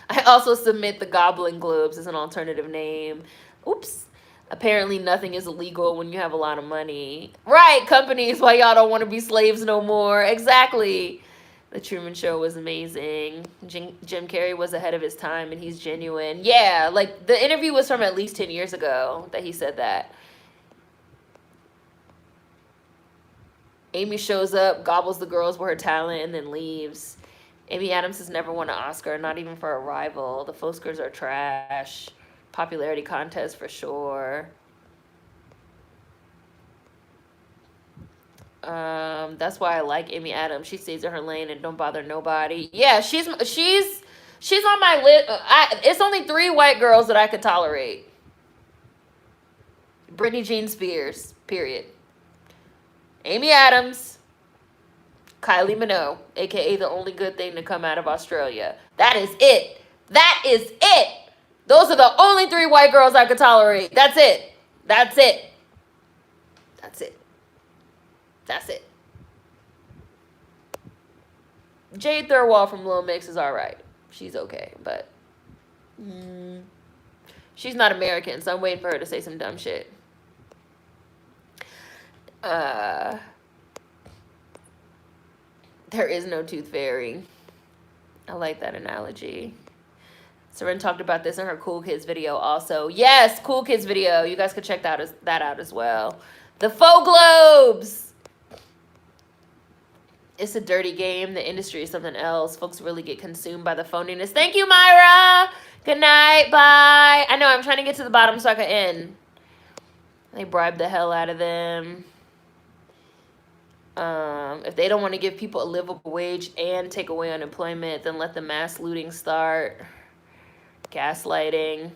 I also submit the Goblin Globes as an alternative name. Oops. Apparently nothing is illegal when you have a lot of money. Right, companies, why y'all don't want to be slaves no more. Exactly. The Truman Show was amazing. Jim Carrey was ahead of his time, and he's genuine. Yeah, like, the interview was from at least 10 years ago that he said that. Amy shows up, gobbles the girls with her talent, and then leaves. Amy Adams has never won an Oscar, not even for Arrival. The Foskers are trash. Popularity contest for sure. That's why I like Amy Adams. She stays in her lane and don't bother nobody. Yeah, she's on my list. It's only 3 white girls that I could tolerate. Britney Jean Spears, period. Amy Adams, Kylie Minogue, aka the only good thing to come out of Australia. That is it. That is it. Those are the only 3 white girls I could tolerate. That's it. That's it. That's it. That's it. Jade Thirlwall from Little Mix is alright. She's okay, but she's not American, so I'm waiting for her to say some dumb shit. There is no tooth fairy. I like that analogy. Seren talked about this in her Cool Kids video also. Yes, Cool Kids video. You guys could check that out as well. The Faux Globes. It's a dirty game. The industry is something else. Folks really get consumed by the phoniness. Thank you, Myra. Good night. Bye. I know, I'm trying to get to the bottom so I can end. They bribe the hell out of them. If they don't want to give people a livable wage and take away unemployment, then let the mass looting start. Gaslighting.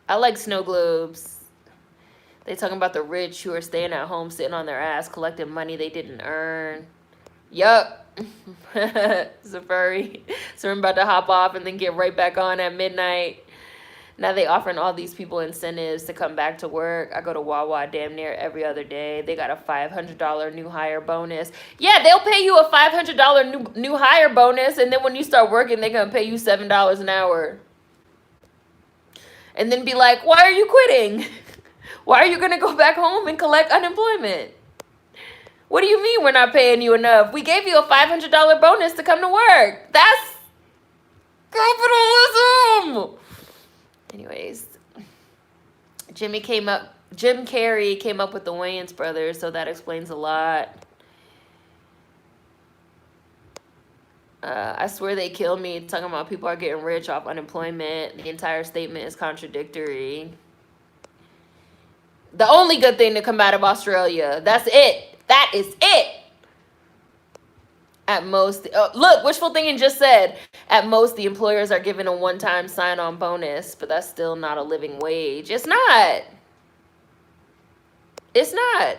I like snow globes. They talking about the rich who are staying at home, sitting on their ass, collecting money they didn't earn. Yup. Zafari. So I'm about to hop off and then get right back on at midnight. Now they offering all these people incentives to come back to work. I go to Wawa damn near every other day. They got a $500 new hire bonus. Yeah, they'll pay you a $500 new hire bonus, and then when you start working, they're going to pay you $7 an hour. And then be like, why are you quitting? Why are you going to go back home and collect unemployment? What do you mean we're not paying you enough? We gave you a $500 bonus to come to work. That's capitalism. Anyways, Jim Carrey came up with the Wayans brothers, so that explains a lot. I swear they killed me talking about people are getting rich off unemployment. The entire statement is contradictory. The only good thing to come out of Australia. That's it. That is it. At most, look, wishful thinking just said, at most the employers are given a one-time sign-on bonus, but that's still not a living wage. It's not. It's not.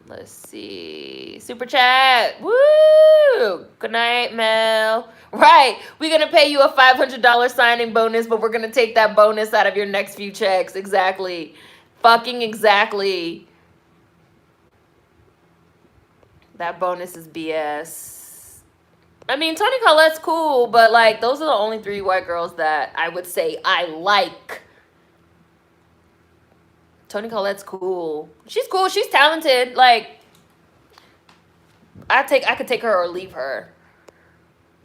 Let's see. Super chat. Woo! Good night, Mel. Right. We're going to pay you a $500 signing bonus, but we're going to take that bonus out of your next few checks. Exactly. Fucking exactly. That bonus is BS. I mean, Toni Collette's cool, but, like, those are the only 3 white girls that I would say I like. Toni Collette's cool. She's cool. She's talented. Like, I could take her or leave her.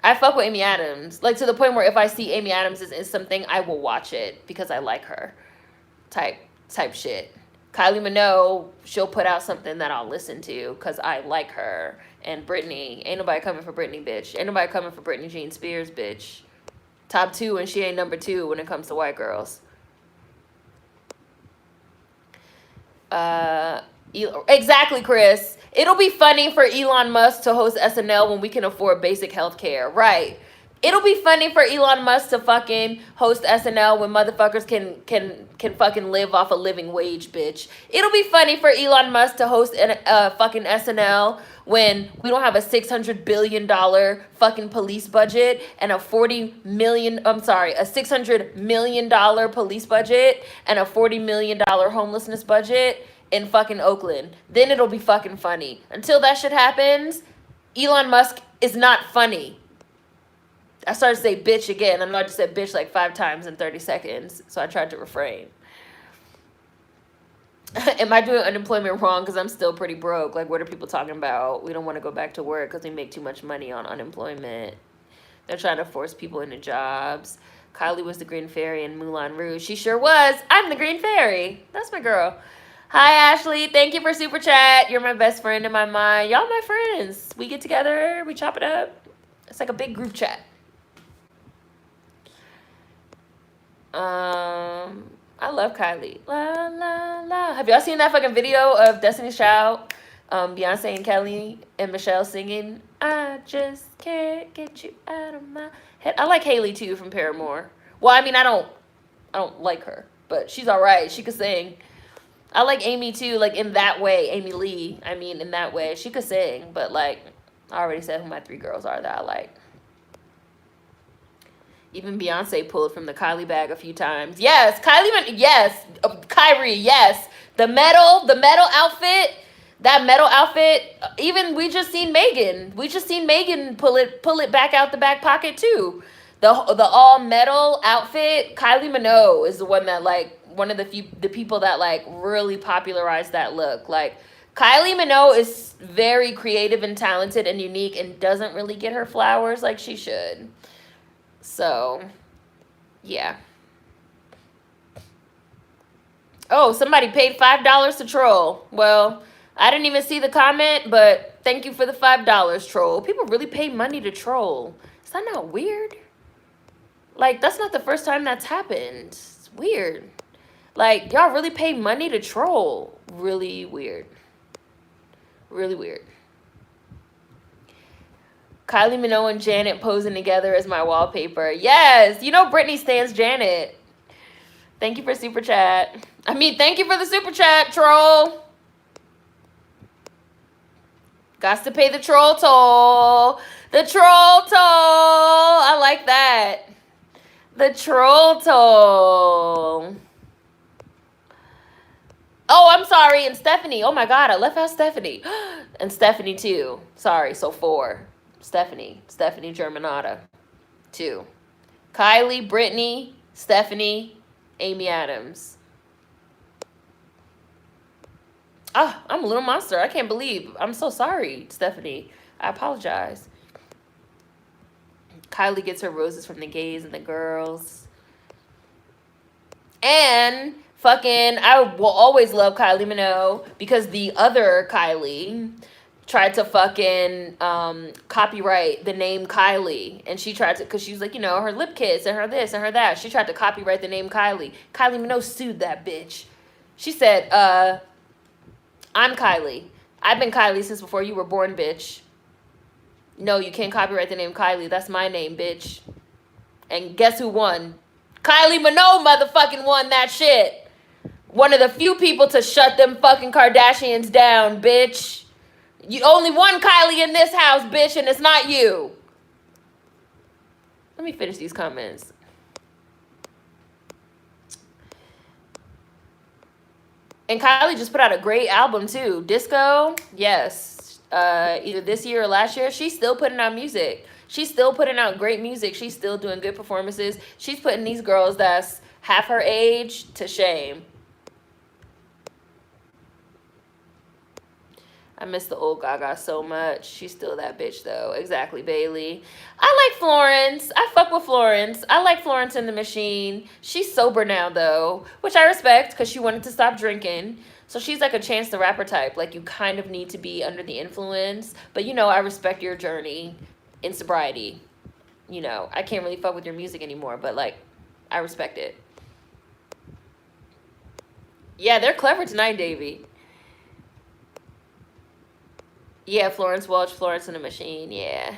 I fuck with Amy Adams. Like, to the point where if I see Amy Adams is in something, I will watch it because I like her. Type shit. Kylie Minogue, she'll put out something that I'll listen to because I like her. And Britney, ain't nobody coming for Britney, bitch. Ain't nobody coming for Britney Jean Spears, bitch. Top 2, and she ain't number 2 when it comes to white girls. Exactly, Chris. It'll be funny for Elon Musk to host SNL when we can afford basic health care. Right. It'll be funny for Elon Musk to fucking host SNL when motherfuckers can fucking live off a living wage, bitch. It'll be funny for Elon Musk to host fucking SNL when we don't have a $600 billion fucking police budget and a $600 million police budget and a $40 million homelessness budget in fucking Oakland. Then it'll be fucking funny. Until that shit happens, Elon Musk is not funny. I started to say bitch again. I know I just said bitch like 5 times in 30 seconds, so I tried to refrain. Am I doing unemployment wrong because I'm still pretty broke? Like, what are people talking about? We don't want to go back to work because we make too much money on unemployment. They're trying to force people into jobs. Kylie was the Green Fairy in Moulin Rouge. She sure was. I'm the Green Fairy. That's my girl. Hi, Ashley. Thank you for Super Chat. You're my best friend in my mind. Y'all my friends. We get together. We chop it up. It's like a big group chat. I love Kylie. La, la, la. Have y'all seen that fucking video of Destiny's Child, Beyonce and Kelly and Michelle singing, I just can't get you out of my head? I like Haley, too, from Paramore. Well, I mean, I don't like her, but she's all right. She could sing. I like Amy, too, like, in that way. Amy Lee, I mean, in that way. She could sing, but, like, I already said who my 3 girls are that I like. Even Beyonce pulled from the Kylie bag a few times. Yes, Kylie, yes. Kyrie, yes. The metal outfit, that metal outfit. Even we just seen Megan. Pull it back out the back pocket too. The all metal outfit. Kylie Minogue is the one that, like, one of the people that, like, really popularized that look. Like, Kylie Minogue is very creative and talented and unique and doesn't really get her flowers like she should. So, yeah. Oh, somebody paid $5 to troll. Well, I didn't even see the comment, but thank you for the $5, troll. People really pay money to troll. Is that not weird? Like, that's not the first time that's happened. It's weird. Like, y'all really pay money to troll. Really weird. Really weird. Kylie Minogue and Janet posing together as my wallpaper. Yes, you know Britney stands Janet. Thank you for Super Chat. Thank you for the Super Chat, troll. Got to pay the troll toll. The troll toll. I like that. The troll toll. Oh, I'm sorry. And Stephanie. Oh, my God. I left out Stephanie. And Stephanie, too. Sorry. So 4. Stephanie Germanata, 2. Kylie, Brittany, Stephanie, Amy Adams. Ah, I'm a little monster. I can't believe. I'm so sorry, Stephanie. I apologize. Kylie gets her roses from the gays and the girls. And fucking, I will always love Kylie Minogue because the other Kylie tried to fucking copyright the name Kylie. And she tried to, because she was like, you know, her lip kiss and her this and her that. She tried to copyright the name Kylie. Kylie Minogue sued that bitch. She said, I'm Kylie. I've been Kylie since before you were born, bitch. No, you can't copyright the name Kylie. That's my name, bitch. And guess who won? Kylie Minogue motherfucking won that shit. One of the few people to shut them fucking Kardashians down, bitch. You only one Kylie in this house, bitch, and it's not you. Let me finish these comments. And Kylie just put out a great album, too. Disco, yes. Either this year or last year. She's still putting out music. She's still putting out great music. She's still doing good performances. She's putting these girls that's half her age to shame. I miss the old Gaga so much. She's still that bitch, though. Exactly, Bailey. I like Florence. I fuck with Florence. I like Florence and the Machine. She's sober now, though, which I respect because she wanted to stop drinking. So she's like a Chance the Rapper type. Like, you kind of need to be under the influence. But, you know, I respect your journey in sobriety. You know, I can't really fuck with your music anymore, but, like, I respect it. Yeah, they're clever tonight, Davey. Yeah, Florence Welch, Florence and the Machine, yeah.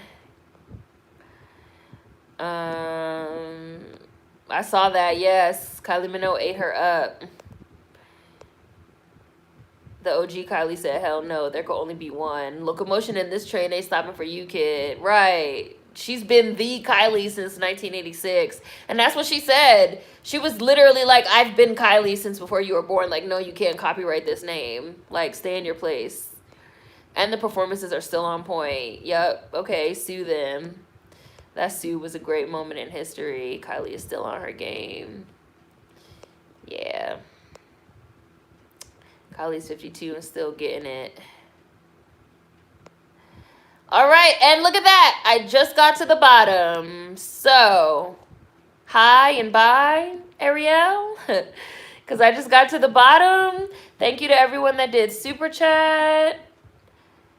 I saw that, yes. Kylie Minogue ate her up. The OG Kylie said, hell no, there could only be one. Locomotion in this train ain't stopping for you, kid. Right. She's been the Kylie since 1986. And that's what she said. She was literally like, I've been Kylie since before you were born. Like, no, you can't copyright this name. Like, stay in your place. And the performances are still on point. Yup. Okay, sue them. That sue was a great moment in history. Kylie is still on her game. Yeah. Kylie's 52 and still getting it. All right, and look at that. I just got to the bottom. So, hi and bye, Ariel. Because I just got to the bottom. Thank you to everyone that did Super Chat.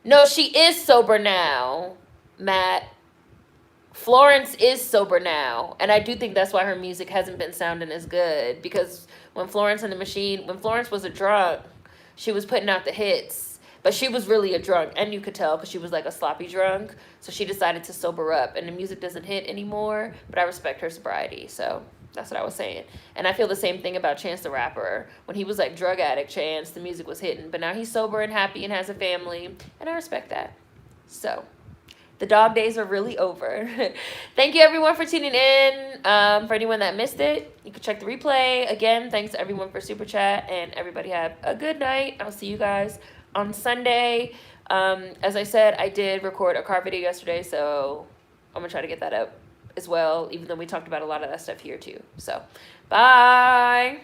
No, she is sober now, Matt. Florence is sober now. And I do think that's why her music hasn't been sounding as good. Because when Florence and the Machine, when Florence was a drunk, she was putting out the hits. But she was really a drunk. And you could tell because she was like a sloppy drunk. So she decided to sober up. And the music doesn't hit anymore. But I respect her sobriety. So that's what I was saying. And I feel the same thing about Chance the Rapper. When he was like drug addict Chance, the music was hitting. But now he's sober and happy and has a family. And I respect that. So the dog days are really over. Thank you everyone for tuning in. For anyone that missed it, you can check the replay. Again, thanks to everyone for Super Chat. And everybody have a good night. I'll see you guys on Sunday. As I said, I did record a car video yesterday. So I'm going to try to get that up as well, even though we talked about a lot of that stuff here too. So, bye.